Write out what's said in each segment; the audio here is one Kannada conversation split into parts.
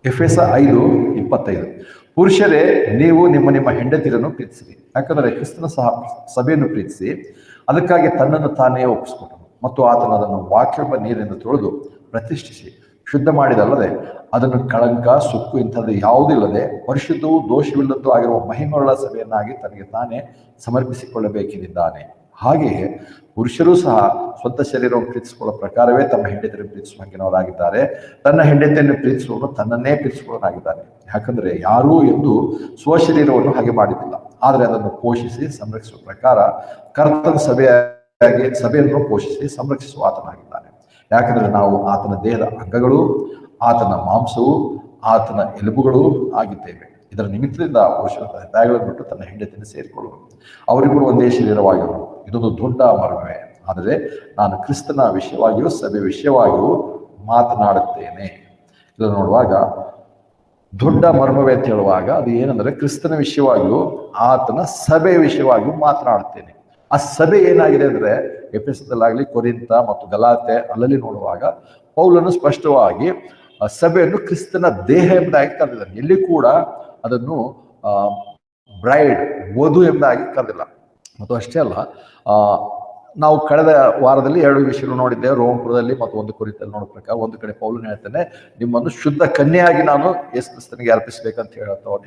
ಎಫೆಸ 5:25. ಪುರುಷರೇ, ನೀವು ನಿಮ್ಮ ನಿಮ್ಮ ಹೆಂಡತಿರನ್ನು ಪ್ರೀತಿಸಿರಿ, ಯಾಕಂದರೆ ಕ್ರಿಸ್ತನ ಸಭೆಯನ್ನು ಪ್ರೀತಿಸಿ ಅದಕ್ಕಾಗಿ ತನ್ನನ್ನು ತಾನೇ ಒಪ್ಪಿಸಿಕೊಟ್ಟನು ಮತ್ತು ಆತನು ಅದನ್ನು ವಾಕ್ಯವೆಂಬ ನೀರಿನಿಂದ ತೊಳೆದು ಪ್ರತಿಷ್ಠಿಸಿ ಶುದ್ಧ ಮಾಡಿದಲ್ಲದೆ ಅದನ್ನು ಕಳಂಕ ಸುಕ್ಕು ಇಂಥದ್ದು ಯಾವುದಿಲ್ಲದೆ ಪರಿಶುದ್ಧವೂ ದೋಷವಿಲ್ಲದ್ದು ಆಗಿರುವ ಮಹಿಮೆಯುಳ್ಳ ಸಭೆಯನ್ನಾಗಿ ತನಗೆ ತಾನೇ ಸಮರ್ಪಿಸಿಕೊಳ್ಳಬೇಕೆಂದಿದ್ದಾನೆ. ಹಾಗೆಯೇ ಪುರುಷರೂ ಸಹ ಸ್ವಂತ ಶರೀರವನ್ನು ಪ್ರೀತಿಸಿಕೊಳ್ಳುವ ಪ್ರಕಾರವೇ ತಮ್ಮ ಹೆಂಡತಿಯನ್ನು ಪ್ರೀತಿಸುವ ಹಂಗಿನವರಾಗಿದ್ದಾರೆ. ತನ್ನ ಹೆಂಡತಿಯನ್ನು ಪ್ರೀತಿಸುವವನು ತನ್ನನ್ನೇ ಪ್ರೀತಿಸುವವನಾಗಿದ್ದಾನೆ. ಯಾಕಂದರೆ ಯಾರೂ ಎಂದು ಸ್ವಶರೀರವನ್ನು ಹಾಗೆ ಮಾಡಿದ್ದಿಲ್ಲ, ಆದರೆ ಅದನ್ನು ಪೋಷಿಸಿ ಸಂರಕ್ಷಿಸುವ ಪ್ರಕಾರ ಕರ್ತನ ಸಭೆಯನ್ನು ಪೋಷಿಸಿ ಸಂರಕ್ಷಿಸುವ ಆತನಾಗಿದ್ದಾನೆ. ಯಾಕಂದರೆ ನಾವು ಆತನ ದೇಹದ ಅಂಗಗಳು, ಆತನ ಮಾಂಸವು, ಆತನ ಎಲುಬುಗಳು ಆಗಿದ್ದೇವೆ. ಇದರ ನಿಮಿತ್ತದಿಂದ ಪುರುಷನ ತಾಯಿಗಳನ್ನು ಬಿಟ್ಟು ತನ್ನ ಹೆಂಡತಿಯನ್ನು ಸೇರಿಕೊಳ್ಳುವನು, ಅವರಿಬ್ಬರು ಒಂದೇ ಶರೀರವಾಗಿರುವರು. ಇದೊಂದು ದೊಡ್ಡ ಮರ್ಮವೇ. ಆದರೆ ನಾನು ಕ್ರಿಸ್ತನ ವಿಷಯವಾಗಿಯೂ ಸಭೆ ವಿಷಯವಾಗಿಯೂ ಮಾತನಾಡುತ್ತೇನೆ. ಇದನ್ನು ನೋಡುವಾಗ ದೊಡ್ಡ ಮರ್ಮವೇ ಅಂತ ಹೇಳುವಾಗ ಅದು ಏನಂದ್ರೆ ಕ್ರಿಸ್ತನ ವಿಷಯವಾಗಿಯೂ ಆತನ ಸಭೆಯ ವಿಷಯವಾಗಿಯೂ ಮಾತನಾಡುತ್ತೇನೆ. ಆ ಸಭೆ ಏನಾಗಿದೆ ಅಂದ್ರೆ ಎಫೆಸದಲ್ಲಾಗಲಿ, ಕೊರಿಂಥ ಮತ್ತು ಗಲಾತೆ ಅಲ್ಲಲ್ಲಿ ನೋಡುವಾಗ ಪೌಲನು ಸ್ಪಷ್ಟವಾಗಿ ಸಭೆಯನ್ನು ಕ್ರಿಸ್ತನ ದೇಹ ಎಂಬುದಾಗಿ ಕರೆದಿದ್ದಾನೆ. ಎಲ್ಲಿ ಕೂಡ ಅದನ್ನು ಬ್ರೈಡ್, ವಧು ಎಂಬುದಾಗಿ ಕರೆದಿಲ್ಲ. ಮತ್ತು ಅಷ್ಟೇ ಅಲ್ಲ, ನಾವು ಕಳೆದ ವಾರದಲ್ಲಿ 2 ವಿಷಯ ನೋಡಿದ್ದೇವೆ, ರೋಮಪುರದಲ್ಲಿ ಮತ್ತು 1 ಕೊರಿಂಥದಲ್ಲಿ ನೋಡೋ ಪ್ರಕಾರ. ಒಂದು ಕಡೆ ಪೌಲನು ಹೇಳ್ತಾನೆ, ನಿಮ್ಮನ್ನು ಶುದ್ಧ ಕನ್ಯೆಯಾಗಿ ನಾನು ಯೇಸು ಕ್ರಿಸ್ತನಿಗೆ ಅರ್ಪಿಸಬೇಕಂತ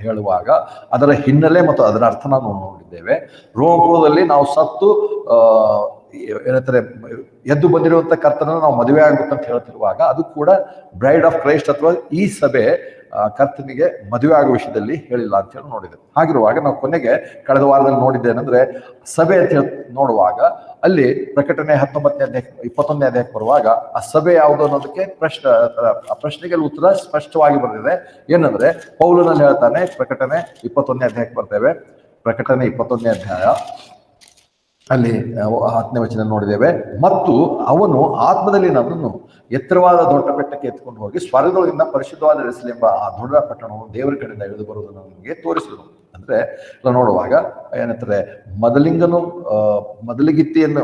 ಹೇಳುವಾಗ ಅದರ ಹಿನ್ನೆಲೆ ಮತ್ತು ಅದರ ಅರ್ಥ ನಾವು ನೋಡಿದ್ದೇವೆ. ರೋಮಪುರದಲ್ಲಿ ನಾವು ಸತ್ತು ಏನಂತಾರೆ ಎದ್ದು ಬಂದಿರುವಂಥ ಕರ್ತನನ್ನು ನಾವು ಮದುವೆ ಆಗ್ಬೇಕಂತ ಹೇಳ್ತಿರುವಾಗ ಅದು ಕೂಡ ಬ್ರೈಡ್ ಆಫ್ ಕ್ರೈಸ್ಟ್ ಅಥವಾ ಈ ಸಭೆ ಕರ್ತನಿಗೆ ಮದುವೆ ಆಗುವ ವಿಷಯದಲ್ಲಿ ಹೇಳಿಲ್ಲ ಅಂತ ಹೇಳಿ ನೋಡಿದೆ. ಹಾಗಿರುವಾಗ ನಾವು ಕೊನೆಗೆ ಕಳೆದ ವಾರದಲ್ಲಿ ನೋಡಿದ್ದೇನೆಂದ್ರೆ ಸಭೆ ಅಂತ ಹೇಳಿ ನೋಡುವಾಗ ಅಲ್ಲಿ ಪ್ರಕಟಣೆ 19ನೇ ಅಧ್ಯಾಯ 21ನೇ ಅಧ್ಯಾಯಕ್ಕೆ ಬರುವಾಗ ಆ ಸಭೆ ಯಾವುದು ಅನ್ನೋದಕ್ಕೆ ಪ್ರಶ್ನೆಗೆ ಉತ್ತರ ಸ್ಪಷ್ಟವಾಗಿ ಬರೆದಿದೆ. ಏನಂದ್ರೆ ಪೌಲನಲ್ಲಿ ಹೇಳ್ತಾನೆ, ಪ್ರಕಟಣೆ 21ನೇ ಅಧ್ಯಾಯಕ್ಕೆ ಬರ್ತೇವೆ. ಪ್ರಕಟಣೆ 21ನೇ ಅಧ್ಯಾಯ ಅಲ್ಲಿ 10ನೇ ವಚನ ನೋಡಿದ್ದೇವೆ. ಮತ್ತು ಅವನು ಆತ್ಮದಲ್ಲಿ ನನ್ನನ್ನು ಎತ್ತರವಾದ ದೊಡ್ಡ ಬೆಟ್ಟಕ್ಕೆ ಎತ್ಕೊಂಡು ಹೋಗಿ ಸ್ವರ್ಗದೊಳಗಿಂದ ಪರಿಶುದ್ಧವಾದ ಎರುಸಲೇಮೆಂಬ ಆ ದೊಡ್ಡ ಪಟ್ಟಣವು ದೇವರ ಕಡೆಯಿಂದ ಇಳಿದು ಬರುವುದನ್ನು ನಮಗೆ ತೋರಿಸಿದನು. ಅಂದ್ರೆ ಇಲ್ಲ ನೋಡುವಾಗ ಏನಂತಾರೆ ಮೊದಲಿಗಿತ್ತಿಯನ್ನು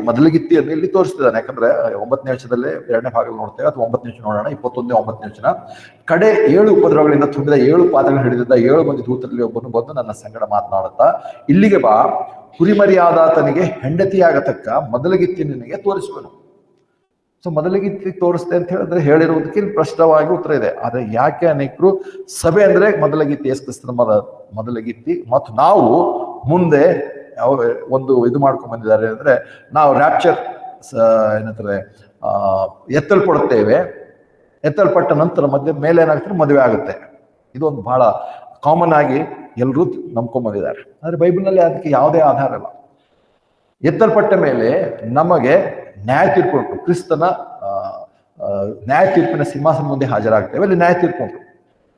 ಇಲ್ಲಿ ತೋರಿಸ್ತಿದ್ದಾನೆ. ಯಾಕಂದ್ರೆ 9ನೇ ವಚನದಲ್ಲಿ 2ನೇ ಭಾಗದಲ್ಲಿ ನೋಡ್ತೇವೆ, ಅಥವಾ 9ನೇ ವಚನ ನೋಡೋಣ. 9ನೇ ವಚನ, ಕಡೆ 7 ಉಪದ್ರವಗಳಿಂದ ತುಂಬಿದ 7 ಪಾದಗಳು ಹಿಡಿದಿದ್ದ 7 ಮಂದಿ ದೂತರಲ್ಲಿ ಒಬ್ಬನು ಬಂದು ನನ್ನ ಸಂಗಡ ಮಾತನಾಡುತ್ತಾ, ಇಲ್ಲಿಗೆ ಬಾ, ಕುರಿಮರಿಯಾದಾತನಿಗೆ ಹೆಂಡತಿಯಾಗತಕ್ಕ ಮೊದಲಿಗಿತ್ತಿ ನಿನಗೆ ತೋರಿಸುವನು. ಸೊ ಮೊದಲಿಗಿತ್ತಿ ತೋರಿಸ್ತೆ ಅಂತ ಹೇಳಿದ್ರೆ ಹೇಳಿರುವುದಕ್ಕೆ ಸ್ಪಷ್ಟವಾಗಿ ಉತ್ತರ ಇದೆ. ಆದ್ರೆ ಯಾಕೆ ಅನೇಕರು ಸಭೆ ಅಂದ್ರೆ ಮೊದಲಿಗಿತ್ತಿ, ಯೇಸು ಕ್ರಿಸ್ತನ ಮೊದಲಿಗಿತ್ತಿ, ಮತ್ತು ನಾವು ಮುಂದೆ ಒಂದು ಇದು ಮಾಡ್ಕೊಂಡ್ ಬಂದಿದ್ದಾರೆ ಅಂದ್ರೆ ನಾವು ರ್ಯಾಪ್ಚರ್ ಏನಂತಾರೆ ಎತ್ತಲ್ಪಡುತ್ತೇವೆ. ಎತ್ತಲ್ಪಟ್ಟ ನಂತರ ಮೇಲೆ ಏನಾಗ್ತಾರೆ, ಮದುವೆ ಆಗುತ್ತೆ. ಇದೊಂದು ಬಹಳ ಕಾಮನ್ ಆಗಿ ಎಲ್ಲರೂ ನಂಬ್ಕೊಂಡ್ಬಂದಿದ್ದಾರೆ. ಆದ್ರೆ ಬೈಬಲ್ನಲ್ಲಿ ಅದಕ್ಕೆ ಯಾವುದೇ ಆಧಾರ ಇಲ್ಲ. ಎತ್ತಲ್ಪಟ್ಟ ಮೇಲೆ ನಮಗೆ ನ್ಯಾಯ ತೀರ್ಪು ಉಂಟು. ಕ್ರಿಸ್ತನ ನ್ಯಾಯ ತೀರ್ಪಿನ ಸಿಂಹಾಸನ ಮುಂದೆ ಹಾಜರಾಗ್ತೇವೆ, ಅಲ್ಲಿ ನ್ಯಾಯ ತೀರ್ಪು ಉಂಟು.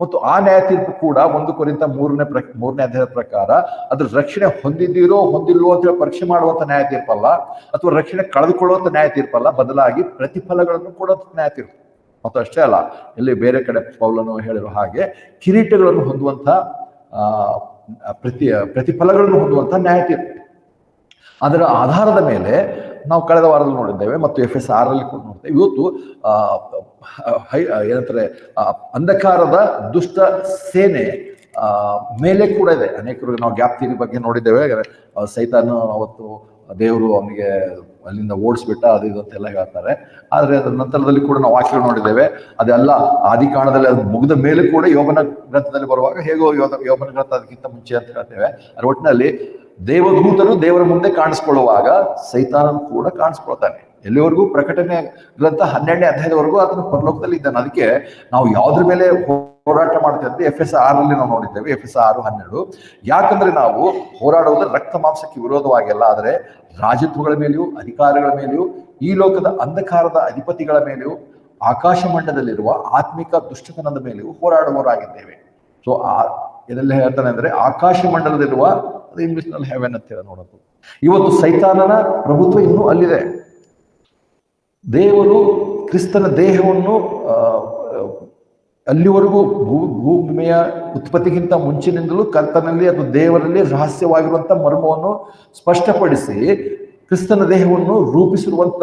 ಮತ್ತು ಆ ನ್ಯಾಯ ತೀರ್ಪು ಕೂಡ 1 ಕೊರಿಂಥ 3ನೇ ಅಧ್ಯಾಯದ ಪ್ರಕಾರ ಅದ್ರ ರಕ್ಷಣೆ ಹೊಂದಿದ್ದೀರೋ ಹೊಂದಿಲ್ವೋ ಅಂತ ಪರೀಕ್ಷೆ ಮಾಡುವಂತ ನ್ಯಾಯ ತೀರ್ಪಲ್ಲ, ಅಥವಾ ರಕ್ಷಣೆ ಕಳೆದುಕೊಳ್ಳುವಂತ ನ್ಯಾಯ ತೀರ್ಪಲ್ಲ, ಬದಲಾಗಿ ಪ್ರತಿಫಲಗಳನ್ನು ಕೊಡುವಂತ ನ್ಯಾಯ ತೀರ್ಪು. ಮತ್ತು ಅಷ್ಟೇ ಅಲ್ಲ, ಇಲ್ಲಿ ಬೇರೆ ಕಡೆ ಪೌಲನು ಹೇಳಿರೋ ಹಾಗೆ ಕಿರೀಟಗಳನ್ನು ಹೊಂದುವಂತ ಪ್ರತಿಫಲಗಳನ್ನು ಹೊಂದುವಂತ ನ್ಯಾಯ ತೀರ್ಪು. ಅದರ ಆಧಾರದ ಮೇಲೆ ನಾವು ಕಳೆದ ವಾರದಲ್ಲಿ ನೋಡಿದ್ದೇವೆ ಮತ್ತು ಎಫೆಸ 6ರಲ್ಲಿ ಕೂಡ ನೋಡ್ತೇವೆ. ಇವತ್ತು ಏನಂತಾರೆ ಅಂಧಕಾರದ ದುಷ್ಟ ಸೇನೆ ಮೇಲೆ ಕೂಡ ಇದೆ. ಅನೇಕರು ನಾವು ಗ್ಯಾಪ್ ಥಿಯರಿ ಬಗ್ಗೆ ನೋಡಿದ್ದೇವೆ. ಸೈತಾನು ಅವತ್ತು ದೇವರು ಅವನಿಗೆ ಅಲ್ಲಿಂದ ಓಡಿಸ್ಬಿಟ್ಟ, ಅದು ಇದು ಅಂತೆಲ್ಲ ಹೇಳ್ತಾರೆ. ಆದ್ರೆ ಅದರ ನಂತರದಲ್ಲಿ ಕೂಡ ನಾವು ವಾಕ್ಯ ನೋಡಿದ್ದೇವೆ. ಅದೆಲ್ಲ ಆದಿಕಾಂಡದಲ್ಲಿ ಅದು ಮುಗಿದ ಮೇಲೆ ಕೂಡ ಯೋಬನ ಗ್ರಂಥದಲ್ಲಿ ಬರುವಾಗ ಹೇಗೋ ಯೋಬನ ಗ್ರಂಥ ಅದಕ್ಕಿಂತ ಮುಂಚೆ ಅಂತ ಹೇಳ್ತೇವೆ. ಅದ್ರ ಒಟ್ಟಿನಲ್ಲಿ ದೇವದೂತರು ದೇವರ ಮುಂದೆ ಕಾಣಿಸ್ಕೊಳ್ಳುವಾಗ ಸೈತಾನನು ಕೂಡ ಕಾಣಿಸ್ಕೊಳ್ತಾನೆ. ಎಲ್ಲಿವರೆಗೂ ಪ್ರಕಟಣೆ ಗ್ರಂಥ 12ನೇ ಅಧ್ಯಾಯದವರೆಗೂ ಅದನ್ನು ಪರಲೋಕದಲ್ಲಿ ಇದ್ದಾನೆ. ಅದಕ್ಕೆ ನಾವು ಯಾವುದ್ರ ಮೇಲೆ ಹೋರಾಟ ಮಾಡ್ತೇವೆ ಎಫೆಸ 6ರಲ್ಲಿ ನಾವು ನೋಡಿದ್ದೇವೆ. ಎಫೆಸ 6:12. ಯಾಕಂದ್ರೆ ನಾವು ಹೋರಾಡುವುದು ರಕ್ತ ಮಾಂಸಕ್ಕೆ ವಿರೋಧವಾಗಿಲ್ಲ, ಆದರೆ ರಾಜತ್ವಗಳ ಮೇಲೆಯೂ ಅಧಿಕಾರಗಳ ಮೇಲೆಯೂ ಈ ಲೋಕದ ಅಂಧಕಾರದ ಅಧಿಪತಿಗಳ ಮೇಲೆಯೂ ಆಕಾಶ ಮಂಡಲದಲ್ಲಿರುವ ಆತ್ಮಿಕ ದುಷ್ಟತನದ ಮೇಲೆಯೂ ಹೋರಾಡುವವರಾಗಿದ್ದೇವೆ. ಸೊ ಇದೆಲ್ಲ ಹೇಳ್ತಾನೆ ಅಂದ್ರೆ ಆಕಾಶ ಮಂಡಲದಲ್ಲಿರುವ, ಅದು ಇಂಗ್ಲಿಷ್ನಲ್ಲಿ ಹೆವೆನ್ ಅಂತ ಹೇಳಿ ನೋಡೋದು. ಇವತ್ತು ಸೈತಾನನ ಪ್ರಭುತ್ವ ಇನ್ನೂ ಅಲ್ಲಿದೆ. ದೇವರು ಕ್ರಿಸ್ತನ ದೇಹವನ್ನು ಅಲ್ಲಿವರೆಗೂ ಭೂಮಿಯ ಉತ್ಪತ್ತಿಗಿಂತ ಮುಂಚಿನಿಂದಲೂ ಕರ್ತನಲ್ಲಿ ಅದು ದೇವರಲ್ಲಿ ರಹಸ್ಯವಾಗಿರುವಂತ ಮರ್ಮವನ್ನು ಸ್ಪಷ್ಟಪಡಿಸಿ ಕ್ರಿಸ್ತನ ದೇಹವನ್ನು ರೂಪಿಸಿರುವಂತ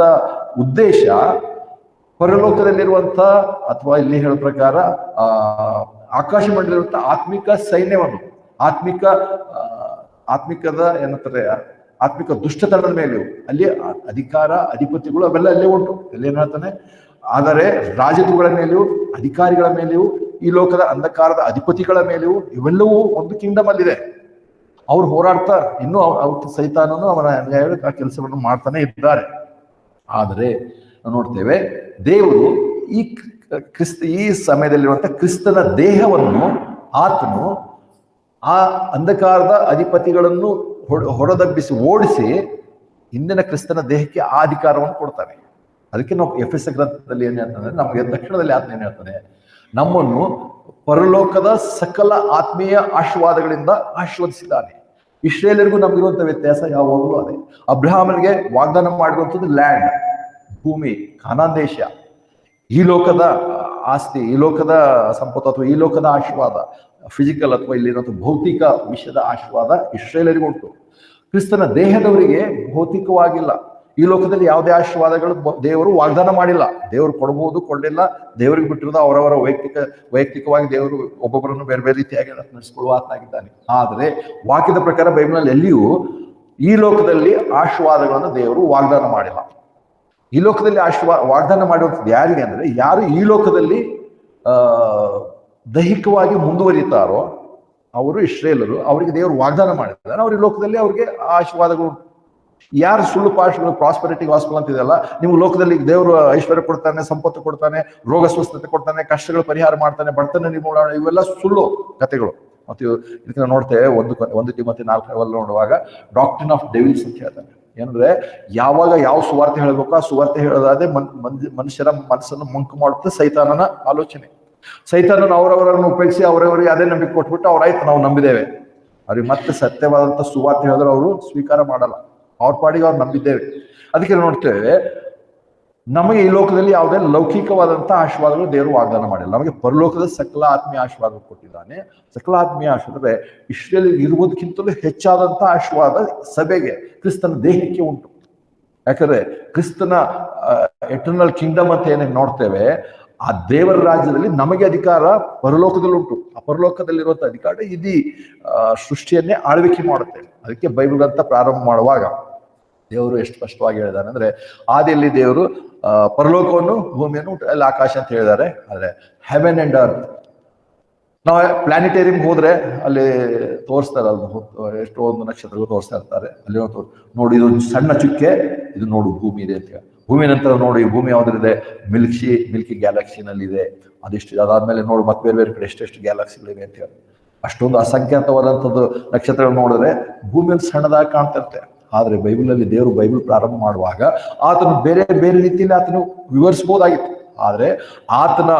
ಉದ್ದೇಶ ಪರಲೋಕದಲ್ಲಿರುವಂತ, ಅಥವಾ ಇಲ್ಲಿ ಹೇಳೋ ಪ್ರಕಾರ ಆಕಾಶ ಮಂಡಲಿರುವಂತಹ ಆತ್ಮಿಕ ಸೈನ್ಯವನ್ನು, ಆತ್ಮಿಕದ ಏನಂತಾರೆ, ಆತ್ಮಿಕ ದುಷ್ಟತನದ ಮೇಲೆಯೂ, ಅಲ್ಲಿ ಅಧಿಕಾರ ಅಧಿಪತಿಗಳು ಅವೆಲ್ಲ ಅಲ್ಲೇ ಉಂಟು. ಅಲ್ಲೇನ್ ಹೇಳ್ತಾನೆ, ಆದರೆ ರಾಜರುಗಳ ಮೇಲೆಯೂ, ಅಧಿಕಾರಿಗಳ ಮೇಲೆಯೂ, ಈ ಲೋಕದ ಅಂಧಕಾರದ ಅಧಿಪತಿಗಳ ಮೇಲೆಯೂ, ಇವೆಲ್ಲವೂ ಒಂದು ಕಿಂಗ್ಡಮ್ ಅಲ್ಲಿದೆ. ಅವ್ರು ಹೋರಾಡ್ತಾ ಇನ್ನೂ ಸೈತಾನನು ಅವನ ನ್ಯಾಯ ಕೆಲಸವನ್ನು ಮಾಡ್ತಾನೆ ಇದ್ದಾರೆ. ಆದರೆ ನಾವು ನೋಡ್ತೇವೆ, ದೇವರು ಈ ಸಮಯದಲ್ಲಿರುವಂತಹ ಕ್ರಿಸ್ತನ ದೇಹವನ್ನು ಆತನು ಆ ಅಂಧಕಾರದ ಅಧಿಪತಿಗಳನ್ನು ಹೊರದಬ್ಬಿಸಿ ಓಡಿಸಿ ಇಂದಿನ ಕ್ರಿಸ್ತನ ದೇಹಕ್ಕೆ ಆ ಅಧಿಕಾರವನ್ನು ಕೊಡ್ತಾನೆ. ಅದಕ್ಕೆ ನಾವು ಎಫೆಸ ಗ್ರಂಥದಲ್ಲಿ ಏನ್ ಹೇಳ್ತಾನೆ, ನಮಗೆ ತಕ್ಷಣದಲ್ಲಿ ಆತ್ಮ ಏನ್ ಹೇಳ್ತಾನೆ, ನಮ್ಮನ್ನು ಪರಲೋಕದ ಸಕಲ ಆತ್ಮೀಯ ಆಶೀರ್ವಾದಗಳಿಂದ ಆಶೀರ್ವದಿಸಿದ್ದಾನೆ. ಇಸ್ರೇಲರಿಗೂ ನಮಗಿರುವಂತ ವ್ಯತ್ಯಾಸ ಯಾವಾಗಲೂ ಅದೇ. ಅಬ್ರಹಾಮನಿಗೆ ವಾಗ್ದಾನ ಮಾಡಿರುವಂಥದ್ದು ಲ್ಯಾಂಡ್, ಭೂಮಿ, ಕಾನಾನ್ ದೇಶ, ಈ ಲೋಕದ ಆಸ್ತಿ, ಈ ಲೋಕದ ಸಂಪತ್ತು ಅಥವಾ ಈ ಲೋಕದ ಆಶೀರ್ವಾದ, ಫಿಸಿಕಲ್ ಅಥವಾ ಇಲ್ಲಿರುವಂಥ ಭೌತಿಕ ವಿಷಯದ ಆಶೀರ್ವಾದ ಇಸ್ರೇಲರಿಗೂ ಉಂಟು. ಕ್ರಿಸ್ತನ ದೇಹದವರಿಗೆ ಭೌತಿಕವಾಗಿಲ್ಲ. ಈ ಲೋಕದಲ್ಲಿ ಯಾವುದೇ ಆಶೀರ್ವಾದಗಳು ದೇವರು ವಾಗ್ದಾನ ಮಾಡಿಲ್ಲ. ದೇವರು ಕೊಡಬಹುದು, ಕೊಡಲಿಲ್ಲ, ದೇವರಿಗೆ ಬಿಟ್ಟಿರೋದು ಅವರವರ ವೈಯಕ್ತಿಕವಾಗಿ ದೇವರು ಒಬ್ಬೊಬ್ಬರನ್ನು ಬೇರೆ ಬೇರೆ ರೀತಿಯಾಗಿ ನಡೆಸಿಕೊಳ್ಳುವ ಆತನಾಗಿದ್ದಾನೆ. ಆದರೆ ವಾಕ್ಯದ ಪ್ರಕಾರ ಬೈಬಲ್ನಲ್ಲಿ ಎಲ್ಲಿಯೂ ಈ ಲೋಕದಲ್ಲಿ ಆಶೀರ್ವಾದಗಳನ್ನು ದೇವರು ವಾಗ್ದಾನ ಮಾಡಿಲ್ಲ. ಈ ಲೋಕದಲ್ಲಿ ವಾಗ್ದಾನ ಮಾಡುವಂಥದ್ದು ಯಾರಿಗೆ ಅಂದ್ರೆ, ಯಾರು ಈ ಲೋಕದಲ್ಲಿ ದೈಹಿಕವಾಗಿ ಮುಂದುವರಿತಾರೋ ಅವರು ಇಸ್ರೇಲರು, ಅವರಿಗೆ ದೇವರು ವಾಗ್ದಾನ ಮಾಡಿದ್ದಾರೆ. ಅವ್ರ ಈ ಲೋಕದಲ್ಲಿ ಅವ್ರಿಗೆ ಆಶೀರ್ವಾದಗಳು. ಯಾರು ಸುಳ್ಳು ಪಾಠಗಳು, ಪ್ರಾಸ್ಪರಿಟಿ ಗಾಸ್ಪಲ್ ಅಂತಿದೆಯಲ್ಲ, ನಿಮ್ಗೆ ಲೋಕದಲ್ಲಿ ದೇವರು ಐಶ್ವರ್ಯ ಕೊಡ್ತಾನೆ, ಸಂಪತ್ತು ಕೊಡ್ತಾನೆ, ರೋಗ ಸ್ವಸ್ಥತೆ ಕೊಡ್ತಾನೆ, ಕಷ್ಟಗಳು ಪರಿಹಾರ ಮಾಡ್ತಾನೆ, ಬಡತನ ನಿರ್ಮೂಲನೆ, ಇವೆಲ್ಲ ಸುಳ್ಳು ಕಥೆಗಳು. ಮತ್ತು ಇದಕ್ಕೆ ನಾವು ನೋಡ್ತೇವೆ, 1 ತಿಮೋಥಿ 4 ನೋಡುವಾಗ ಡಾಕ್ಟ್ರಿನ್ ಆಫ್ ಡೆವಿಲ್ಸ್ ಅಂತ ಹೇಳ್ತಾನೆ. ಏನಂದ್ರೆ, ಯಾವಾಗ ಯಾವ ಸುವಾರ್ತೆ ಹೇಳಬೇಕು ಆ ಸುವಾರ್ತೆ ಹೇಳೋದಾದ್ರೆ ಮನುಷ್ಯರ ಮನಸ್ಸನ್ನು ಮಂಕು ಮಾಡುತ್ತೆ ಸೈತಾನನ ಆಲೋಚನೆ. ಸೈತಾನನ ಅವರವರನ್ನು ಉಪಯೋಗಿಸಿ ಅವರವರಿಗೆ ಅದೇ ನಂಬಿಕೆ ಕೊಟ್ಬಿಟ್ಟು ಅವ್ರಾಯ್ತು ನಾವು ನಂಬಿದ್ದೇವೆ, ಅವ್ರಿಗೆ ಮತ್ತೆ ಸತ್ಯವಾದಂತ ಸುವಾರ್ತೆ ಹೇಳಿದ್ರೆ ಅವರು ಸ್ವೀಕಾರ ಮಾಡಲ್ಲ, ಅವ್ರ ಪಾಡಿಗೆ ಅವ್ರು ನಂಬಿದ್ದೇವೆ. ಅದಕ್ಕೆ ನೋಡ್ತೇವೆ, ನಮಗೆ ಈ ಲೋಕದಲ್ಲಿ ಯಾವುದೇ ಲೌಕಿಕವಾದಂತಹ ಆಶೀರ್ವಾದಗಳು ದೇವರು ವಾಗ್ದಾನ ಮಾಡಿಲ್ಲ. ನಮಗೆ ಪರಲೋಕದ ಸಕಲ ಆತ್ಮೀಯ ಆಶೀರ್ವಾದ ಕೊಟ್ಟಿದ್ದಾನೆ. ಸಕಲ ಆತ್ಮೀಯ ಆಶೀರ್ವಾದ ಇಸ್ರೇಲ್ ಇರುವುದಕ್ಕಿಂತಲೂ ಹೆಚ್ಚಾದಂತಹ ಆಶೀರ್ವಾದ ಸಭೆಗೆ, ಕ್ರಿಸ್ತನ ದೇಹಕ್ಕೆ ಉಂಟು. ಯಾಕಂದ್ರೆ ಕ್ರಿಸ್ತನ ಎಟರ್ನಲ್ ಕಿಂಗ್ಡಮ್ ಅಂತ ಏನೇನು ನೋಡ್ತೇವೆ, ಆ ದೇವರ ರಾಜ್ಯದಲ್ಲಿ ನಮಗೆ ಅಧಿಕಾರ ಪರಲೋಕದಲ್ಲಿ ಉಂಟು. ಆ ಪರಲೋಕದಲ್ಲಿರುವಂತ ಅಧಿಕಾರ ಇದೀ ಸೃಷ್ಟಿಯನ್ನೇ ಆಳ್ವಿಕೆ ಮಾಡುತ್ತೆ. ಅದಕ್ಕೆ ಬೈಬಲ್ ಅಂತ ಪ್ರಾರಂಭ ಮಾಡುವಾಗ ದೇವರು ಎಷ್ಟು ಸ್ಪಷ್ಟವಾಗಿ ಹೇಳಿದಾರೆ ಅಂದ್ರೆ, ಆದಿಯಲ್ಲಿ ದೇವರು ಪರಲೋಕವನ್ನು ಭೂಮಿಯನ್ನು ಅಲ್ಲಿ ಆಕಾಶ ಅಂತ ಹೇಳಿದ್ದಾರೆ. ಆದ್ರೆ ಹೆವೆನ್ ಅಂಡ್ ಅರ್ತ್, ನಾವು ಪ್ಲಾನಿಟೇರಿಯಂ ಹೋದ್ರೆ ಅಲ್ಲಿ ತೋರಿಸ್ತಾರೆ, ಅಲ್ಲಿ ಎಷ್ಟೋ ಒಂದು ನಕ್ಷತ್ರಗಳು ತೋರಿಸ್ತಾ ಇರ್ತಾರೆ. ಅಲ್ಲಿ ನೋಡಿ ಇದು ಸಣ್ಣ ಚುಕ್ಕೆ, ಇದು ನೋಡು ಭೂಮಿ ಇದೆ ಅಂತ. ಭೂಮಿ ನಂತರ ನೋಡಿ ಈ ಭೂಮಿ ಯಾವ್ದ್ರಿದೆ, ಮಿಲ್ಕಿ ಗ್ಯಾಲಕ್ಸಿನಲ್ಲಿ ಇದೆ, ಅದಿಷ್ಟು. ಅದಾದ್ಮೇಲೆ ನೋಡು ಮತ್ತೆ ಬೇರೆ ಬೇರೆ ಕಡೆ ಎಷ್ಟೆಷ್ಟು ಗ್ಯಾಲಕ್ಸಿಗಳಿವೆ ಅಂತ ಹೇಳಿ, ಅಷ್ಟೊಂದು ಅಸಂಖ್ಯಾತವಾದಂಥದ್ದು ನಕ್ಷತ್ರಗಳು ನೋಡಿದ್ರೆ ಭೂಮಿ ಒಂದು ಸಣ್ಣದಾಗಿ ಕಾಣ್ತಾ ಇರುತ್ತೆ. ಆದ್ರೆ ಬೈಬಲಲ್ಲಿ ದೇವರು ಬೈಬಲ್ ಪ್ರಾರಂಭ ಮಾಡುವಾಗ ಆತನು ಬೇರೆ ಬೇರೆ ರೀತಿಯಲ್ಲಿ ಆತನು ವಿವರಿಸಬಹುದಾಗಿತ್ತು. ಆದ್ರೆ ಆತನ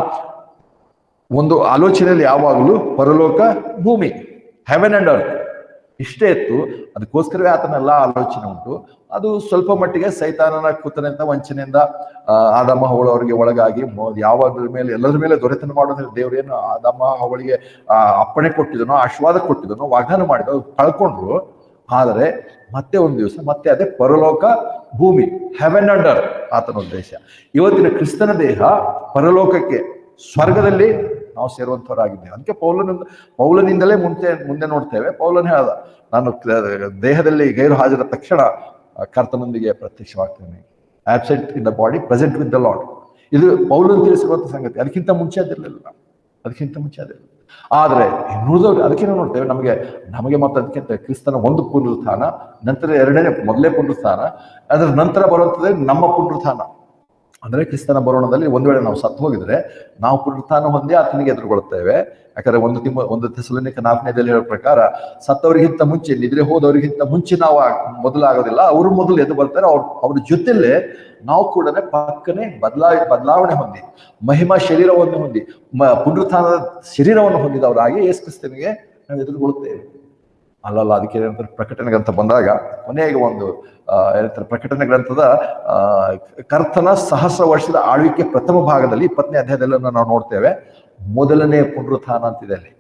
ಒಂದು ಆಲೋಚನೆಯಲ್ಲಿ ಯಾವಾಗಲೂ ಪರಲೋಕ ಭೂಮಿ, ಹೆವೆನ್ ಅಂಡ್ ಅರ್ತ್ ಇಷ್ಟೇ ಇತ್ತು. ಅದಕ್ಕೋಸ್ಕರವೇ ಆತನೆಲ್ಲ ಆಲೋಚನೆ ಉಂಟು. ಅದು ಸ್ವಲ್ಪ ಮಟ್ಟಿಗೆ ಸೈತಾನನ ಕುತನೆಯಿಂದ ವಂಚನೆಯಿಂದ ಆದಮ ಹವಳವರಿಗೆ ಒಳಗಾಗಿ ಯಾವಾದ್ರ ಮೇಲೆ ಎಲ್ಲರ ಮೇಲೆ ದೊರೆತನ ಮಾಡೋದ್ರೆ ದೇವ್ರೇನು ಆದಮ ಹವಳಿಗೆ ಅಪ್ಪಣೆ ಕೊಟ್ಟಿದನೋ, ಆಶೀರ್ವಾದ ಕೊಟ್ಟಿದನೋ, ವಾಗ್ದಾನ ಮಾಡಿದ ಕಳ್ಕೊಂಡ್ರು. ಆದರೆ ಮತ್ತೆ ಒಂದು ದಿವಸ ಮತ್ತೆ ಅದೇ ಪರಲೋಕ ಭೂಮಿ, ಹೆವೆನ್ ಅಂಡ್ ಅರ್ತ್ ಆತನ ಉದ್ದೇಶ. ಇವತ್ತಿನ ಕ್ರಿಸ್ತನ ದೇಹ ಪರಲೋಕಕ್ಕೆ, ಸ್ವರ್ಗದಲ್ಲಿ ನಾವು ಸೇರುವಂತವರಾಗಿದ್ದೇವೆ. ಅದಕ್ಕೆ ಪೌಲನಿಂದಲೇ ಮುಂದೆ ನೋಡ್ತೇವೆ. ಪೌಲನ್ ಹೇಳ್ದ, ನಾನು ದೇಹದಲ್ಲಿ ಗೈರು ಹಾಜರ ತಕ್ಷಣ ಕರ್ತನೊಂದಿಗೆ ಪ್ರತ್ಯಕ್ಷವಾಗ್ತೇನೆ. Absent in the body, present with the Lord. ಇದು ಪೌಲನ್ ತಿಳಿಸಿರುವಂತ ಸಂಗತಿ. ಅದಕ್ಕಿಂತ ಮುಂಚೆ ಅದಿರಲಿಲ್ಲ. ಆದ್ರೆ ಇನ್ನುಳಿದವ್ರು ಅದಕ್ಕೆ ನಾವು ನೋಡ್ತೇವೆ, ನಮಗೆ ಮತ್ತೆ ಅದಕ್ಕಿಂತ ಕ್ರಿಸ್ತನ ಒಂದು ಪುನರುತ್ಥಾನ, ನಂತರ ಮೊದಲೇ ಪುನರುತ್ಥಾನ, ಅದರ ನಂತರ ಬರುವಂಥದ್ದೇ ನಮ್ಮ ಪುನರುತ್ಥಾನ. ಅಂದ್ರೆ ಕ್ರಿಸ್ತನ ಬರೋಣದಲ್ಲಿ ಒಂದು ವೇಳೆ ನಾವು ಸತ್ತು ಹೋಗಿದ್ರೆ ನಾವು ಪುನರುತ್ಥಾನ ಹೊಂದಿ ಆತನಿಗೆ ಎದುರುಗೊಳ್ಳುತ್ತೇವೆ. ಯಾಕಂದ್ರೆ 1 ಥೆಸಲೋನಿಕ 4ನೇದಲ್ಲಿ ಹೇಳೋ ಪ್ರಕಾರ, ಸತ್ತವರಿಗಿಂತ ಮುಂಚೆ, ನಿದ್ರೆ ಹೋದವರಿಗಿಂತ ಮುಂಚೆ ನಾವು ಮೊದಲಾಗೋದಿಲ್ಲ, ಅವರು ಮೊದಲು ಎದ್ದು ಬರ್ತಾರೆ. ಅವ್ರ ಜೊತೆಲೇ ನಾವು ಕೂಡ ಪಕ್ಕನೆ ಬದಲಾವಣೆ ಹೊಂದಿ, ಮಹಿಮಾ ಶರೀರವನ್ನು ಹೊಂದಿ, ಪುನರುತ್ಥಾನದ ಶರೀರವನ್ನು ಹೊಂದಿದವರಾಗಿ ಯೇಸು ಕ್ರಿಸ್ತನಿಗೆ ನಾವು ಎದುರುಗೊಳ್ಳುತ್ತೇವೆ. ಅಲ್ಲಲ್ಲ, ಅದಕ್ಕೆ ಏನಂತಾರೆ, ಪ್ರಕಟಣೆ ಗ್ರಂಥ ಬಂದಾಗ ಕೊನೆಗೆ ಒಂದು ಏನಂತಾರೆ, ಪ್ರಕಟಣೆ ಗ್ರಂಥದ ಕರ್ತನ 1000 ವರ್ಷದ ಆಳ್ವಿಕೆ ಪ್ರಥಮ ಭಾಗದಲ್ಲಿ 20ನೇ ಅಧ್ಯಾಯದಲ್ಲಿ ನಾವು ನೋಡ್ತೇವೆ, ಮೊದಲನೇ ಪುನರುತ್ಥಾನ ಅಂತಿದೆ ಅಲ್ಲಿ.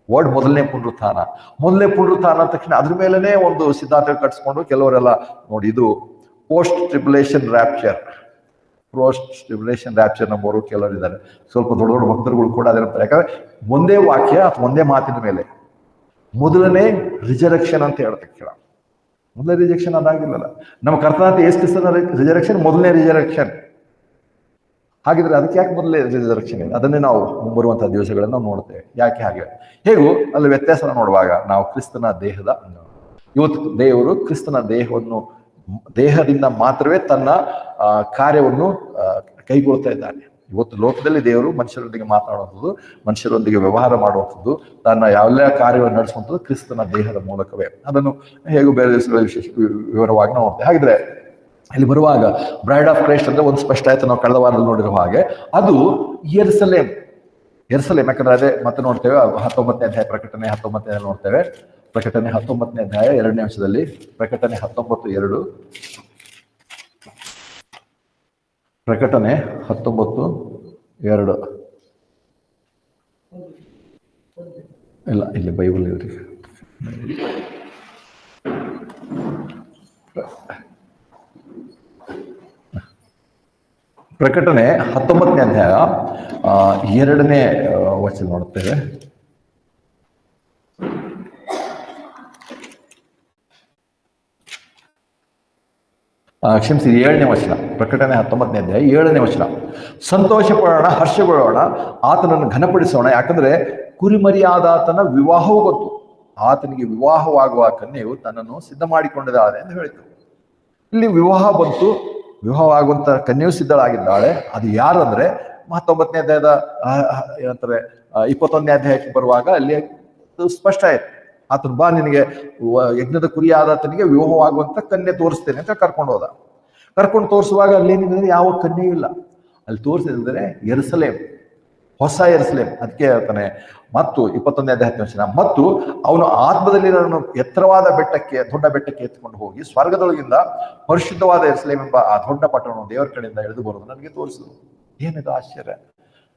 ವರ್ಡ್ ಮೊದಲನೇ ಪುನರುತ್ಥಾನ ಅಂದ ತಕ್ಷಣ ಅದ್ರ ಮೇಲೆನೆ ಒಂದು ಸಿದ್ಧಾಂತ ಕಟ್ಸ್ಕೊಂಡು ಕೆಲವರೆಲ್ಲ ನೋಡಿ, ಇದು post tribulation rapture, post tribulation rapture ನಂಬೋರು ಕೆಲವರು ಇದ್ದಾರೆ, ಸ್ವಲ್ಪ ದೊಡ್ಡ ದೊಡ್ಡ ಭಕ್ತರುಗಳು ಕೂಡ ಅದೇ ನಂಬ್ತಾರೆ. ಯಾಕಂದ್ರೆ ಒಂದೇ ವಾಕ್ಯ ಅಥವಾ ಒಂದೇ ಮಾತಿನ ಮೇಲೆ ಮೊದಲನೇ ರಿಜರೆಕ್ಷನ್ ಅಂತ ಹೇಳ್ತಾರೆ ಕೇಳ. ಮೊದಲನೇ ರಿಜೆಕ್ಷನ್ ಅದಾಗಿಲ್ಲಲ್ಲ. ನಮ್ಮ ಕರ್ತನಾಥ ಯೇಸು ಕ್ರಿಸ್ತನ ರಿಜರೆಕ್ಷನ್ ಮೊದಲನೇ ರಿಜರೆಕ್ಷನ್. ಹಾಗಿದ್ರೆ ಅದಕ್ಕೆ ಯಾಕೆ ಮೊದಲೇ ರಿಜರೆಕ್ಷನ್ ಇದೆ? ಅದನ್ನೇ ನಾವು ಮುಂಬರುವಂತಹ ದಿವಸಗಳನ್ನು ನಾವು ನೋಡ್ತೇವೆ. ಯಾಕೆ ಹಾಗೆ? ಹೇಗೂ ಅಲ್ಲಿ ವ್ಯತ್ಯಾಸ ನೋಡುವಾಗ ನಾವು ಕ್ರಿಸ್ತನ ದೇಹದ ಇವತ್ತು ದೇವರು ಕ್ರಿಸ್ತನ ದೇಹದಿಂದ ಮಾತ್ರವೇ ತನ್ನ ಕಾರ್ಯವನ್ನು ಕೈಗೊಳ್ತಾ ಇದ್ದಾನೆ. ಇವತ್ತು ಲೋಕದಲ್ಲಿ ದೇವರು ಮನುಷ್ಯರೊಂದಿಗೆ ಮಾತನಾಡುವಂಥದ್ದು, ಮನುಷ್ಯರೊಂದಿಗೆ ವ್ಯವಹಾರ ಮಾಡುವಂಥದ್ದು, ತನ್ನ ಎಲ್ಲ ಕಾರ್ಯವನ್ನು ನಡೆಸುವಂಥದ್ದು ಕ್ರಿಸ್ತನ ದೇಹದ ಮೂಲಕವೇ. ಅದನ್ನು ಹೇಗೂ ಬೇರೆ ದಿವಸಗಳಲ್ಲಿ ವಿಶೇಷ ವಿವರವಾಗಿ ನಾವು ನೋಡ್ತೇವೆ. ಹಾಗಿದ್ರೆ ಇಲ್ಲಿ ಬರುವಾಗ ಬ್ರೈಡ್ ಆಫ್ ಕ್ರೈಸ್ಟ್ ಅಂದ್ರೆ ಒಂದು ಸ್ಪಷ್ಟ ಆಯ್ತು, ನಾವು ಕಳೆದ ವಾರದಲ್ಲಿ ನೋಡಿರುವ ಹಾಗೆ ಅದು ಯೆರೂಸಲೇಮ್. ಯಾಕಂದ್ರೆ ಅದೇ ಮತ್ತೆ ನೋಡ್ತೇವೆ 19ನೇ ಅಧ್ಯಾಯ, ಪ್ರಕಟಣೆ 19 ನೋಡ್ತೇವೆ. ಪ್ರಕಟಣೆ 19ನೇ ಅಧ್ಯಾಯ 2ನೇ ಅಂಶದಲ್ಲಿ, ಪ್ರಕಟಣೆ 19:2, ಪ್ರಕಟಣೆ 19:2 ಇಲ್ಲ, ಇಲ್ಲಿ ಬೈಬಲ್ ಇವ್ರಿಗೆ ಪ್ರಕಟಣೆ 19ನೇ ಅಧ್ಯಾಯ 2ನೇ ವಚನ ನೋಡುತ್ತೇವೆ. ಕ್ಷಮಿಸಿ, 7ನೇ ವಚನ. ಪ್ರಕಟಣೆ 19ನೇ ಅಧ್ಯಾಯ 7ನೇ ವಚನ. ಸಂತೋಷ ಪಡೋಣ, ಹರ್ಷಗೊಳ್ಳೋಣ, ಆತನನ್ನು ಘನಪಡಿಸೋಣ, ಯಾಕಂದ್ರೆ ಕುರಿಮರಿಯಾದಾತನ ವಿವಾಹವು ಗೊತ್ತು, ಆತನಿಗೆ ವಿವಾಹವಾಗುವ ಕನ್ಯೆಯು ತನ್ನನ್ನು ಸಿದ್ಧ ಮಾಡಿಕೊಂಡಿದ್ದಾಳೆ ಎಂದು ಹೇಳಿತು. ಇಲ್ಲಿ ವಿವಾಹ ಬಂತು, ವಿವಾಹ ಆಗುವಂತ ಕನ್ಯೆಯು ಸಿದ್ಧಳಾಗಿದ್ದಾಳೆ. ಅದು ಯಾರಂದ್ರೆ 19ನೇ ಅಧ್ಯಾಯದ ಏನಂತಾರೆ 21ನೇ ಅಧ್ಯಾಯಕ್ಕೆ ಬರುವಾಗ ಅಲ್ಲಿ ಸ್ಪಷ್ಟ ಆಯ್ತು. ಆತನು ಬಾ, ನಿನಗೆ ಯಜ್ಞದ ಕುರಿಯಾದಾತನಿಗೆ ವಿವಾಹವಾಗುವಂತ ಕನ್ಯೆ ತೋರಿಸ್ತೇನೆ ಅಂತ ಕರ್ಕೊಂಡು ತೋರಿಸುವಾಗ ಅಲ್ಲೇನಿದ್ರೆ ಯಾವ ಕನ್ಯೆಯೂ ಇಲ್ಲ. ಅಲ್ಲಿ ತೋರಿಸಿದ್ರೆ ಯೆರೂಸಲೇಮ್, ಹೊಸ ಯೆರೂಸಲೇಮ್. ಅದಕ್ಕೆ ಹೇಳ್ತಾನೆ ಮತ್ತು 21ನೇ ಅಧ್ಯಾಯ 10ನೇ ವಚನ, ಮತ್ತು ಅವನು ಆತ್ಮದಲ್ಲಿ ನಾನು ಎತ್ತರವಾದ ದೊಡ್ಡ ಬೆಟ್ಟಕ್ಕೆ ಎತ್ಕೊಂಡು ಹೋಗಿ ಸ್ವರ್ಗದೊಳಗಿಂದ ಪರಿಶುದ್ಧವಾದ ಯೆರೂಸಲೇಮ್ ಎಂಬ ಆ ದೊಡ್ಡ ಪಟ್ಟಣವನ್ನು ದೇವರ ಕಡೆಯಿಂದ ಎಳೆದು ಬರೋದು ನನಗೆ ತೋರಿಸಿದ್ರು. ಏನಿದು ಆಶ್ಚರ್ಯ!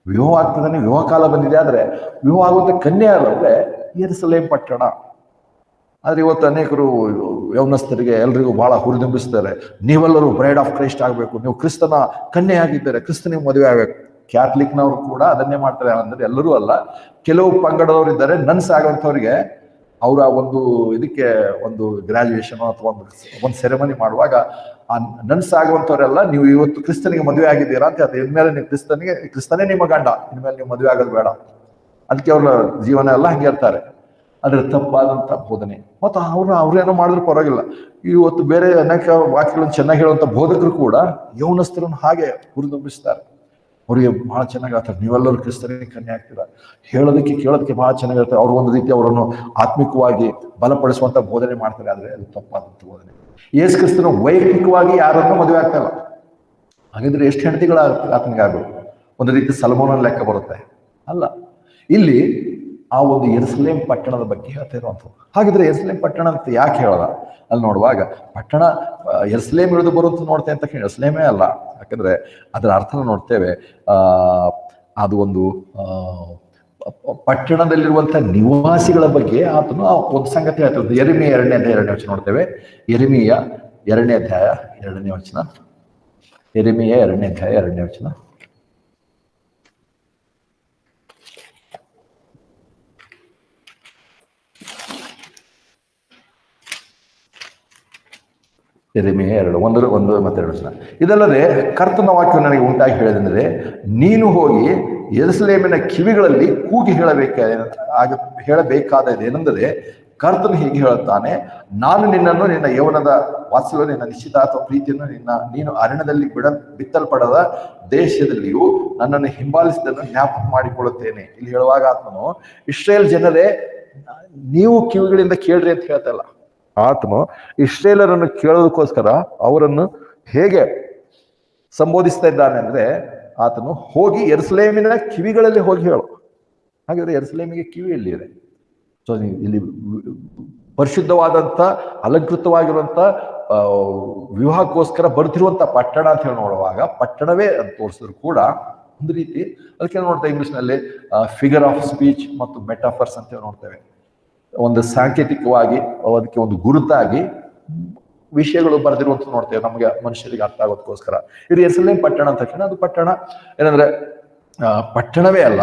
ವಿವಾಹ ಆಗ್ತದಾನೆ, ವಿವಾಹ ಕಾಲ ಬಂದಿದೆ, ಆದ್ರೆ ವಿವಾಹ ಆಗುವಂತ ಕನ್ಯೆ ಅಲ್ಲಂದ್ರೆ ಯೆರೂಸಲೇಮ್ ಪಟ್ಟಣ. ಆದ್ರೆ ಇವತ್ತು ಅನೇಕರು ಯೌವನಸ್ಥರಿಗೆ ಎಲ್ರಿಗೂ ಬಹಳ ಹುರಿದುಂಬಿಸ್ತಾರೆ, ನೀವೆಲ್ಲರೂ ಬ್ರೈಡ್ ಆಫ್ ಕ್ರೈಸ್ಟ್ ಆಗಬೇಕು, ನೀವು ಕ್ರಿಸ್ತನ ಕನ್ಯೆ ಆಗಿದ್ದಾರೆ, ಕ್ರಿಸ್ತನಿಗೆ ಮದುವೆ ಆಗಬೇಕು. ಕ್ಯಾಥಲಿಕ್ನವರು ಕೂಡ ಅದನ್ನೇ ಮಾಡ್ತಾರೆ. ಅಂದ್ರೆ ಎಲ್ಲರೂ ಅಲ್ಲ, ಕೆಲವು ಪಂಗಡದವರು ಇದ್ದಾರೆ. ನನ್ಸ್ ಆಗುವಂಥವ್ರಿಗೆ ಅವರ ಇದಕ್ಕೆ ಒಂದು ಗ್ರಾಜುಯೇಷನ್ ಅಥವಾ ಒಂದು ಸೆರೆಮನಿ ಮಾಡುವಾಗ ಆ ನನ್ಸ್ ಆಗುವಂಥವ್ರೆಲ್ಲ ನೀವು ಇವತ್ತು ಕ್ರಿಸ್ತನಿಗೆ ಮದುವೆ ಆಗಿದ್ದೀರಾ ಅಂತ ಹೇಳ್ತಾರೆ. ಇನ್ಮೇಲೆ ನೀವು ಕ್ರಿಸ್ತನೇ ನಿಮ್ಮ ಗಂಡ, ಇನ್ಮೇಲೆ ನೀವು ಮದುವೆ ಆಗೋದು ಬೇಡ. ಅದಕ್ಕೆ ಅವ್ರ ಜೀವನ ಎಲ್ಲ ಹಂಗೆ ಇರ್ತಾರೆ. ಅದ್ರ ತಪ್ಪಾದಂತ ಬೋಧನೆ. ಮತ್ತು ಅವ್ರೇನೋ ಮಾಡಿದ್ರು ಪರವಾಗಿಲ್ಲ. ಇವತ್ತು ಬೇರೆ ಅನೇಕ ವಾಕ್ಯಗಳನ್ನು ಚೆನ್ನಾಗಿ ಹೇಳುವಂತ ಬೋಧಕರು ಕೂಡ ಯೌವನಸ್ಥರನ್ನು ಹಾಗೆ ಹುರಿದುಂಬಿಸ್ತಾರೆ. ಅವರಿಗೆ ಬಹಳ ಚೆನ್ನಾಗಿ ಆಗ್ತಾರೆ, ನೀವೆಲ್ಲರೂ ಕ್ರಿಸ್ತನಿಗೆ ಕನ್ಯೆ ಆಗ್ತೀರಾ, ಕೇಳೋದಕ್ಕೆ ಬಹಳ ಚೆನ್ನಾಗಿರ್ತಾರೆ. ಅವ್ರು ಒಂದು ರೀತಿ ಅವರನ್ನು ಆತ್ಮಿಕವಾಗಿ ಬಲಪಡಿಸುವಂತ ಬೋಧನೆ ಮಾಡ್ತಾರೆ. ಆದ್ರೆ ಅದು ತಪ್ಪಾದಂತ ಬೋಧನೆ. ಯೇಸು ಕ್ರಿಸ್ತನು ವೈಯಕ್ತಿಕವಾಗಿ ಯಾರನ್ನೂ ಮದುವೆ ಆಗ್ತಾ ಇಲ್ಲ. ಹಾಗಿದ್ರೆ ಎಷ್ಟು ಹೆಂಡತಿಗಳ ಆತನಿಗೆ ಆಗಬೇಕು? ಒಂದು ರೀತಿ ಸಲ್ಮೋನ ಲೆಕ್ಕ ಬರುತ್ತೆ ಅಲ್ಲ. ಇಲ್ಲಿ ಆ ಒಂದು ಯೆರೂಸಲೇಮ್ ಪಟ್ಟಣದ ಬಗ್ಗೆ ಹೇಳ್ತಾ ಇರುವಂಥದ್ದು. ಹಾಗಿದ್ರೆ ಯೆರೂಸಲೇಮ್ ಪಟ್ಟಣ ಅಂತ ಯಾಕೆ ಹೇಳೋದ? ಅಲ್ಲಿ ನೋಡುವಾಗ ಪಟ್ಟಣ ಯೆರೂಸಲೇಮ್ ಇಳಿದು ಬರುವಂತ ನೋಡ್ತೇವೆ ಅಂತ ಯೆರೂಸಲೇಮೇ ಅಲ್ಲ. ಯಾಕಂದ್ರೆ ಅದರ ಅರ್ಥ ನೋಡ್ತೇವೆ, ಅದು ಒಂದು ಪಟ್ಟಣದಲ್ಲಿರುವಂತಹ ನಿವಾಸಿಗಳ ಬಗ್ಗೆ ಆತನು ಒಂದು ಸಂಗತಿ ಹೇಳ್ತದೆ. ಯೆರೆಮೀಯ 2ನೇ ಅಧ್ಯಾಯ 2ನೇ ವಚನ ನೋಡ್ತೇವೆ. ಯೆರೆಮೀಯ 2ನೇ ಅಧ್ಯಾಯ 2ನೇ ವಚನ. ಯೆರೆಮೀಯ 2ನೇ ಅಧ್ಯಾಯ 2ನೇ ವಚನ. ಯೆರೆಮೀಯ 1 ಮತ್ತು 2 ವಚನ. ಇದಲ್ಲದೆ ಕರ್ತನ ವಾಕ್ಯ ನನಗೆ ಉಂಟಾಗಿ ಹೇಳಿದಂದ್ರೆ, ನೀನು ಹೋಗಿ ಯೆರೂಸಲೇಮಿನ ಕಿವಿಗಳಲ್ಲಿ ಕೂಗಿ ಹೇಳಬೇಕಾದದೇನೆಂದರೆ, ಕರ್ತನು ಹೀಗೆ ಹೇಳುತ್ತಾನೆ, ನಾನು ನಿನ್ನನ್ನು ನಿನ್ನ ಯೌವನದ ವಾತ್ಸಲ್ಯ, ನಿನ್ನ ನಿಶ್ಚಿತಾರ್ಥ ಪ್ರೀತಿಯನ್ನು ನೀನು ಅರಣ್ಯದಲ್ಲಿ ಬಿತ್ತಲ್ಪಡದ ದೇಶದಲ್ಲಿಯೂ ನನ್ನನ್ನು ಹಿಂಬಾಲಿಸಿದ್ದನ್ನು ಜ್ಞಾಪಕ ಮಾಡಿಕೊಳ್ಳುತ್ತೇನೆ. ಇಲ್ಲಿ ಹೇಳುವಾಗ ಆತ್ಮನು ಇಸ್ರೇಲ್ ಜನರೇ ನೀವು ಕಿವಿಗಳಿಂದ ಕೇಳ್ರಿ ಅಂತ ಹೇಳ್ತಲ್ಲ. ಆತನು ಇಸ್ರೇಲರನ್ನು ಕೇಳೋದಕ್ಕೋಸ್ಕರ ಅವರನ್ನು ಹೇಗೆ ಸಂಬೋಧಿಸ್ತಾ ಇದ್ದಾನೆ ಅಂದ್ರೆ, ಆತನು ಹೋಗಿ ಯೆರೂಸಲೇಮಿನ ಕಿವಿಗಳಲ್ಲಿ ಹೋಗಿ ಹೇಳು. ಹಾಗಾದ್ರೆ ಯೆರೂಸಲೇಮಿಗೆ ಕಿವಿ ಎಲ್ಲಿದೆ? ಸೊ ಇಲ್ಲಿ ಪರಿಶುದ್ಧವಾದಂಥ ಅಲಂಕೃತವಾಗಿರುವಂಥ ವಿವಾಹಕ್ಕೋಸ್ಕರ ಬರ್ತಿರುವಂಥ ಪಟ್ಟಣ ಅಂತ ಹೇಳಿ ನೋಡುವಾಗ ಪಟ್ಟಣವೇ ಅಂತ ತೋರಿಸಿದ್ರು ಕೂಡ ಒಂದು ರೀತಿ ಅದಕ್ಕೆ ನೋಡ್ತೇವೆ ಇಂಗ್ಲಿಷ್ನಲ್ಲಿ ಫಿಗರ್ ಆಫ್ ಸ್ಪೀಚ್ ಮತ್ತು ಮೆಟಾಫರ್ಸ್ ಅಂತ ಹೇಳಿ ನೋಡ್ತೇವೆ. ಒಂದು ಸಾಂಕೇತಿಕವಾಗಿ ಅದಕ್ಕೆ ಒಂದು ಗುರುತಾಗಿ ವಿಷಯಗಳು ಬರೆದಿರುವಂತ ನೋಡ್ತೇವೆ, ನಮಗೆ ಮನುಷ್ಯರಿಗೆ ಅರ್ಥ ಆಗೋದಕ್ಕೋಸ್ಕರ. ಇದು ಯೆರೂಸಲೇಮ್ ಪಟ್ಟಣ ಅಂತ ತಕ್ಷಣ ಅದು ಪಟ್ಟಣ ಏನಂದ್ರೆ ಪಟ್ಟಣವೇ ಅಲ್ಲ,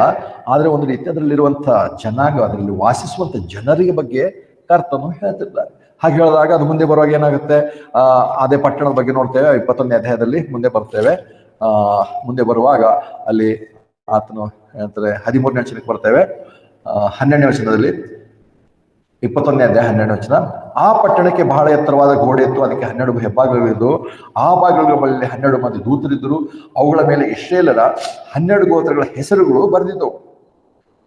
ಆದ್ರೆ ಒಂದು ರೀತಿ ಅದರಲ್ಲಿರುವಂತ ಜನಾಂಗ, ಅದರಲ್ಲಿ ವಾಸಿಸುವಂತ ಜನರಿಗೆ ಬಗ್ಗೆ ಕರ್ತನು ಹೇಳ್ತಿದ್ದಾರೆ. ಹಾಗೆ ಹೇಳಿದಾಗ ಅದು ಮುಂದೆ ಬರುವಾಗ ಏನಾಗುತ್ತೆ, ಅದೇ ಪಟ್ಟಣದ ಬಗ್ಗೆ ನೋಡ್ತೇವೆ 21ನೇ ಅಧ್ಯಾಯದಲ್ಲಿ ಮುಂದೆ ಬರ್ತೇವೆ. ಮುಂದೆ ಬರುವಾಗ ಅಲ್ಲಿ ಆತನು ಹೇಳ್ತಾರೆ 13ನೇ ವಚನಕ್ಕೆ ಬರ್ತೇವೆ. 12ನೇ ವಚನದಲ್ಲಿ 21ನೇ ಅಧ್ಯಾಯ 12ನೇ ವಚನ, ಆ ಪಟ್ಟಣಕ್ಕೆ ಬಹಳ ಎತ್ತರವಾದ ಗೋಡೆ ಇತ್ತು, ಅದಕ್ಕೆ 12 ಹೆಬ್ಬಾಗಿಲುಗಳಿದ್ದು, ಆ ಬಾಗಿಲುಗಳ ಬಳಿ 12 ಮಂದಿ ದೂತರಿದ್ದರು. ಅವುಗಳ ಮೇಲೆ ಇಸ್ರಾಯೇಲರ 12 ಗೋತ್ರಗಳ ಹೆಸರುಗಳು ಬರೆದಿದ್ದವು.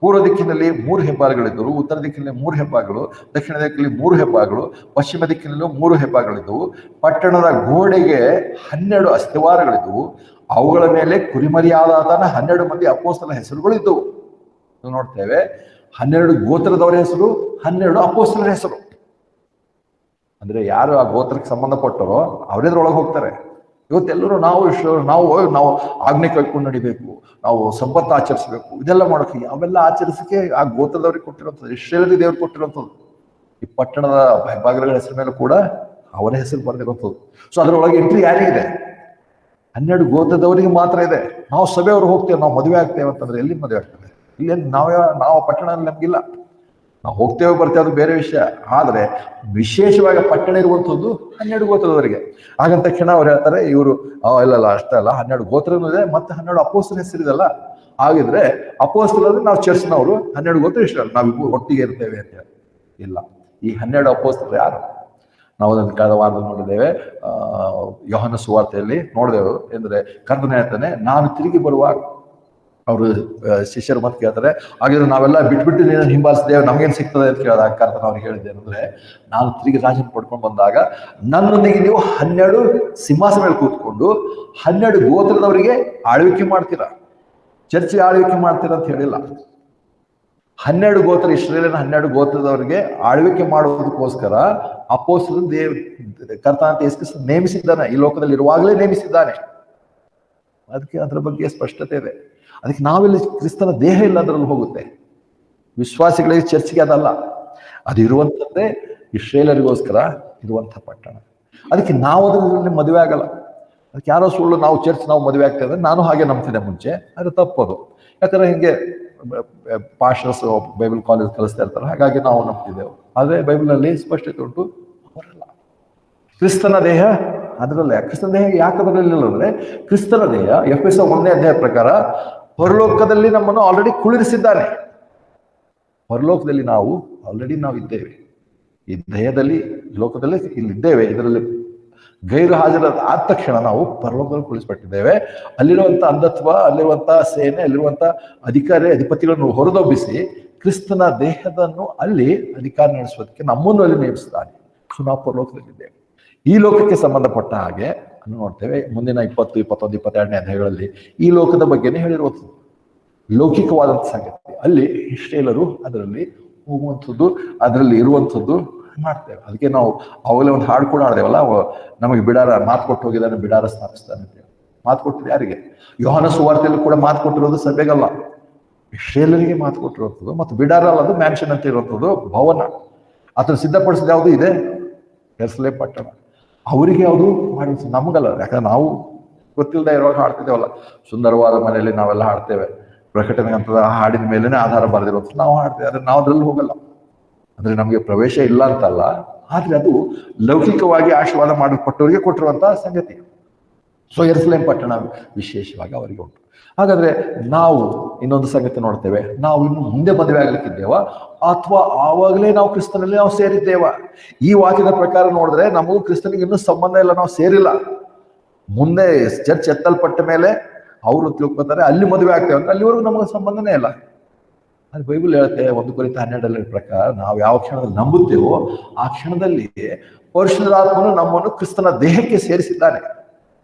ಪೂರ್ವ ದಿಕ್ಕಿನಲ್ಲಿ 3 ಹೆಬ್ಬಾಗಿಲುಗಳಿದ್ದವು, ಉತ್ತರ ದಿಕ್ಕಿನಲ್ಲಿ 3 ಹೆಬ್ಬಾಗಿಲು, ದಕ್ಷಿಣ ದಿಕ್ಕಿನಲ್ಲಿ 3 ಹೆಬ್ಬಾಗಿಲು, ಪಶ್ಚಿಮ ದಿಕ್ಕಿನಲ್ಲೂ 3 ಹೆಬ್ಬಾಗಿಲಿದ್ದವು. ಪಟ್ಟಣದ ಗೋಡೆಗೆ 12 ಅಸ್ತಿವಾರಗಳಿದ್ದವು. ಅವುಗಳ ಮೇಲೆ ಕುರಿಮರಿಯಾದಾತನ 12 ಮಂದಿ ಅಪೊಸ್ತಲರ ಹೆಸರುಗಳು ಇದ್ದವು. ನೋಡ್ತೇವೆ 12 ಗೋತ್ರದವರ ಹೆಸರು, 12 ಅಪೊಸ್ತಲರ ಹೆಸರು. ಅಂದ್ರೆ ಯಾರು ಆ ಗೋತ್ರಕ್ಕೆ ಸಂಬಂಧಪಟ್ಟರೋ ಅವರೇದ್ರೊಳಗೆ ಹೋಗ್ತಾರೆ. ಇವತ್ತೆಲ್ಲರೂ ನಾವು ಆಜ್ಞೆ ಕೈಕೊಂಡು ನಡಿಬೇಕು, ನಾವು ಸಂಪತ್ತು ಆಚರಿಸಬೇಕು, ಇದೆಲ್ಲ ಮಾಡೋಕೆ, ಅವೆಲ್ಲ ಆಚರಿಸಕ್ಕೆ ಆ ಗೋತ್ರದವ್ರಿಗೆ ಕೊಟ್ಟಿರುವಂಥದ್ದು, ಇಸ್ರಾಯೇಲ್ ದೇವ್ರಿಗೆ ಕೊಟ್ಟಿರುವಂಥದ್ದು. ಈ ಪಟ್ಟಣದ ಹೆಬ್ಬಾಗಿಲುಗಳ ಹೆಸರು ಮೇಲೆ ಕೂಡ ಅವರ ಹೆಸರು ಬರೆದಿರುವಂಥದ್ದು. ಸೊ ಅದರೊಳಗೆ ಎಂಟ್ರಿ ಯಾರಿಗಿದೆ? 12 ಗೋತ್ರದವರಿಗೆ ಮಾತ್ರ ಇದೆ. ನಾವು ಸಭೆಯವರು ಹೋಗ್ತೇವೆ, ನಾವು ಮದುವೆ ಆಗ್ತೇವೆ ಅಂತಂದ್ರೆ ಎಲ್ಲಿ ಮದುವೆ ಆಗ್ತದೆ? ಇಲ್ಲಿ ನಾವು ಪಟ್ಟಣದಲ್ಲಿ ನಮ್ಗಿಲ್ಲ. ನಾವು ಹೋಗ್ತೇವೆ ಬರ್ತೇವೆ, ಅದು ಬೇರೆ ವಿಷಯ. ಆದ್ರೆ ವಿಶೇಷವಾಗಿ ಪಟ್ಟಣ ಇರುವಂಥದ್ದು 12 ಗೋತ್ರದವರಿಗೆ. ಹಾಗಂತ ತಕ್ಷಣ ಅವ್ರು ಹೇಳ್ತಾರೆ ಇವರು ಇಲ್ಲ ಅಷ್ಟೇ ಅಲ್ಲ, 12 ಗೋತ್ರನೂ ಇದೆ, ಮತ್ತೆ 12 ಅಪೊಸ್ತಲರ ಹೆಸರಿದಲ್ಲ. ಹಾಗಿದ್ರೆ ಅಪೊಸ್ತಲರು ನಾವು ಚರ್ಚ್ನವರು, 12 ಗೋತ್ರ ಇಷ್ಟ ನಾವು ಒಟ್ಟಿಗೆ ಇರ್ತೇವೆ ಅಂತ ಹೇಳಿ ಇಲ್ಲ. ಈ 12 ಅಪೊಸ್ತಲರು ಯಾರು? ನಾವು ಅದನ್ನು ಕಳೆದ ವಾರದಲ್ಲಿ ನೋಡಿದ್ದೇವೆ. ಯೋಹಾನ ಸುವಾರ್ತೆಯಲ್ಲಿ ನೋಡಿದೆವು. ಅಂದ್ರೆ ಕರ್ತನು ಹೇಳ್ತಾನೆ, ನಾನು ತಿರುಗಿ ಬರುವಾಗ ಅವರು ಶಿಷ್ಯರು ಮತ್ತೆ ಕೇಳ್ತಾರೆ, ಹಾಗಿದ್ರೆ ನಾವೆಲ್ಲ ಬಿಟ್ಬಿಟ್ಟು ನೀನು ಹಿಂಬಾಲಿಸಿದ್ದೇವೆ, ನಮಗೇನು ಸಿಗ್ತದೆ ಅಂತ ಕೇಳಿದಾಗ ಕರ್ತನ ಅವ್ರಿಗೆ ಹೇಳಿದೆ ಅಂದ್ರೆ, ನಾನು ತಿರುಗಿ ರಾಜನ ಪಡ್ಕೊಂಡು ಬಂದಾಗ ನನ್ನೊಂದಿಗೆ ನೀವು 12 ಸಿಂಹಾಸನ ಮೇಲೆ ಕೂತ್ಕೊಂಡು 12 ಗೋತ್ರದವರಿಗೆ ಆಳ್ವಿಕೆ ಮಾಡ್ತೀರಾ, ಚರ್ಚೆ ಆಳ್ವಿಕೆ ಮಾಡ್ತೀರಾ ಅಂತ ಹೇಳಿಲ್ಲ. 12 ಗೋತ್ರ, ಇಸ್ರಾಯೇಲಿನ 12 ಗೋತ್ರದವರಿಗೆ ಆಳ್ವಿಕೆ ಮಾಡುವುದಕ್ಕೋಸ್ಕರ ಅಪೊಸ್ತಲರು ಕರ್ತನಾದ ಯೇಸು ಕ್ರಿಸ್ತ ನೇಮಿಸಿದ್ದಾನೆ, ಈ ಲೋಕದಲ್ಲಿ ಇರುವಾಗಲೇ ನೇಮಿಸಿದ್ದಾನೆ. ಅದಕ್ಕೆ ಅದರ ಬಗ್ಗೆ ಸ್ಪಷ್ಟತೆ ಇದೆ. ಅದಕ್ಕೆ ನಾವೆಲ್ಲಿ ಕ್ರಿಸ್ತನ ದೇಹ ಇಲ್ಲ ಅದರಲ್ಲಿ ಹೋಗುತ್ತೆ. ವಿಶ್ವಾಸಿಗಳಿಗೆ ಚರ್ಚಿಗೆ ಅದಲ್ಲ, ಅದು ಇರುವಂಥದ್ದೇ ಇಸ್ರಾಯೇಲರಿಗೋಸ್ಕರ ಇರುವಂಥ ಪಟ್ಟಣ. ಅದಕ್ಕೆ ನಾವು ಅದರಲ್ಲಿ ಮದುವೆ ಆಗಲ್ಲ. ಅದಕ್ಕೆ ಯಾರೋ ಸುಳ್ಳು ನಾವು ಮದುವೆ ಆಗ್ತಾ ಇದ್ರೆ ನಾನು ಹಾಗೆ ನಂಬ್ತಿದ್ದೆ ಮುಂಚೆ, ಅದು ತಪ್ಪದು. ಯಾಕಂದ್ರೆ ಹಿಂಗೆ ಪಾಸ್ಟರ್ಸ್ ಬೈಬಲ್ ಕಾಲೇಜ್ ಕಲಿಸ್ತಾ ಇರ್ತಾರೆ, ಹಾಗಾಗಿ ನಾವು ನಂಬ್ತಿದ್ದೆವು. ಆದರೆ ಬೈಬಲ್ನಲ್ಲಿ ಸ್ಪಷ್ಟತೆ ಉಂಟು, ಅವರಲ್ಲ. ಕ್ರಿಸ್ತನ ದೇಹ ಅದರಲ್ಲೇ. ಕ್ರಿಸ್ತನ ದೇಹ ಯಾಕೆ ಅದರಲ್ಲಿ ಅಂದ್ರೆ, ಕ್ರಿಸ್ತನ ದೇಹ ಎಫೆಸ 1ನೇ ಅಧ್ಯಾಯ ಪ್ರಕಾರ ಪರಲೋಕದಲ್ಲಿ ನಮ್ಮನ್ನು ಆಲ್ರೆಡಿ ಕುಳ್ಳಿರಿಸಿದ್ದಾನೆ. ಪರಲೋಕದಲ್ಲಿ ನಾವು ಆಲ್ರೆಡಿ ಇದ್ದೇವೆ. ಈ ದೇಹದಲ್ಲಿ ಲೋಕದಲ್ಲಿ ಇಲ್ಲಿದ್ದೇವೆ, ಇದರಲ್ಲಿ ಗೈರು ಹಾಜರಾದ ಆದ ತಕ್ಷಣ ನಾವು ಪರಲೋಕದಲ್ಲಿ ಕುಳಿಸ್ಬಿಟ್ಟಿದ್ದೇವೆ. ಅಲ್ಲಿರುವಂಥ ಅಂಧತ್ವ, ಅಲ್ಲಿರುವಂಥ ಸೇನೆ, ಅಲ್ಲಿರುವಂಥ ಅಧಿಪತಿಗಳನ್ನು ಹೊರದೊಬ್ಬಿಸಿ ಕ್ರಿಸ್ತನ ದೇಹದನ್ನು ಅಲ್ಲಿ ಅಧಿಕಾರ ನಡೆಸೋದಕ್ಕೆ ನಮ್ಮನ್ನು ಅಲ್ಲಿ ನೇಮಿಸಿದ್ದಾನೆ. ಸೊ ನಾವು ಪರಲೋಕದಲ್ಲಿದ್ದೇವೆ. ಈ ಲೋಕಕ್ಕೆ ಸಂಬಂಧಪಟ್ಟ ಹಾಗೆ ನೋಡ್ತೇವೆ ಮುಂದಿನ 20, 21, 22ನೇ ಅಧ್ಯಾಯಗಳಲ್ಲಿ ಈ ಲೋಕದ ಬಗ್ಗೆನೇ ಹೇಳಿರುವಂಥದ್ದು, ಲೌಕಿಕವಾದಂಥ ಸಂಗತಿ. ಅಲ್ಲಿ ಇಸ್ರಾಯೇಲರು ಅದರಲ್ಲಿ ಹೋಗುವಂಥದ್ದು, ಅದರಲ್ಲಿ ಇರುವಂಥದ್ದು ಮಾಡ್ತೇವೆ. ಅದಕ್ಕೆ ನಾವು ಅವಾಗಲೇ ಒಂದು ಹಾಡು ಕೂಡ ಆಡ್ದೇವಲ್ಲ, ನಮಗೆ ಬಿಡಾರ ಮಾತು ಕೊಟ್ಟು ಹೋಗಿದ್ದಾನೆ, ಬಿಡಾರ ಸ್ಥಾಪಿಸ್ತಾನೆ ಅಂತೇಳಿ. ಮಾತು ಕೊಟ್ಟಿದ್ದು ಯಾರಿಗೆ? ಯೋಹಾನ ಸುವಾರ್ತೆಯಲ್ಲೂ ಕೂಡ ಮಾತು ಕೊಟ್ಟಿರೋದು ಸಭೆಗಲ್ಲ, ಇಸ್ರಾಯೇಲರಿಗೆ ಮಾತು ಕೊಟ್ಟಿರುವಂಥದ್ದು. ಮತ್ತು ಬಿಡಾರ ಅಲ್ಲ, ಅದು ಮ್ಯಾನ್ಷನ್ ಅಂತ ಇರುವಂಥದ್ದು ಭವನ. ಅದನ್ನು ಸಿದ್ಧಪಡಿಸಿದ ಯಾವುದು ಇದೆ? ಯೆರೂಸಲೇಮ್ ಪಟ್ಟಣ. ಅವರಿಗೆ ಯಾವುದು ಮಾಡಿದ್ರು, ನಮಗಲ್ಲ. ಯಾಕಂದ್ರೆ ನಾವು ಗೊತ್ತಿಲ್ಲದೆ ಇರುವಾಗ ಹಾಡ್ತಿದ್ದೇವಲ್ಲ, ಸುಂದರವಾದ ಮನೆಯಲ್ಲಿ ನಾವೆಲ್ಲ ಹಾಡ್ತೇವೆ. ಪ್ರಕಟಣೆ ಹಂತದ ಹಾಡಿನ ಮೇಲೇನೆ ಆಧಾರ ಬರೆದಿರುವಂಥದ್ದು ನಾವು ಹಾಡ್ತೇವೆ. ಆದರೆ ನಾವು ಅದ್ರಲ್ಲಿ ಹೋಗಲ್ಲ. ಅಂದ್ರೆ ನಮಗೆ ಪ್ರವೇಶ ಇಲ್ಲ ಅಂತಲ್ಲ, ಆದ್ರೆ ಅದು ಲೌಕಿಕವಾಗಿ ಆಶೀರ್ವಾದ ಮಾಡಲ್ಪಟ್ಟವರಿಗೆ ಕೊಟ್ಟಿರುವಂತಹ ಸಂಗತಿ. ಸೊ ಯೆರೂಸಲೇಮ್ ಪಟ್ಟಣ ವಿಶೇಷವಾಗಿ ಅವರಿಗೆ ಉಂಟು. ಹಾಗಾದ್ರೆ ನಾವು ಇನ್ನೊಂದು ಸಂಗತಿ ನೋಡ್ತೇವೆ, ನಾವು ಇನ್ನು ಮುಂದೆ ಮದುವೆ ಆಗ್ಲಿಕ್ಕಿದ್ದೇವ ಅಥವಾ ಆವಾಗಲೇ ನಾವು ಕ್ರಿಸ್ತನಲ್ಲಿ ನಾವು ಸೇರಿದ್ದೇವ? ಈ ವಾಕ್ಯದ ಪ್ರಕಾರ ನೋಡಿದ್ರೆ ನಮಗೂ ಕ್ರಿಸ್ತನಿಗೆ ಇನ್ನೂ ಸಂಬಂಧ ಇಲ್ಲ, ನಾವು ಸೇರಿಲ್ಲ. ಮುಂದೆ ಚರ್ಚ್ ಎತ್ತಲ್ಪಟ್ಟ ಮೇಲೆ ಅವರು ತಿಳ್ಕೊತಾರೆ ಅಲ್ಲಿ ಮದುವೆ ಆಗ್ತೇವೆ ಅಂತ, ಅಲ್ಲಿವರೆಗೂ ನಮಗೆ ಸಂಬಂಧನೇ ಇಲ್ಲ. ಅದು ಬೈಬಲ್ ಹೇಳುತ್ತೆ 1 ಕೊರಿಂಥ 12 ಪ್ರಕಾರ ನಾವು ಯಾವ ಕ್ಷಣದಲ್ಲಿ ನಂಬುತ್ತೇವೋ ಆ ಕ್ಷಣದಲ್ಲಿ ಪರಿಶುದ್ಧಾತ್ಮನು ನಮ್ಮನ್ನು ಕ್ರಿಸ್ತನ ದೇಹಕ್ಕೆ ಸೇರಿಸಿದ್ದಾನೆ.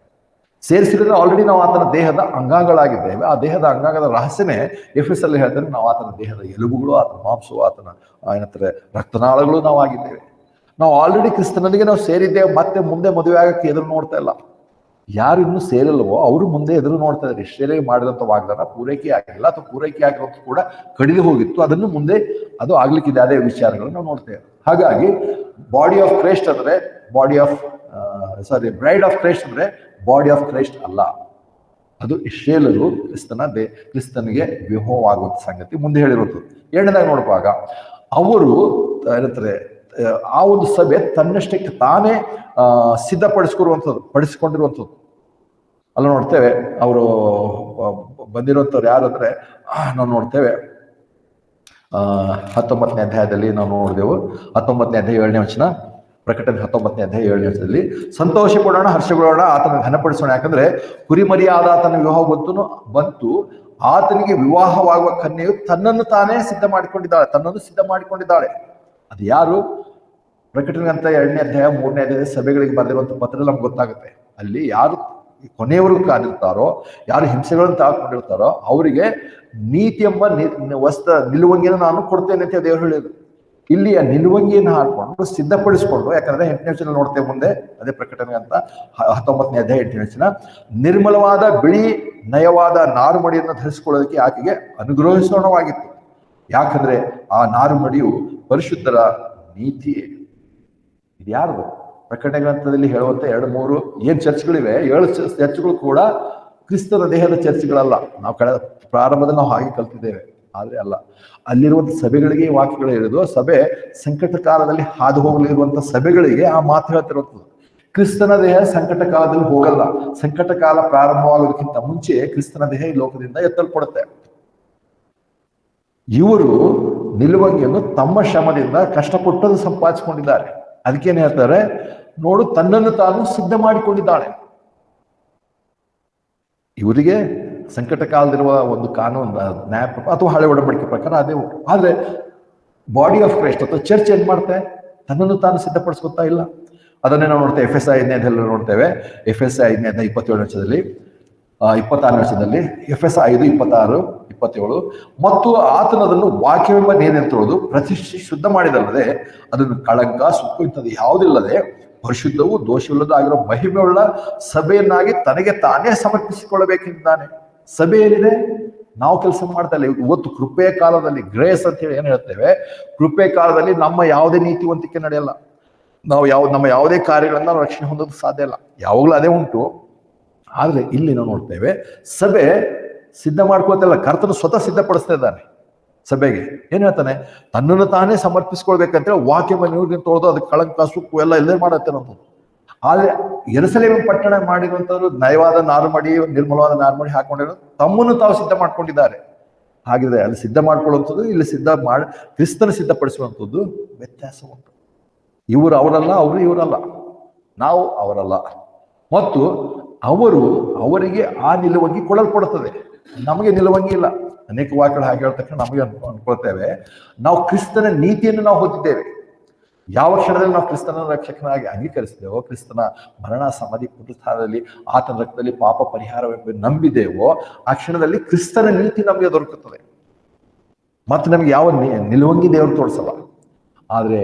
ಸೇರಿಸಿದ್ರೆ ಆಲ್ರೆಡಿ ನಾವು ಆತನ ದೇಹದ ಅಂಗಾಂಗಗಳಾಗಿದ್ದೇವೆ. ಆ ದೇಹದ ಅಂಗಾಂಗದ ರಹಸ್ಯನೇ ಎಫೆಸಲ್ಲಿ ಹೇಳ್ತಾರೆ, ನಾವು ಆತನ ದೇಹದ ಎಲುಬುಗಳು, ಆತನ ಮಾಂಸವು, ಆತನ ಏನಂತಾರೆ ರಕ್ತನಾಳಗಳು ನಾವು ಆಗಿದ್ದೇವೆ. ನಾವು ಆಲ್ರೆಡಿ ಕ್ರಿಸ್ತನಿಗೆ ನಾವು ಸೇರಿದ್ದೇವೆ. ಮತ್ತೆ ಮುಂದೆ ಮದುವೆ ಆಗಕ್ಕೆ ಎದುರು ನೋಡ್ತಾ ಇಲ್ಲ. ಯಾರು ಇನ್ನೂ ಸೇರಿಲ್ಲವೋ ಅವರು ಮುಂದೆ ಎದುರು ನೋಡ್ತಾ ಇದ್ದಾರೆ. ಇಸ್ರಾಯೇಲಿಗೆ ಮಾಡಿದಂಥ ವಾಗ್ದಾನ ಪೂರೈಕೆ ಆಗಿಲ್ಲ, ಅಥವಾ ಪೂರೈಕೆ ಆಗಿರೋದು ಕೂಡ ಕಡಿದು ಹೋಗಿತ್ತು, ಅದನ್ನು ಮುಂದೆ ಅದು ಆಗ್ಲಿಕ್ಕಿದೆ. ಅದೇ ವಿಚಾರಗಳನ್ನು ನಾವು ನೋಡ್ತೇವೆ. ಹಾಗಾಗಿ ಬಾಡಿ ಆಫ್ ಕ್ರೈಸ್ಟ್ ಅಂದ್ರೆ ಬ್ರೈಡ್ ಆಫ್ ಕ್ರೈಸ್ಟ್ ಅಂದ್ರೆ ಬಾಡಿ ಆಫ್ ಕ್ರೈಸ್ಟ್ ಅಲ್ಲ. ಅದು ಇಸ್ರೇಲರು ಕ್ರಿಸ್ತನಿಗೆ ವಿವಾಹವಾಗುವಂಥ ಸಂಗತಿ ಮುಂದೆ ಹೇಳಿರುವಂಥದ್ದು. ಎರಡನೇದಾಗಿ ನೋಡುವಾಗ ಅವರು ಏನಂತಾರೆ, ಆ ಒಂದು ಸಭೆ ತನ್ನಷ್ಟಕ್ಕೆ ತಾನೇ ಪಡಿಸಿಕೊಂಡಿರುವಂಥದ್ದು ಅಲ್ಲ. ನೋಡ್ತೇವೆ ಅವರು ಬಂದಿರುವಂಥವ್ರು ಯಾರು ಅಂದ್ರೆ ನಾವು ನೋಡ್ತೇವೆ 19ನೇ ಅಧ್ಯಾಯದಲ್ಲಿ ನಾವು ನೋಡಿದೆವು. 19ನೇ ಅಧ್ಯಾಯ 7ನೇ ವಚನ, ಪ್ರಕಟಣೆ 19ನೇ ಅಧ್ಯಾಯ 7ನೇ ವಚನದಲ್ಲಿ, ಸಂತೋಷ ಪಡೋಣ, ಹರ್ಷಗೊಳ್ಳೋಣ, ಆತನ ಘನಪಡಿಸೋಣ, ಯಾಕಂದ್ರೆ ಕುರಿಮರಿಯಾದ ಆತನ ವಿವಾಹ ಬಂತು, ಆತನಿಗೆ ವಿವಾಹವಾಗುವ ಕನ್ಯೆಯು ತನ್ನನ್ನು ಸಿದ್ಧ ಮಾಡಿಕೊಂಡಿದ್ದಾಳೆ. ಅದು ಯಾರು? ಪ್ರಕಟಣೆ ಅಂತ 2ನೇ ಅಧ್ಯಾಯ 3ನೇ ಅಧ್ಯಾಯ ಸಭೆಗಳಿಗೆ ಬರೆದಿರುವಂಥ ಪತ್ರ ನಮ್ಗೆ ಗೊತ್ತಾಗುತ್ತೆ. ಅಲ್ಲಿ ಯಾರು ಕೊನೆಯವರೆಗೂ ಕಾದಿರ್ತಾರೋ, ಯಾರು ಹಿಂಸೆಗಳನ್ನು ತಾಳ್ಕೊಂಡಿರ್ತಾರೋ ಅವರಿಗೆ ನೀತಿ ಎಂಬ ನಿಲುವಂಗಿಯನ್ನು ನಾನು ಕೊಡ್ತೇನೆ ಅಂತ ದೇವರು ಹೇಳಿದ್ರು. ಇಲ್ಲಿ ಆ ನಿಲುವಂಗಿಯನ್ನು ಹಾಕೊಂಡು ಸಿದ್ಧಪಡಿಸಿಕೊಂಡು, ಯಾಕಂದ್ರೆ 8ನೇ ವಚನ ನೋಡ್ತೇವೆ ಮುಂದೆ, ಅದೇ ಪ್ರಕಟಣೆ ಅಂತ 19ನೇ ಅಧ್ಯಾಯ 8ನೇ ವಚನ, ನಿರ್ಮಲವಾದ ಬಿಳಿ ನಯವಾದ ನಾರುಮಡಿಯನ್ನು ಧರಿಸಿಕೊಳ್ಳೋದಕ್ಕೆ ಆಕೆಗೆ ಅನುಗ್ರಹಿಸೋಣವಾಗಿತ್ತು. ಯಾಕಂದ್ರೆ ಆ ನಾರುಮಡಿಯು ಪರಿಶುದ್ಧರ ನೀತಿಯೇ. ಇದು ಯಾರು? ಪ್ರಕಟಣೆ ಗ್ರಂಥದಲ್ಲಿ ಹೇಳುವಂತ 2-3 ಏನ್ ಚರ್ಚ್ಗಳಿವೆ, 7 ಚರ್ಚ್ಗಳು ಕೂಡ ಕ್ರಿಸ್ತನ ದೇಹದ ಚರ್ಚ್ಗಳಲ್ಲ. ನಾವು ಪ್ರಾರಂಭದಲ್ಲಿ ನಾವು ಹಾಗೆ ಕಲ್ತಿದ್ದೇವೆ, ಆದ್ರೆ ಅಲ್ಲ. ಅಲ್ಲಿರುವಂತ ಸಭೆಗಳಿಗೆ ಈ ವಾಕ್ಯಗಳು ಹೇಳಿದ್ರು. ಸಭೆ ಸಂಕಟ ಕಾಲದಲ್ಲಿ ಹಾದು ಹೋಗಲಿರುವಂತ ಸಭೆಗಳಿಗೆ ಆ ಮಾತು ಹೇಳ್ತಿರುವಂಥದ್ದು. ಕ್ರಿಸ್ತನ ದೇಹ ಸಂಕಟ ಕಾಲದಲ್ಲಿ ಹೋಗಲ್ಲ. ಸಂಕಟ ಕಾಲ ಪ್ರಾರಂಭವಾಗೋದಕ್ಕಿಂತ ಮುಂಚೆ ಕ್ರಿಸ್ತನ ದೇಹ ಈ ಲೋಕದಿಂದ ಎತ್ತಲ್ಪಡುತ್ತೆ. ಇವರು ನಿಲುವಂಗಿಯನ್ನು ತಮ್ಮ ಶ್ರಮದಿಂದ ಕಷ್ಟಪಟ್ಟು ಸಂಪಾದಿಸಿಕೊಂಡಿದ್ದಾರೆ. ಅದಕ್ಕೇನು ಹೇಳ್ತಾರೆ, ನೋಡು ತನ್ನನ್ನು ತಾನು ಸಿದ್ಧ ಮಾಡಿಕೊಂಡಿದ್ದಾಳೆ. ಇವರಿಗೆ ಸಂಕಟ ಕಾಲದಿರುವ ಒಂದು ಕಾನೂನು ನ್ಯಾಯ ಅಥವಾ ಹಳೆ ಒಡಂಬಡಿಕೆ ಪ್ರಕಾರ ಅದೇ. ಆದ್ರೆ ಬಾಡಿ ಆಫ್ ಕ್ರೈಸ್ಟ್ ಅಥವಾ ಚರ್ಚ್ ಏನ್ ಮಾಡ್ತೆ? ತನ್ನನ್ನು ತಾನು ಸಿದ್ಧಪಡಿಸ್ಕೊತಾ ಇಲ್ಲ. ಅದನ್ನೇ ನಾವು ನೋಡ್ತೇವೆ ಎಫೆಸ 5ನೇ ಅಧ್ಯಾಯದಲ್ಲಿ ನೋಡ್ತೇವೆ. ಎಫೆಸ 5ನೇ ಅಧ್ಯಾಯ 27ನೇ ವಚನದಲ್ಲಿ, 26ನೇ ವಚನದಲ್ಲಿ, ಎಫೆಸ 5:26-27, ಮತ್ತು ಆತನದನ್ನು ವಾಕ್ಯವೆಂಬ ನೇನೆಂತೊಳೆದು ಪ್ರತಿಷ್ಠೆ ಶುದ್ಧ ಮಾಡಿದಲ್ಲದೆ ಅದನ್ನು ಕಳಂಕ ಸುಕ್ಕು ಇಂಥದ್ದು ಯಾವುದಿಲ್ಲದೆ ಪರಿಶುದ್ಧವೂ ದೋಷವಿಲ್ಲದ ಆಗಿರೋ ಮಹಿಮೆಯುಳ್ಳ ಸಭೆಯನ್ನಾಗಿ ತನಗೆ ತಾನೇ ಸಮರ್ಪಿಸಿಕೊಳ್ಳಬೇಕೆಂದಿದ್ದಾನೆ. ಸಭೆ ಏನಿದೆ? ನಾವು ಕೆಲಸ ಮಾಡ್ತಾ ಇಲ್ಲ. ಇವತ್ತು ಕೃಪೆಯ ಕಾಲದಲ್ಲಿ, ಗ್ರೇಸ್ ಅಂತ ಹೇಳಿ ಏನ್ ಹೇಳ್ತೇವೆ, ಕೃಪೆಯ ಕಾಲದಲ್ಲಿ ನಮ್ಮ ಯಾವುದೇ ನೀತಿವಂತಿಕೆ ನಡೆಯಲ್ಲ. ನಮ್ಮ ಯಾವುದೇ ಕಾರ್ಯಗಳನ್ನ ನಾವು ರಕ್ಷಣೆ ಹೊಂದೋದು ಸಾಧ್ಯ ಇಲ್ಲ. ಯಾವಾಗಲೂ ಅದೇ ಉಂಟು. ಆದ್ರೆ ಇಲ್ಲಿ ನಾವು ನೋಡ್ತೇವೆ, ಸಭೆ ಸಿದ್ಧ ಮಾಡ್ಕೋತಿಲ್ಲ, ಕರ್ತನು ಸ್ವತಃ ಸಿದ್ಧಪಡಿಸ್ತಾ ಇದ್ದಾನೆ ಸಭೆಗೆ. ಏನ್ ಹೇಳ್ತಾನೆ? ತನ್ನನ್ನು ತಾನೇ ಸಮರ್ಪಿಸ್ಕೊಳ್ಬೇಕಂತೇಳಿ ವಾಕ್ಯ ನೀರಿನ ತೊಳೆದು ಅದಕ್ಕೆ ಕಳಂಕ ಸುಕ್ಕು ಎಲ್ಲ ಇಲ್ಲೇ ಮಾಡತ್ತೆ ನಮ್ಮದು. ಆದ್ರೆ ಯೆರೂಸಲೇಮ್ ಪಟ್ಟಣ ಮಾಡಿರುವಂತವ್ರು ನಯವಾದ ನಾರುಮಡಿ, ನಿರ್ಮಲವಾದ ನಾರುಮಡಿ ಹಾಕೊಂಡಿರೋ ತಮ್ಮನ್ನು ತಾವು ಸಿದ್ಧ ಮಾಡ್ಕೊಂಡಿದ್ದಾರೆ. ಹಾಗಿದ್ರೆ ಅಲ್ಲಿ ಸಿದ್ಧ ಮಾಡ್ಕೊಳ್ಳುವಂಥದ್ದು, ಇಲ್ಲಿ ಕ್ರಿಸ್ತನ ಸಿದ್ಧಪಡಿಸುವಂಥದ್ದು ವ್ಯತ್ಯಾಸ ಉಂಟು. ಇವರು ಅವರಲ್ಲ, ಅವರು ಇವರಲ್ಲ, ನಾವು ಅವರಲ್ಲ. ಮತ್ತು ಅವರಿಗೆ ಆ ನಿಲುವಂಗಿ ಕೊಡಲ್ಪಡುತ್ತದೆ, ನಮಗೆ ನಿಲುವಂಗಿ ಇಲ್ಲ. ಅನೇಕ ವಾಕ್ಯಗಳು ಹಾಗೆ ಹೇಳಿದ ತಕ್ಷಣ ನಮಗೆ ಅನ್ಕೊಳ್ತೇವೆ, ನಾವು ಕ್ರಿಸ್ತನ ನೀತಿಯನ್ನು ನಾವು ಹೊಂದಿದ್ದೇವೆ. ಯಾವ ಕ್ಷಣದಲ್ಲಿ ನಾವು ಕ್ರಿಸ್ತನ ರಕ್ಷಕನಾಗಿ ಅಂಗೀಕರಿಸಿದೆವೋ, ಕ್ರಿಸ್ತನ ಮರಣ ಸಮಾಧಿ ಪುನರುತ್ಥಾನದಲ್ಲಿ ಆತನ ರಕ್ತದಲ್ಲಿ ಪಾಪ ಪರಿಹಾರವೆಂಬ ನಂಬಿದೆವೋ, ಆ ಕ್ಷಣದಲ್ಲಿ ಕ್ರಿಸ್ತನ ನೀತಿ ನಮಗೆ ದೊರಕುತ್ತದೆ. ಮತ್ತೆ ನಮಗೆ ಯಾವ ನಿಲುವಂಗಿ ದೇವರು ತೋರಿಸಲ್ಲ. ಆದ್ರೆ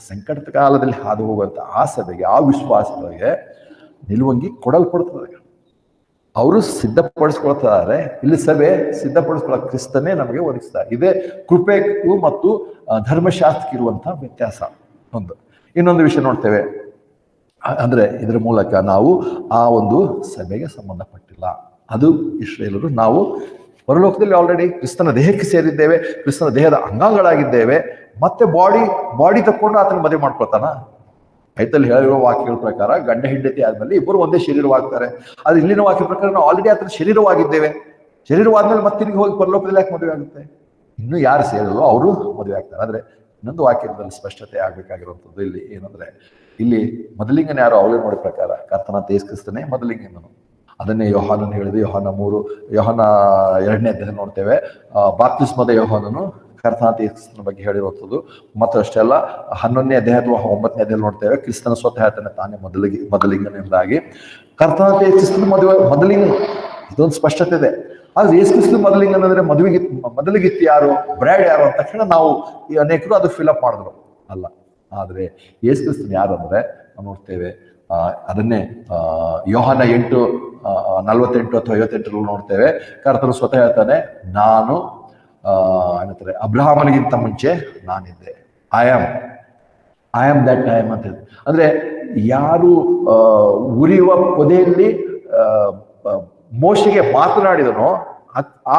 ಸಂಕಟದ ಕಾಲದಲ್ಲಿ ಹಾದು ಹೋಗುವಂತ ಆ ಸಭೆಗೆ, ಆ ವಿಶ್ವಾಸಗಳಿಗೆ ನಿಲುವಂಗಿ ಕೊಡಲ್ಪಡುತ್ತದೆ. ಅವರು ಸಿದ್ಧಪಡಿಸ್ಕೊಳ್ತಾರೆ. ಇಲ್ಲಿ ಸಭೆ ಸಿದ್ಧಪಡಿಸ್ಕೊಳ್ಳೋ ಕ್ರಿಸ್ತನೇ ನಮಗೆ ಒದಗಿಸ್ತಾರೆ. ಇದೇ ಕೃಪೆಗೂ ಮತ್ತು ಧರ್ಮಶಾಸ್ತ್ರಕ್ಕೆ ಇರುವಂತಹ ವ್ಯತ್ಯಾಸ. ಇನ್ನೊಂದು ವಿಷಯ ನೋಡ್ತೇವೆ, ಅಂದ್ರೆ ಇದರ ಮೂಲಕ ನಾವು ಆ ಒಂದು ಸಭೆಗೆ ಸಂಬಂಧಪಟ್ಟಿಲ್ಲ. ಅದು ಇಸ್ರೇಲರು. ನಾವು ಪರಲೋಕದಲ್ಲಿ ಆಲ್ರೆಡಿ ಕ್ರಿಸ್ತನ ದೇಹಕ್ಕೆ ಸೇರಿದ್ದೇವೆ, ಕ್ರಿಸ್ತನ ದೇಹದ ಅಂಗಾಂಗಗಳಾಗಿದ್ದೇವೆ. ಮತ್ತೆ ಬಾಡಿ ತಕ್ಕೊಂಡು ಆತನ ಮದುವೆ ಮಾಡ್ಕೊಳ್ತಾನ? ಐತಲ್ಲಿ ಹೇಳಿರುವ ವಾಕ್ಯಗಳ ಪ್ರಕಾರ ಗಂಡ ಹೆಂಡತಿ ಆದ್ಮೇಲೆ ಇಬ್ಬರು ಒಂದೇ ಶರೀರವಾಗ್ತಾರೆ. ಆದ್ರೆ ಇಲ್ಲಿನ ವಾಕ್ಯ ಪ್ರಕಾರ ನಾವು ಆಲ್ರೆಡಿ ಆತನ ಶರೀರವಾಗಿದ್ದೇವೆ. ಶರೀರವಾದ್ಮೇಲೆ ಮತ್ತೆ ತಿರುಗಿ ಹೋಗಿ ಪರಲೋಕದಲ್ಲಿ ಯಾಕೆ ಮದುವೆ ಆಗುತ್ತೆ? ಇನ್ನು ಯಾರು ಸೇರಿದ್ರು ಅವರು ಮದುವೆ ಆಗ್ತಾರೆ. ಆದ್ರೆ ಇನ್ನೊಂದು ವಾಕ್ಯದಲ್ಲಿ ಸ್ಪಷ್ಟತೆ ಆಗ್ಬೇಕಾಗಿರುವಂಥದ್ದು ಇಲ್ಲಿ ಏನಂದ್ರೆ, ಇಲ್ಲಿ ಮೊದಲಿಂಗನ ಯಾರು ಅವಳೇ ನೋಡಿ ಪ್ರಕಾರ ಕರ್ತನಾದ ಯೇಸು ಕ್ರಿಸ್ತನೇ ಮೊದಲಿಂಗನು. ಅದನ್ನೇ ಯೋಹಾನನು ಹೇಳಿದೆ. ಯೋಹಾನ 2ನೇ ಅಧ್ಯಾಯ ನೋಡ್ತೇವೆ. ಬಾಪ್ತಿಸ್ಮದ ಯೋಹಾನನು ಕರ್ತನಾದ ಯೇಸು ಕ್ರಿಸ್ತನ ಬಗ್ಗೆ ಹೇಳಿರುವಂಥದ್ದು. ಮತ್ತು ಅಷ್ಟೇ ಅಲ್ಲ, 11ನೇ ಅಧ್ಯಾಯ ಅಥವಾ 9ನೇ ಅಧ್ಯಾಯ ನೋಡ್ತೇವೆ, ಕ್ರಿಸ್ತನ ಸ್ವತಃ ಹೇಳ್ತಾನೆ ತಾನೇ ಮೊದಲಿಂಗನಿಂದಾಗಿ ಕರ್ತನಾದ ಯೇಸು ಕ್ರಿಸ್ತನ ಮೊದಲಿಂಗನು. ಇದೊಂದು ಸ್ಪಷ್ಟತೆ ಇದೆ. ಆದ್ರೆ ಯೇಸು ಕ್ರಿಸ್ತನ ಮೊದಲಿಂಗನ ಅಂದ್ರೆ ಮೊದಲಿಗಿತ್ತು ಯಾರು, ಬ್ರ್ಯಾಡ್ ಯಾರು ಅಂತ ತಕ್ಷಣ ನಾವು ಈ ಅನೇಕರು ಅದು ಫಿಲಪ್ ಮಾಡಿದ್ರು. ಅಲ್ಲ. ಆದ್ರೆ ಯೇಸು ಕ್ರಿಸ್ತನ ಯಾರು ಅಂದ್ರೆ ನಾವು ನೋಡ್ತೇವೆ, ಅದನ್ನೇ ಯೋಹಾನ 8:48 ಅಥವಾ 58 ನೋಡ್ತೇವೆ. ಕರ್ತನು ಸ್ವತಃ ಹೇಳ್ತಾನೆ, ನಾನು ಏನಂತಾರೆ, ಅಬ್ರಹಾಮನಿಗಿಂತ ಮುಂಚೆ ನಾನಿದ್ದೆ. I am. I am that I am ಅಂತ ಹೇಳಿ. ಅಂದ್ರೆ ಯಾರು ಉರಿಯುವ ಪೊದೆಯಲ್ಲಿ ಮೋಶೆಗೆ ಮಾತನಾಡಿದನೋ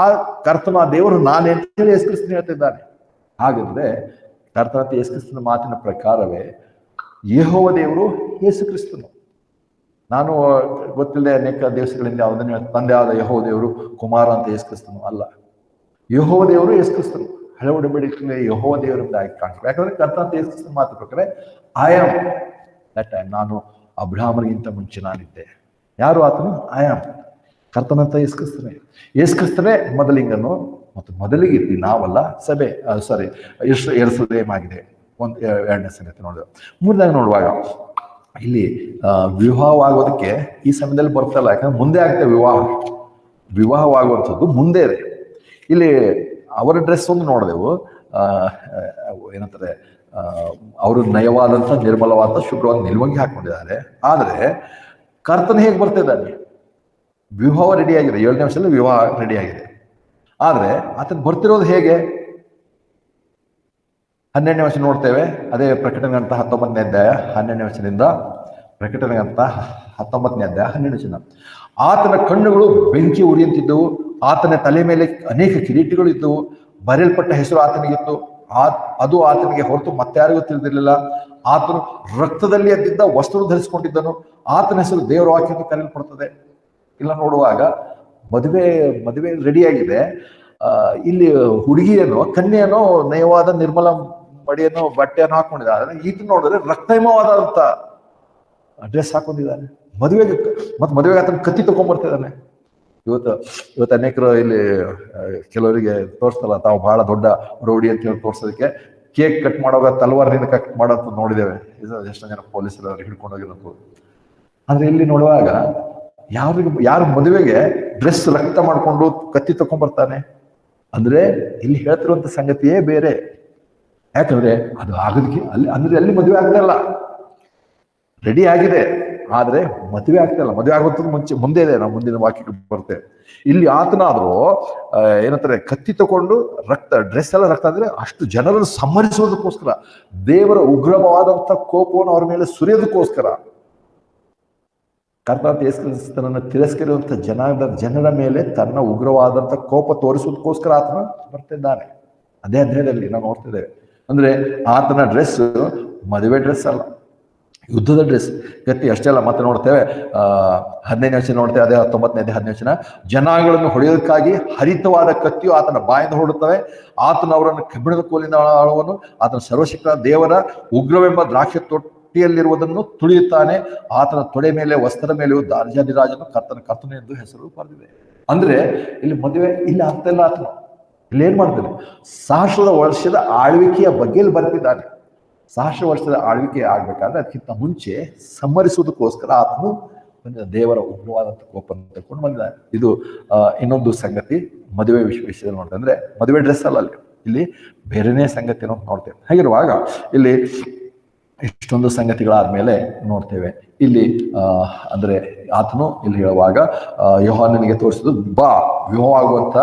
ಆ ಕರ್ತನ ಆ ದೇವರು ನಾನೇ ಅಂತ ಹೇಳಿ ಯೇಸು ಕ್ರಿಸ್ತನು ಹೇಳ್ತಿದ್ದಾನೆ. ಹಾಗಾದ್ರೆ ಕರ್ತನ ಯೇಸು ಕ್ರಿಸ್ತನ ಮಾತಿನ ಪ್ರಕಾರವೇ ಯೆಹೋವ ದೇವರು ಯೇಸು ಕ್ರಿಸ್ತನು. ನಾನು ಗೊತ್ತಿಲ್ಲದೆ ಅನೇಕ ದಿವಸಗಳಿಂದ ಅದನ್ನು ತಂದೆ ಆದ ಯೆಹೋವ ದೇವರು ಕುಮಾರ ಅಂತ ಯೇಸು ಕ್ರಿಸ್ತನು ಅಲ್ಲ, ಯೆಹೋವ ದೇವರು ಯೇಸು ಕ್ರಿಸ್ತನು. ಹಳೆ ಒಡಂಬಡಿಕೆಯಲ್ಲಿ ಯೆಹೋವ ದೇವರಿಂದ ಆಗಿ ಕಾಣ್ತದೆ. ಯಾಕಂದ್ರೆ ಕರ್ತನ ಯೇಸು ಕ್ರಿಸ್ತನ ಮಾತು ಪ್ರಕಾರ I am that I am, ನಾನು ಅಬ್ರಹಾಮನಿಗಿಂತ ಮುಂಚೆ ನಾನಿದ್ದೆ. ಯಾರು ಆತನು? I am. ಕರ್ತನಂತ ಯೇಸು ಕ್ರಿಸ್ತನೇ. ಯೇಸು ಕ್ರಿಸ್ತನೇ ಮೊದಲಿಂಗನು ಮತ್ತು ಮೊದಲಿಗೆ ನಾವಲ್ಲ, ಸಭೆ ಯೆರೂಸಲೇಮ್ ಆಗಿದೆ. ಎರಡನೇ ಸಂಗತಿ ನೋಡಿದ. ಮೂರನೇದಾಗಿ ನೋಡುವಾಗ ಇಲ್ಲಿ ವಿವಾಹವಾಗೋದಕ್ಕೆ ಈ ಸಮಯದಲ್ಲಿ ಬರ್ತಲ್ಲ, ಯಾಕಂದ್ರೆ ಮುಂದೆ ಆಗ್ತದೆ ವಿವಾಹವಾಗುವಂಥದ್ದು ಮುಂದೆ ಇದೆ. ಇಲ್ಲಿ ಅವರ ಡ್ರೆಸ್ ಒಂದು ನೋಡಿದೆವು, ಏನಂತಾರೆ, ಅವರು ನಯವಾದಂಥ ನಿರ್ಮಲವಾದ ಶುಭ್ರವಾದ ನಿಲುವಂಗಿ ಹಾಕೊಂಡಿದ್ದಾರೆ. ಆದರೆ ಕರ್ತನ ಹೇಗೆ ಬರ್ತಿದ್ದಾನೆ? ವಿವಾಹ ರೆಡಿ ಆಗಿದೆ, 7ನೇ ವರ್ಷದಲ್ಲಿ ವಿವಾಹ ರೆಡಿ ಆಗಿದೆ. ಆದರೆ ಆತನ ಬರ್ತಿರೋದು ಹೇಗೆ? 12ನೇ ವರ್ಷ ನೋಡ್ತೇವೆ. ಅದೇ ಪ್ರಕಟಣೆಗಂತ 19ನೇ ಅಧ್ಯಾಯ 12ನೇ ವರ್ಷದಿಂದ ಪ್ರಕಟಣೆಗಂತ 19ನೇ ಅಧ್ಯಾಯ 12ನೇ ವಚನ. ಆತನ ಕಣ್ಣುಗಳು ಬೆಂಕಿ ಉರಿಯಂತಿದ್ದವು, ಆತನ ತಲೆ ಮೇಲೆ ಅನೇಕ ಕಿರೀಟಗಳು ಇದ್ದವು, ಬರೆಯಲ್ಪಟ್ಟ ಹೆಸರು ಆತನಿಗಿತ್ತು, ಅದು ಆತನಿಗೆ ಹೊರತು ಮತ್ತಾರಿಗೂ ತಿಳಿದಿರಲಿಲ್ಲ. ಆತನು ರಕ್ತದಲ್ಲಿ ಎದ್ದಿದ್ದ ವಸ್ತ್ರ ಧರಿಸಿಕೊಂಡಿದ್ದನು, ಆತನ ಹೆಸರು ದೇವರ ವಾಕ್ಯ ಎಂದು ಕರೆಯಲ್ಪಡ್ತದೆ. ಇಲ್ಲ ನೋಡುವಾಗ ಮದುವೆ ರೆಡಿಯಾಗಿದೆ. ಇಲ್ಲಿ ಹುಡುಗಿಯೇನೋ ಕನ್ಯೆಯನೋ ನಯವಾದ ನಿರ್ಮಲ ಮಡಿಯನ್ನು ಬಟ್ಟೆಯನ್ನು ಹಾಕೊಂಡಿದ್ದಾರೆ. ಈತ ನೋಡಿದ್ರೆ ರಕ್ತಮಯವಾದಂತ ಡ್ರೆಸ್ ಹಾಕೊಂಡಿದ್ದಾನೆ. ಮದುವೆಗೆ ಆತನ ಕತ್ತಿ ತಗೊಂಡ್ಬರ್ತಿದ್ದಾನೆ. ಇವತ್ತು ಅನೇಕರು ಇಲ್ಲಿ ಕೆಲವರಿಗೆ ತೋರಿಸ್ತಲ್ಲ, ತಾವು ಬಹಳ ದೊಡ್ಡ ರೌಡಿ ಅಂತ ಹೇಳಿ ತೋರ್ಸೋದಕ್ಕೆ ಕೇಕ್ ಕಟ್ ಮಾಡುವಾಗ ತಲವಾರದಿಂದ ಕಟ್ ಮಾಡೋಂಥ ನೋಡಿದ್ದೇವೆ. ಎಷ್ಟೋ ಜನ ಪೊಲೀಸರು ಹಿಡ್ಕೊಂಡು ಹೋಗಿರೋದು. ಆದ್ರೆ ಇಲ್ಲಿ ನೋಡುವಾಗ ಯಾರು ಮದುವೆಗೆ ಡ್ರೆಸ್ ರಕ್ತ ಮಾಡ್ಕೊಂಡು ಕತ್ತಿ ತಗೊಂಡ್ಬರ್ತಾನೆ ಅಂದ್ರೆ ಇಲ್ಲಿ ಹೇಳ್ತಿರುವಂತ ಸಂಗತಿಯೇ ಬೇರೆ. ಯಾಕಂದ್ರೆ ಅದು ಆಗೋದಕ್ಕೆ ಅಲ್ಲಿ ಮದುವೆ ಆಗ್ತಾ ರೆಡಿ ಆಗಿದೆ, ಆದ್ರೆ ಮದುವೆ ಆಗ್ತಾ ಇಲ್ಲ. ಮದುವೆ ಆಗುವಂಥದ್ದು ಮುಂದೆ ಇದೆ, ನಾವು ಮುಂದಿನ ವಾಕ್ಯಕ್ಕೆ ಬರ್ತೇವೆ. ಇಲ್ಲಿ ಆತನಾದ್ರೂ ಏನಂತಾರೆ, ಕತ್ತಿ ತಗೊಂಡು ಡ್ರೆಸ್ ಎಲ್ಲ ರಕ್ತ ಅಂದ್ರೆ ಅಷ್ಟು ಜನರನ್ನು ಸಂಹರಿಸೋದಕ್ಕೋಸ್ಕರ, ದೇವರ ಉಗ್ರವಾದಂಥ ಕೋಪವನ್ನು ಅವ್ರ ಮೇಲೆ ಸುರಿಯೋದಕ್ಕೋಸ್ಕರ, ಕರ್ತನಾದ ಯೇಸು ಕ್ರಿಸ್ತನನ್ನು ತಿರಸ್ಕರಿಸುವಂಥ ಜನರ ಮೇಲೆ ತನ್ನ ಉಗ್ರವಾದಂಥ ಕೋಪ ತೋರಿಸೋದಕ್ಕೋಸ್ಕರ ಆತನು ಬರ್ತಿದ್ದಾನೆ. ಅದೇ ಅಧ್ಯಾಯದಲ್ಲಿ ನಾವು ನೋಡ್ತಿದ್ದೇವೆ. ಅಂದ್ರೆ ಆತನ ಡ್ರೆಸ್ ಮದುವೆ ಡ್ರೆಸ್ ಅಲ್ಲ, ಯುದ್ಧದ ಡ್ರೆಸ್. ಗತಿ ಅಷ್ಟೇ ಅಲ್ಲ, ಮತ್ತೆ ನೋಡ್ತೇವೆ 15ನೇ ವಚನ ನೋಡ್ತೇವೆ, ಅದೇ 19ನೇ 15ನೇ ವಚನ. ಜನಾಂಗಗಳನ್ನು ಹೊಡೆಯೋದಕ್ಕಾಗಿ ಹರಿತವಾದ ಕತ್ತಿಯು ಆತನ ಬಾಯಿಂದ ಹೊರಡುತ್ತವೆ, ಆತನು ಅವರನ್ನು ಕಬ್ಬಿಣದ ಕೋಲಿಂದ ಆಳುವನು, ಆತನ ಸರ್ವಶಕ್ತ ದೇವರ ಉಗ್ರವೆಂಬ ದ್ರಾಕ್ಷಿ ತೊಟ್ಟಿಯಲ್ಲಿರುವುದನ್ನು ತುಳಿಯುತ್ತಾನೆ, ಆತನ ತೊಡೆ ಮೇಲೆ ವಸ್ತ್ರದ ಮೇಲೆಯೂ ರಾಜನು ಕರ್ತನ ಎಂದು ಹೆಸರು ಬರೆದಿದೆ. ಅಂದ್ರೆ ಇಲ್ಲಿ ಮದುವೆ ಇಲ್ಲಿ ಆಗ್ತಿಲ್ಲ. ಆತನು ಇಲ್ಲಿ ಏನ್ ಮಾಡ್ತಾನೆ? 1000 ವರ್ಷದ ಆಳ್ವಿಕೆಯ ಬಗ್ಗೆ ಇಲ್ಲಿ ಬರ್ತಿದ್ದಾನೆ. 1000 ವರ್ಷದ ಆಳ್ವಿಕೆ ಆಗ್ಬೇಕಾದ್ರೆ ಅದಕ್ಕಿಂತ ಮುಂಚೆ ಸಂಹರಿಸುವುದಕ್ಕೋಸ್ಕರ ಆತನು ದೇವರ ಉಗ್ರವಾದಂಥ ಕೋಪ ತಗೊಂಡು ಬಂದಿದ್ದಾನೆ. ಇದು ಇನ್ನೊಂದು ಸಂಗತಿ ಮದುವೆ ವಿಷಯದಲ್ಲಿ ನೋಡ್ತೇವೆ. ಅಂದ್ರೆ ಮದುವೆ ಡ್ರೆಸ್ ಅಲ್ಲ, ಇಲ್ಲಿ ಬೇರೆನೇ ಸಂಗತಿಯನ್ನು ನೋಡ್ತೇವೆ. ಹಾಗಿರುವಾಗ ಇಲ್ಲಿ ಇಷ್ಟೊಂದು ಸಂಗತಿಗಳಾದ್ಮೇಲೆ ನೋಡ್ತೇವೆ ಇಲ್ಲಿ ಅಂದ್ರೆ ಆತನು ಇಲ್ಲಿ ಹೇಳುವಾಗ ಯೋಹಾನನಿಗೆ ತೋರಿಸಿದ್ದು, ಬಾ ವಿವಾಹ ಆಗುವಂತ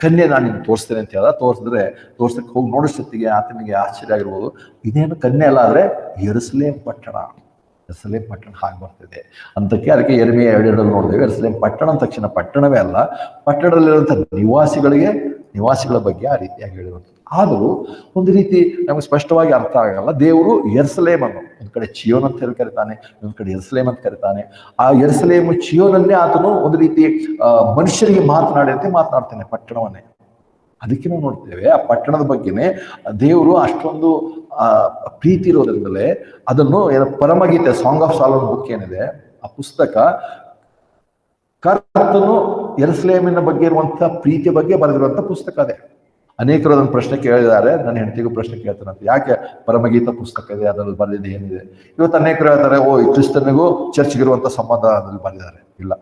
ಕನ್ಯೆ ನಾನು ನಿಮ್ಗೆ ತೋರಿಸ್ತೇನೆ ಅಂತ ಹೇಳ. ತೋರ್ಸಕ್ಕೆ ಹೋಗಿ ನೋಡಿಸತ್ತಿಗೆ ಆತನಿಗೆ ಆಶ್ಚರ್ಯ ಆಗಿರ್ಬೋದು. ಇದೇನು ಕನ್ಯೆ ಅಲ್ಲ, ಆದ್ರೆ ಯೆರೂಸಲೇಮ್ ಪಟ್ಟಣ ಹಾಗೆ ಬರ್ತಿದೆ ಅಂತಕ್ಕೆ. ಅದಕ್ಕೆ ಯೆರೆಮೀಯ 2:2 ನೋಡಿದ್ದೇವೆ. ಯೆರೂಸಲೇಮ್ ಪಟ್ಟಣ ಅಂದ ತಕ್ಷಣ ಪಟ್ಟಣವೇ ಅಲ್ಲ, ಪಟ್ಟಣದಲ್ಲಿರುವಂಥ ನಿವಾಸಿಗಳ ಬಗ್ಗೆ ಆ ರೀತಿಯಾಗಿ ಹೇಳಿರುವಂಥದ್ದು. ಆದರೂ ಒಂದು ರೀತಿ ನಮಗೆ ಸ್ಪಷ್ಟವಾಗಿ ಅರ್ಥ ಆಗಲ್ಲ. ದೇವರು ಯೆರೂಸಲೇಮ್ ಅನ್ನು ಒಂದ್ ಕಡೆ ಚಿಯೋನ್ ಅಂತ ಹೇಳಿ ಕರಿತಾನೆ, ಒಂದ್ ಕಡೆ ಯೆರೂಸಲೇಮ್ ಅಂತ ಕರಿತಾನೆ. ಆ ಯೆರೂಸಲೇಮ್ ಚಿಯೋನನ್ನೇ ಆತನು ಒಂದು ರೀತಿ ಮನುಷ್ಯರಿಗೆ ಮಾತನಾಡ್ತಾನೆ ಪಟ್ಟಣವನ್ನೇ. ಅದಕ್ಕೆ ನಾವು ನೋಡ್ತೇವೆ ಆ ಪಟ್ಟಣದ ಬಗ್ಗೆನೆ ದೇವರು ಅಷ್ಟೊಂದು ಪ್ರೀತಿ ಇರೋದ್ರಿಂದಲೇ ಅದನ್ನು ಪರಮಗೀತೆ ಸಾಂಗ್ ಆಫ್ ಸಾಲಮನ್ ಬುಕ್ ಏನಿದೆ, ಆ ಪುಸ್ತಕ ಕರ್ತನು ಯೆರೂಸಲೇಮಿನ ಬಗ್ಗೆ ಇರುವಂತಹ ಪ್ರೀತಿಯ ಬಗ್ಗೆ ಬರೆದಿರುವಂತಹ ಪುಸ್ತಕ ಅದೇ. ಅನೇಕರು ಅದನ್ನು ಪ್ರಶ್ನೆ ಕೇಳಿದ್ದಾರೆ. ನನ್ನ ಹೆಂಡತಿಗೂ ಪ್ರಶ್ನೆ ಕೇಳ್ತಾನಂತೆ, ಯಾಕೆ ಪರಮಗೀತ ಪುಸ್ತಕ ಇದೆ, ಅದರಲ್ಲಿ ಬರೆದಿದೆ ಏನಿದೆ? ಇವತ್ತು ಅನೇಕರು ಹೇಳ್ತಾರೆ, ಕ್ರಿಸ್ತನಿಗೂ ಚರ್ಚ್ಗಿರುವಂಥ ಸಂಬಂಧ ಅದರಲ್ಲಿ ಬರೆದಿದ್ದಾರೆ. ಇಲ್ಲ,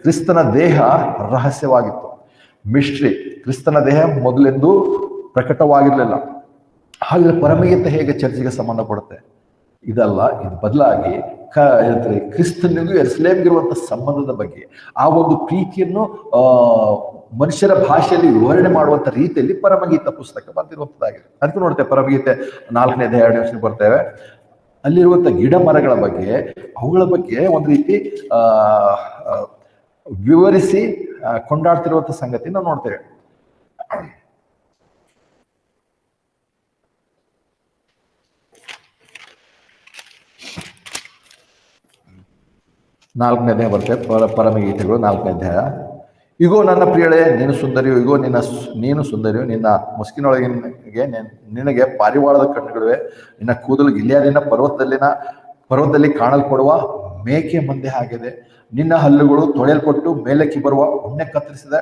ಕ್ರಿಸ್ತನ ದೇಹ ರಹಸ್ಯವಾಗಿತ್ತು, ಮಿಸ್ಟ್ರಿ. ಕ್ರಿಸ್ತನ ದೇಹ ಮೊದಲೆಂದು ಪ್ರಕಟವಾಗಿರ್ಲಿಲ್ಲ. ಹಾಗೆ ಪರಮಗೀತ ಹೇಗೆ ಚರ್ಚಿಗೆ ಸಂಬಂಧ ಪಡುತ್ತೆ? ಇದಲ್ಲ, ಇದು ಬದಲಾಗಿ ಕ್ರಿಸ್ತನಿಗೂ ಯೆರೂಸಲೇಮಿಗಿರುವಂಥ ಸಂಬಂಧದ ಬಗ್ಗೆ, ಆ ಒಂದು ಪ್ರೀತಿಯನ್ನು ಮನುಷ್ಯರ ಭಾಷೆಯಲ್ಲಿ ವಿವರಣೆ ಮಾಡುವಂಥ ರೀತಿಯಲ್ಲಿ ಪರಮಗೀತ ಪುಸ್ತಕ ಬಂದಿರುವಂಥದ್ದಾಗಿದೆ. ಅದಕ್ಕೆ ನೋಡ್ತೇವೆ, ಪರಮಗೀತೆ 4ನೇ ಅಧ್ಯಾಯ 2ನೇ ವಚನಕ್ಕೆ ಬರ್ತೇವೆ. ಅಲ್ಲಿರುವಂಥ ಗಿಡ ಮರಗಳ ಬಗ್ಗೆ, ಅವುಗಳ ಬಗ್ಗೆ ಒಂದು ರೀತಿ ವಿವರಿಸಿ ಕೊಂಡಾಡ್ತಿರುವಂಥ ಸಂಗತಿ ನಾವು ನೋಡ್ತೇವೆ. ನಾಲ್ಕನೇ ಅಧ್ಯಾಯ ಬರ್ತೇವೆ, ಪರಮಗೀತೆಗಳು 4ನೇ ಅಧ್ಯಾಯ. ಇಗೋ ನನ್ನ ಪ್ರಿಯಳೇ, ನೀನು ಸುಂದರಿಯು, ಇಗೋ ನೀನು ಸುಂದರಿಯು, ನಿನ್ನ ಮುಸ್ಕಿನೊಳಗಿಗೆ ನಿನಗೆ ಪಾರಿವಾಳದ ಕಣ್ಣುಗಳಿವೆ, ನಿನ್ನ ಕೂದಲು ಗಿಲ್ಯಾದಿನ ಪರ್ವತದಲ್ಲಿ ಕಾಣಲ್ಪಡುವ ಮೇಕೆ ಮಂದೆ ಆಗಿದೆ, ನಿನ್ನ ಹಲ್ಲುಗಳು ತೊಳೆಯಲ್ಪಟ್ಟು ಮೇಲಕ್ಕೆ ಬರುವ ಉಣ್ಣೆ ಕತ್ತರಿಸಿದ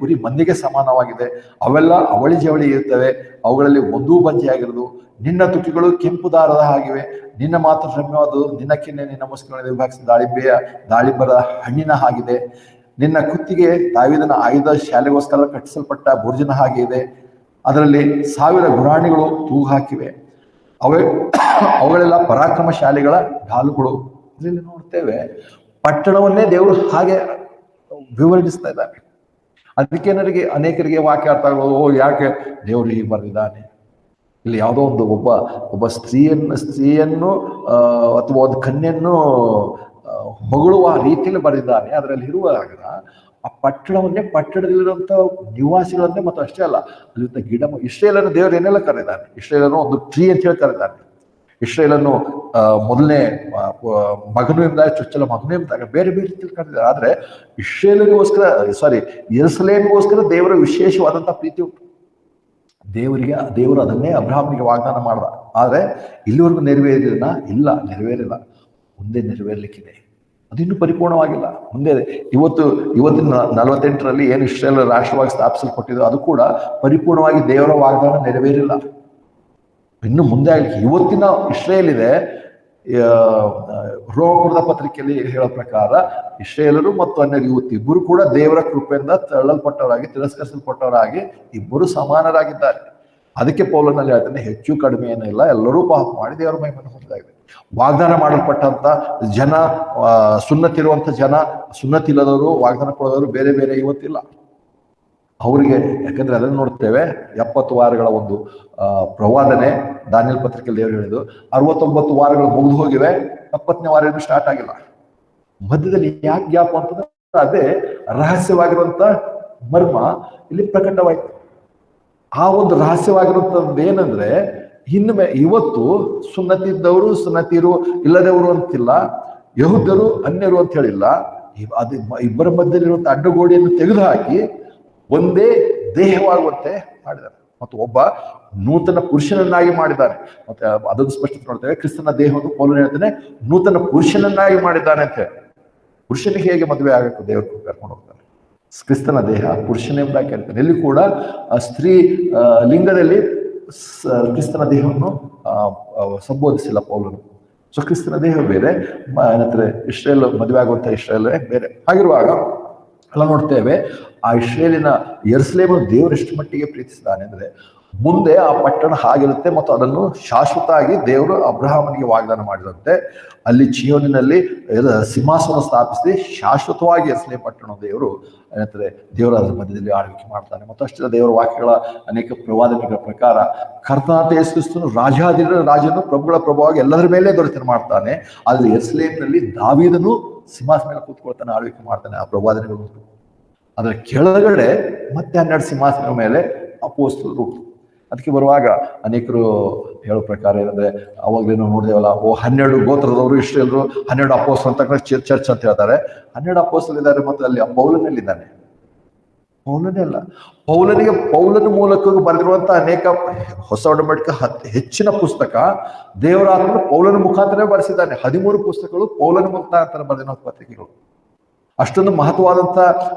ಕುರಿ ಮಂದಿಗೆ ಸಮಾನವಾಗಿದೆ, ಅವೆಲ್ಲ ಅವಳಿ ಜವಳಿ ಇರ್ತವೆ, ಅವುಗಳಲ್ಲಿ ಒಂದೂ ಬಂಜೆಯಾಗಿರುವುದು, ನಿನ್ನ ತುಟಿಗಳು ಕೆಂಪು ದಾರದ ಆಗಿವೆ, ನಿನ್ನ ಮಾತು ರಮ್ಯವಾದುದು, ನಿನ್ನ ಕೆನ್ನೆ ನಿನ್ನ ಮುಸ್ಕಿನೊಳಗೆ ವಿಭಾಗಿಸಿದ ದಾಳಿಂಬರ ಹಣ್ಣಿನ ಹಾಗಿದೆ, ನಿನ್ನ ಕುತ್ತಿಗೆ ದಾವೀದನ ಆಯುಧ ಶಾಲೆಗೋಸ್ಕರ ಕಟ್ಟಿಸಲ್ಪಟ್ಟ ಬುರ್ಜಿನ ಹಾಗೆ ಇದೆ, ಅದರಲ್ಲಿ 1000 ಗುರಾಣಿಗಳು ತೂಗು ಹಾಕಿವೆ, ಅವುಗಳೆಲ್ಲ ಪರಾಕ್ರಮಶಾಲಿಗಳ ಢಾಲುಗಳು. ಇದರಲ್ಲಿ ನೋಡ್ತೇವೆ ಪಟ್ಟಣವನ್ನೇ ದೇವರು ಹಾಗೆ ವಿವರಿಸ್ತಾ ಇದ್ದಾರೆ. ಅದಕ್ಕೆ ಅನೇಕರಿಗೆ ವಾಕ್ಯ ಅರ್ಥ ಆಗೋದು, ಯಾಕೆ ದೇವರು ಹೀಗೆ ಬರೆದಿದ್ದಾನೆ, ಇಲ್ಲಿ ಯಾವುದೋ ಒಂದು ಒಬ್ಬ ಸ್ತ್ರೀಯನ್ನು ಅಥವಾ ಒಂದು ಕನ್ಯೆಯನ್ನು ಹೊಗಳುವ ರೀತಿಯಲ್ಲಿ ಬರೆದಿದ್ದಾನೆ. ಅದರಲ್ಲಿ ಇರುವಾಗ ಆ ಪಟ್ಟಣದಲ್ಲಿರುವಂಥ ನಿವಾಸಿಗಳನ್ನೇ, ಮತ್ತು ಅಷ್ಟೇ ಅಲ್ಲ, ಅಲ್ಲಿಂದ ಇಸ್ರೇಲನ್ನು ದೇವರು ಏನೆಲ್ಲ ಕರೆದಿದ್ದಾನೆ. ಇಸ್ರೇಲನ್ನು ಒಂದು ಟ್ರೀ ಅಂತ ಹೇಳಿ ಕರೆದಿದ್ದಾನೆ. ಇಸ್ರೇಲನ್ನು ಮೊದಲನೇ ಮಗನು ಎಂದಾಗ, ಚೊಚ್ಚಲ ಮಗನು ಎಂದಾಗ ಬೇರೆ ಬೇರೆ ರೀತಿಯಲ್ಲಿ ಕರೆದಿದ್ದಾರೆ. ಆದರೆ ಯೆರೂಸಲೇಮಿಗೋಸ್ಕರ ದೇವರ ವಿಶೇಷವಾದಂಥ ಪ್ರೀತಿ ಉಂಟು. ದೇವರು ಅದನ್ನೇ ಅಬ್ರಹಾಮನಿಗೆ ವಾಗ್ದಾನ ಮಾಡ್ದ. ಆದರೆ ಇಲ್ಲಿವರೆಗೂ ನೆರವೇರಿಲ್ಲ, ಮುಂದೆ ನೆರವೇರ್ಲಿಕ್ಕಿದೆ. ಅದಿನ್ನೂ ಪರಿಪೂರ್ಣವಾಗಿಲ್ಲ. ಮುಂದೆ ಇವತ್ತಿನ 48ರಲ್ಲಿ ಏನು ಇಸ್ರೇಲ್ ರಾಷ್ಟ್ರವಾಗಿ ಸ್ಥಾಪಿಸಲ್ಪಟ್ಟಿದೆ, ಅದು ಕೂಡ ಪರಿಪೂರ್ಣವಾಗಿ ದೇವರ ವಾಗ್ದಾನ ನೆರವೇರಿಲ್ಲ. ಇನ್ನು ಮುಂದೆ ಆಗಲಿಕ್ಕೆ ಇವತ್ತಿನ ಇಸ್ರೇಲ್ ಇದೆ. ರೋಮಪುರದ ಪತ್ರಿಕೆಯಲ್ಲಿ ಹೇಳೋ ಪ್ರಕಾರ ಇಸ್ರೇಲರು ಮತ್ತು ಅನ್ಯರು ಇಬ್ಬರು ಕೂಡ ದೇವರ ಕೃಪೆಯಿಂದ ತಳ್ಳಲ್ಪಟ್ಟವರಾಗಿ, ತಿರಸ್ಕರಿಸಲ್ಪಟ್ಟವರಾಗಿ ಇಬ್ಬರು ಸಮಾನರಾಗಿದ್ದಾರೆ. ಅದಕ್ಕೆ ಪೌಲನಲ್ಲಿ ಹೇಳ್ತಾನೆ, ಹೆಚ್ಚು ಕಡಿಮೆ ಏನಿಲ್ಲ, ಎಲ್ಲರೂ ಪಾಪ ಮಾಡಿ ದೇವರ ಮಹಿಮೆಯನ್ನು ಹೊಂದಿದಾಗಿದೆ. ವಾಗ್ದಾನ ಮಾಡಲ್ಪಟ್ಟಂತ ಜನ, ಸುನ್ನತಿರುವಂಥ ಜನ, ಸುನ್ನತಿಲ್ಲದವರು, ವಾಗ್ದಾನ ಕೊಡೋದವರು ಬೇರೆ ಬೇರೆ ಇವತ್ತಿಲ್ಲ ಅವರಿಗೆ. ಯಾಕಂದ್ರೆ ಅದನ್ನು ನೋಡ್ತೇವೆ, 70 ವಾರಗಳ ಒಂದು ಪ್ರವಾದನೆ ದಾನಿಯೇಲ್ ಪತ್ರಿಕೆಯಲ್ಲಿ ದೇವರು ಹೇಳಿದ್ದು, 69 ವಾರಗಳು ಮುಗಿದು ಹೋಗಿವೆ, 70ನೇ ವಾರ ಇನ್ನೂ ಸ್ಟಾರ್ಟ್ ಆಗಿಲ್ಲ. ಮಧ್ಯದಲ್ಲಿ ಯಾಕೆ ಗ್ಯಾಪ್ ಅಂತಂದ್ರೆ ಅದೇ ರಹಸ್ಯವಾಗಿರುವಂತ ಮರ್ಮ ಇಲ್ಲಿ ಪ್ರಕಟವಾಯಿತು. ಆ ಒಂದು ರಹಸ್ಯವಾಗಿರುವಂಥದ್ದು ಏನಂದ್ರೆ, ಇವತ್ತು ಸುನ್ನತಿ ಇದ್ದವರು, ಸುನ್ನತಿರು ಇಲ್ಲದವರು ಅಂತಿಲ್ಲ, ಯಹೂದ್ಯರು ಅನ್ಯರು ಅಂತ ಹೇಳಿಲ್ಲ. ಅದು ಇಬ್ಬರ ಮಧ್ಯದಲ್ಲಿರುವಂಥ ಅಡ್ಡಗೋಡಿಯನ್ನು ತೆಗೆದುಹಾಕಿ ಒಂದೇ ದೇಹವಾಗುವಂತೆ ಮಾಡಿದ್ದಾರೆ, ಮತ್ತು ಒಬ್ಬ ನೂತನ ಪುರುಷನನ್ನಾಗಿ ಮಾಡಿದ್ದಾನೆ. ಮತ್ತೆ ಅದನ್ನು ಸ್ಪಷ್ಟ ನೋಡ್ತೇವೆ, ಕ್ರಿಸ್ತನ ದೇಹವನ್ನು ಪೌಲನು ಹೇಳ್ತಾನೆ ನೂತನ ಪುರುಷನನ್ನಾಗಿ ಮಾಡಿದ್ದಾನೆ ಅಂತ ಹೇಳಿ. ಪುರುಷನಿಗೆ ಹೇಗೆ ಮದುವೆ ಆಗಬೇಕು ದೇವರು ಕರ್ಕೊಂಡು ಹೋಗ್ತಾನೆ. ಕ್ರಿಸ್ತನ ದೇಹ ಪುರುಷನೆಂಬುದಾಗಿ ಹೇಳ್ತಾನೆ. ಎಲ್ಲಿ ಕೂಡ ಸ್ತ್ರೀ ಲಿಂಗದಲ್ಲಿ ಕ್ರಿಸ್ತನ ದೇಹವನ್ನು ಸಂಬೋಧಿಸಿಲ್ಲ ಪೌಲನು. ಸೊ ಕ್ರಿಸ್ತನ ದೇಹ ಬೇರೆ, ಏನಂತಾರೆ ಇಸ್ರೇಲ್ ಮದುವೆ ಆಗುವಂಥ ಇಸ್ರೇಲ್ ಬೇರೆ. ಹಾಗಿರುವಾಗ ಎಲ್ಲ ನೋಡ್ತೇವೆ, ಆ ಇಸ್ರೇಲಿನ ಯೆರೂಸಲೇಮನ್ನು ದೇವರು ಎಷ್ಟು ಮಟ್ಟಿಗೆ ಪ್ರೀತಿಸಿದ್ದಾನೆ ಅಂದ್ರೆ, ಮುಂದೆ ಆ ಪಟ್ಟಣ ಹಾಗಿರುತ್ತೆ ಮತ್ತು ಅದನ್ನು ಶಾಶ್ವತ ಆಗಿ ದೇವರು ಅಬ್ರಹಾಮನಿಗೆ ವಾಗ್ದಾನ ಮಾಡಿದಂತೆ ಅಲ್ಲಿ ಚೀಯೋನಿನಲ್ಲಿ ಸಿಂಹಾಸನ ಸ್ಥಾಪಿಸಿ ಶಾಶ್ವತವಾಗಿ ಯೆರೂಸಲೇಮ್ ಪಟ್ಟಣ ಏನಂತಾರೆ ದೇವರು ಅದರ ಮಧ್ಯದಲ್ಲಿ ಆಳ್ವಿಕೆ ಮಾಡ್ತಾನೆ. ಮತ್ತು ಅಷ್ಟೇ ದೇವರ ವಾಕ್ಯಗಳ ಅನೇಕ ಪ್ರವಾದನೆಗಳ ಪ್ರಕಾರ ಕರ್ತನಾದ ಯೇಸು ಕ್ರಿಸ್ತನು ರಾಜನು ಪ್ರಭುಗಳ ಪ್ರಭುವಾಗಿ ಎಲ್ಲದರ ಮೇಲೆ ದೊರೆತನ ಮಾಡ್ತಾನೆ. ಆದರೆ ಯೆರೂಸಲೇಮಿನಲ್ಲಿ ದಾವೀದನು ಸಿಂಹಾಸನ ಮೇಲೆ ಕೂತ್ಕೊಳ್ತಾನೆ, ಆಳ್ವಿಕೆ ಮಾಡ್ತಾನೆ. ಆ ಪ್ರವಾದನೆಗಳು ಅದರ ಕೆಳಗಡೆ ಮತ್ತೆ 12 ಸಿಂಹಾಸನ ಮೇಲೆ ಅಪೊಸ್ತಲರು. ಅದಕ್ಕೆ ಬರುವಾಗ ಅನೇಕರು ಹೇಳೋ ಪ್ರಕಾರ ಏನಂದ್ರೆ, ಅವಾಗಲೇ ನಾವು ನೋಡಿದೇವಲ್ಲ, 12 ಗೋತ್ರದವರು ಇಸ್ರೇಲರು, 12 ಅಪೊಸ್ತಲರು ಅಂತ ಚರ್ಚ್ ಅಂತ ಹೇಳ್ತಾರೆ. 12 ಅಪೊಸ್ತಲರು ಇದ್ದಾರೆ, ಮತ್ತು ಅಲ್ಲಿ ಪೌಲನಲ್ಲಿದ್ದಾನೆ. ಪೌಲನೇ ಅಲ್ಲ, ಪೌಲನ ಮೂಲಕ ಬರೆದಿರುವಂತ ಅನೇಕ ಹೊಸ ಒಡಂಬಡಿಕೆ ಹೆಚ್ಚಿನ ಪುಸ್ತಕ ದೇವರ ಆತ್ಮನು ಪೌಲನ ಮುಖಾಂತರ ಬರೆಸಿದ್ದಾನೆ. 13 ಪುಸ್ತಕಗಳು ಪೌಲನ ಮುಖಾಂತರ ಬರೆದಿರೋ ಪತ್ರಿಕೆಗಳು. ಅಷ್ಟೊಂದು ಮಹತ್ವವಾದಂತ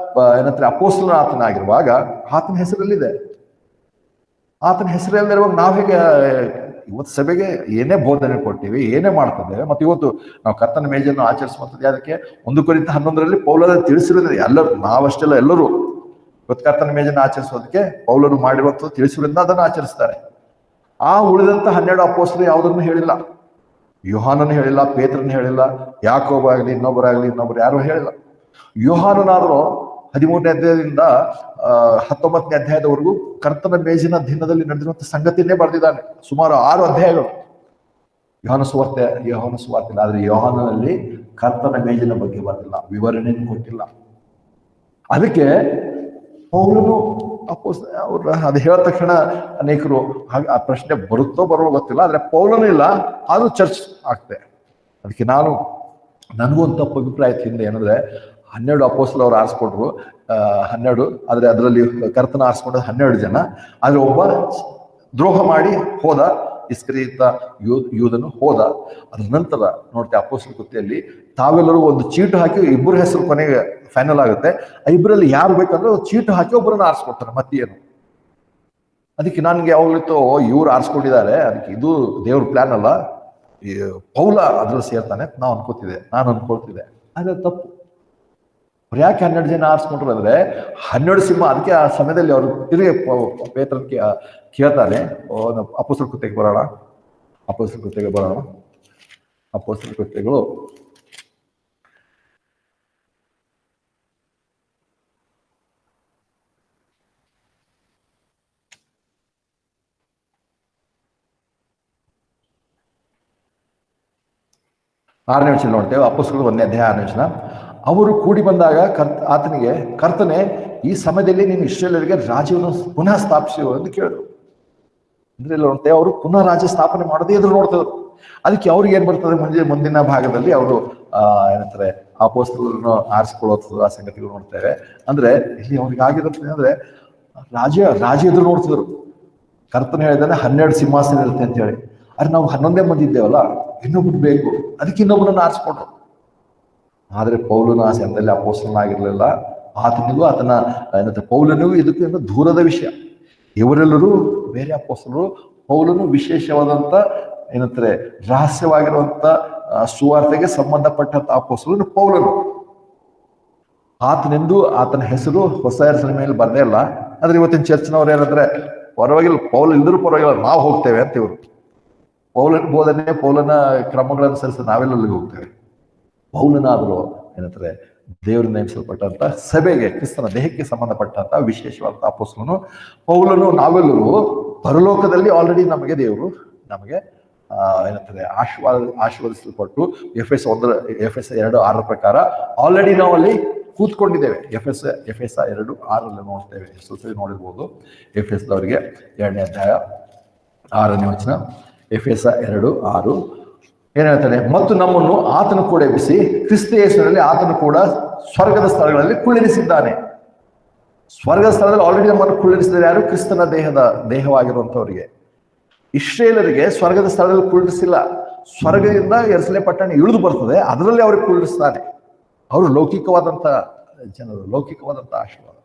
ಏನಂತಾರೆ ಅಪೊಸ್ತಲನ ಆತನ ಆಗಿರುವಾಗ ಆತನ ಹೆಸರಲ್ಲಿದೆ. ಆತನ ಹೆಸರಲ್ಲಿರುವಾಗ ನಾವು ಹೇಗೆ ಇವತ್ತು ಸಭೆಗೆ ಏನೇ ಬೋಧನೆ ಕೊಡ್ತೀವಿ, ಏನೇ ಮಾಡ್ತಿದ್ದೇವೆ, ಮತ್ತು ಇವತ್ತು ನಾವು ಕರ್ತನ ಮೇಜನ್ನು ಆಚರಿಸುವಂಥದ್ದು ಅದಕ್ಕೆ 1 ಕೊರಿಂಥ 11ರಲ್ಲಿ ಪೌಲನ ತಿಳಿಸಿರೋದ್ರೆ ಎಲ್ಲರೂ, ನಾವಷ್ಟೆಲ್ಲ ಎಲ್ಲರೂ ಇವತ್ತು ಕರ್ತನ ಮೇಜನ್ನು ಆಚರಿಸೋದಕ್ಕೆ ಪೌಲನು ಮಾಡಿರುವಂಥದ್ದು ತಿಳಿಸಿರೋದ್ರಿಂದ ಅದನ್ನು ಆಚರಿಸ್ತಾರೆ. ಆ ಉಳಿದಂತ 12 ಅಪೊಸ್ತಲರು ಯಾವುದನ್ನು ಹೇಳಿಲ್ಲ. ಯೋಹಾನನು ಹೇಳಿಲ್ಲ, ಪೇತ್ರನ ಹೇಳಿಲ್ಲ, ಯಾಕೋಬ ಆಗಲಿ ಇನ್ನೊಬ್ಬರು ಯಾರು ಹೇಳಿಲ್ಲ. ಯೋಹಾನನಾದರೂ 13ನೇ ಅಧ್ಯಾಯದಿಂದ 19ನೇ ಅಧ್ಯಾಯದವರೆಗೂ ಕರ್ತನ ಮೇಜಿನ ದಿನದಲ್ಲಿ ನಡೆದಿರುವಂತಹ ಸಂಗತಿಯನ್ನೇ ಬರೆದಿದ್ದಾನೆ. ಸುಮಾರು 6 ಅಧ್ಯಾಯಗಳು ಯೋಹಾನ ಸುವಾರ್ತೆ ಇಲ್ಲ. ಆದ್ರೆ ಯೋಹಾನನಲ್ಲಿ ಕರ್ತನ ಮೇಜಿನ ಬಗ್ಗೆ ಬರೆದಿಲ್ಲ, ವಿವರಣೆಯನ್ನು ಕೊಟ್ಟಿಲ್ಲ. ಅದಕ್ಕೆ ಪೌಲನು ಅವ್ರ ಅದು ಹೇಳಿದ ತಕ್ಷಣ ಅನೇಕರು ಆ ಪ್ರಶ್ನೆ ಬರುತ್ತೋ ಬರೋ ಗೊತ್ತಿಲ್ಲ. ಆದ್ರೆ ಪೌಲನು ಇಲ್ಲ, ಅದು ಚರ್ಚ್ ಆಗ್ತದೆ. ಅದಕ್ಕೆ ನನಗೂ ಒಂದು ತಪ್ಪು ಅಭಿಪ್ರಾಯ ಹಿಂದೆ ಏನಂದ್ರೆ 12 ಅಪೊಸ್ತಲರು ಅವ್ರು ಆರಿಸ್ಕೊಂಡ್ರು, 12. ಆದ್ರೆ ಅದರಲ್ಲಿ ಕರ್ತನ ಆರಿಸ್ಕೊಂಡ್ರೆ 12 ಜನ. ಆದ್ರೆ ಒಬ್ಬ ದ್ರೋಹ ಮಾಡಿ ಹೋದ, ಇಸ್ಕರಿಯೋತ ಯೂದನು ಹೋದ. ಅದ್ರ ನಂತರ ನೋಡ್ತೇವೆ ಅಪೊಸ್ತಲ ಕೃತ್ಯದಲ್ಲಿ ತಾವೆಲ್ಲರೂ ಒಂದು ಚೀಟು ಹಾಕಿ ಇಬ್ಬರ ಹೆಸರು ಕೊನೆಗೆ ಫೈನಲ್ ಆಗುತ್ತೆ. ಆ ಇಬ್ಬರಲ್ಲಿ ಯಾರು ಬೇಕಂದ್ರೆ ಚೀಟು ಹಾಕಿ ಒಬ್ಬರನ್ನ ಆರಿಸ್ಕೊಡ್ತಾರೆ. ಮತ್ತೇನು, ಅದಕ್ಕೆ ನನಗೆ ಯಾವಾಗಲಿತ್ತು ಇವ್ರು ಆರಿಸ್ಕೊಂಡಿದ್ದಾರೆ, ಅದಕ್ಕೆ ಇದು ದೇವ್ರ ಪ್ಲಾನ್ ಅಲ್ಲ, ಪೌಲ ಅದ್ರಲ್ಲಿ ಸೇರ್ತಾನೆ ನಾನು ಅನ್ಕೊಳ್ತಿದ್ದೆ. ಅದೇ ತಪ್ಪು. ಅವ್ರು ಯಾಕೆ 12 ಜನ ಆರಿಸ್ಕೊಂಡ್ರು ಅಂದ್ರೆ 12 ಸಿಂಹ. ಅದಕ್ಕೆ ಆ ಸಮಯದಲ್ಲಿ ಅವರು ತಿರುಗಿ ಪೇತ್ರನಿಗೆ ಕೇಳ್ತಾನೆ. ಅಪೊಸ್ತಲ ಕೃತ್ಯಕ್ಕೆ ಬರೋಣ. ಅಪೊಸ್ತಲ ಕೃತ್ಯಗಳು 6ನೇ ವಚನ ನೋಡ್ತೇವೆ. ಅಪೊಸ್ತಲರು 1ನೇ ಅಧ್ಯಾಯ 6ನೇ ವಚನ. ಅವರು ಕೂಡಿ ಬಂದಾಗ ಕರ್ತನೆ ಈ ಸಮಯದಲ್ಲಿ ನೀನು ಇಸ್ರಾಯೇಲರಿಗೆ ರಾಜ್ಯವನ್ನು ಪುನಃ ಸ್ಥಾಪಿಸುವ ಎಂದು ಕೇಳಿದ್ರು. ಅಂದ್ರೆ ಇಲ್ಲಿ ನೋಡ್ತೇವೆ ಅವರು ಪುನಃ ರಾಜ್ಯ ಸ್ಥಾಪನೆ ಮಾಡೋದೇ ಎದುರು ನೋಡ್ತಿದ್ರು. ಅದಕ್ಕೆ ಅವ್ರಿಗೆ ಏನ್ ಬರ್ತದೆ ಮುಂದಿನ ಭಾಗದಲ್ಲಿ ಅವರು ಏನಂತಾರೆ ಅಪೊಸ್ತಲರನ್ನು ಆರಿಸಿಕೊಳ್ಳುವ ಆ ಸಂಗತಿಗಳು ನೋಡ್ತೇವೆ. ಅಂದ್ರೆ ಇಲ್ಲಿ ಅವ್ರಿಗೆ ಆಗಿರುತ್ತೆ ಅಂದ್ರೆ ರಾಜ್ಯ ಎದುರು ನೋಡ್ತಿದ್ರು. ಕರ್ತನ ಹೇಳಿದಾನೆ 12 ಸಿಂಹಾಸನ ಇರುತ್ತೆ ಅಂತ ಹೇಳಿ. ಆದ್ರೆ ನಾವು 11 ಮಂದಿ ಇದ್ದೇವಲ್ಲ, ಇನ್ನೊಬ್ರು ಬೇಕು, ಅದಕ್ಕೆ ಇನ್ನೊಬ್ಬರನ್ನ ಆರಿಸ್ಕೊಂಡ್ರು. ಆದ್ರೆ ಪೌಲನ ಆ ಸಮಯದಲ್ಲಿ ಅಪೊಸ್ತಲನಾಗಿರ್ಲಿಲ್ಲ. ಆತನಿಗೂ ಪೌಲನಿಗೂ ಇದಕ್ಕೂ ದೂರದ ವಿಷಯ. ಇವರೆಲ್ಲರೂ ಬೇರೆ ಅಪೊಸ್ತಲರು. ಪೌಲನು ವಿಶೇಷವಾದಂತ ಏನಂತಾರೆ ರಹಸ್ಯವಾಗಿರುವಂತ ಸುವಾರ್ತೆಗೆ ಸಂಬಂಧಪಟ್ಟಂತ ಅಪೊಸ್ತಲನು ಪೌಲನು. ಆತನೆಂದು ಆತನ ಹೆಸರು ಹೊಸ ಹೆಸರಿನ ಮೇಲೆ ಬರ್ದೇ ಇಲ್ಲ. ಆದ್ರೆ ಇವತ್ತಿನ ಚರ್ಚ್ನವ್ರು ಏನಂದ್ರೆ ಪರವಾಗಿಲ್ಲ, ಪೌಲ ಇಲ್ದರೂ ಪರವಾಗಿಲ್ಲ, ನಾವು ಹೋಗ್ತೇವೆ ಅಂತ ಇವರು. ಪೌಲನ ಬೋಧನೆ, ಪೌಲನ ಕ್ರಮಗಳನ್ನು ಅನುಸರಿಸಿ ನಾವೆಲ್ಲಲ್ಲಿಗೆ ಹೋಗ್ತೇವೆ. ಪೌಲನಾದರೂ ಏನಂತಾರೆ ದೇವರಿಂದ ನೇಮಿಸಲ್ಪಟ್ಟಂತ ಸಭೆಗೆ, ಕ್ರಿಸ್ತನ ದೇಹಕ್ಕೆ ಸಂಬಂಧಪಟ್ಟಂತ ವಿಶೇಷವಾದ ಅಪೊಸ್ತಲನು ಪೌಲನು. ನಾವೆಲ್ಲರೂ ಪರಲೋಕದಲ್ಲಿ ಆಲ್ರೆಡಿ ದೇವರು ನಮಗೆ ಏನಂತಾರೆ ಆಶೀರ್ವದಿಸಲ್ಪಟ್ಟು ಎಫೆಸ 2:6 ಪ್ರಕಾರ ಆಲ್ರೆಡಿ ನಾವು ಅಲ್ಲಿ ಕೂತ್ಕೊಂಡಿದ್ದೇವೆ. ಎಫೆಸ 2:6 ನೋಡ್ತೇವೆ. ಸುತ್ತಲೂ ನೋಡಿರ್ಬೋದು. ಎಫೆಸದವರಿಗೆ 2ನೇ ಅಧ್ಯಾಯ 6ನೇ ವಚನ. ಎಫೆಸ 2:6 ಏನ್ ಹೇಳ್ತಾನೆ? ಮತ್ತು ನಮ್ಮನ್ನು ಆತನು ಕೂಡ ಎಬ್ಬಿಸಿ ಕ್ರಿಸ್ತ ಯೇಸುವಿನಲ್ಲಿ ಆತನು ಕೂಡ ಸ್ವರ್ಗದ ಸ್ಥಳಗಳಲ್ಲಿ ಕುಳ್ಳಿರಿಸಿದ್ದಾನೆ. ಸ್ವರ್ಗದ ಸ್ಥಳದಲ್ಲಿ ಆಲ್ರೆಡಿ ನಮ್ಮನ್ನು ಕುಳ್ಳಿರಿಸಿದರೆ ಯಾರು? ಕ್ರಿಸ್ತನ ದೇಹವಾಗಿರುವಂತವರಿಗೆ. ಇಸ್ರಾಯೇಲರಿಗೆ ಸ್ವರ್ಗದ ಸ್ಥಳದಲ್ಲಿ ಕುಳ್ಳಿರಿಸಿಲ್ಲ. ಸ್ವರ್ಗದಿಂದ ಯೆರೂಸಲೇಮ್ ಪಟ್ಟಣ ಇಳಿದು ಬರ್ತದೆ, ಅದರಲ್ಲಿ ಅವ್ರಿಗೆ ಕುಳ್ಳಿರಿಸ್ತಾನೆ. ಅವರು ಲೌಕಿಕವಾದಂತ ಜನರು, ಲೌಕಿಕವಾದಂತ ಆಶೀರ್ವಾದ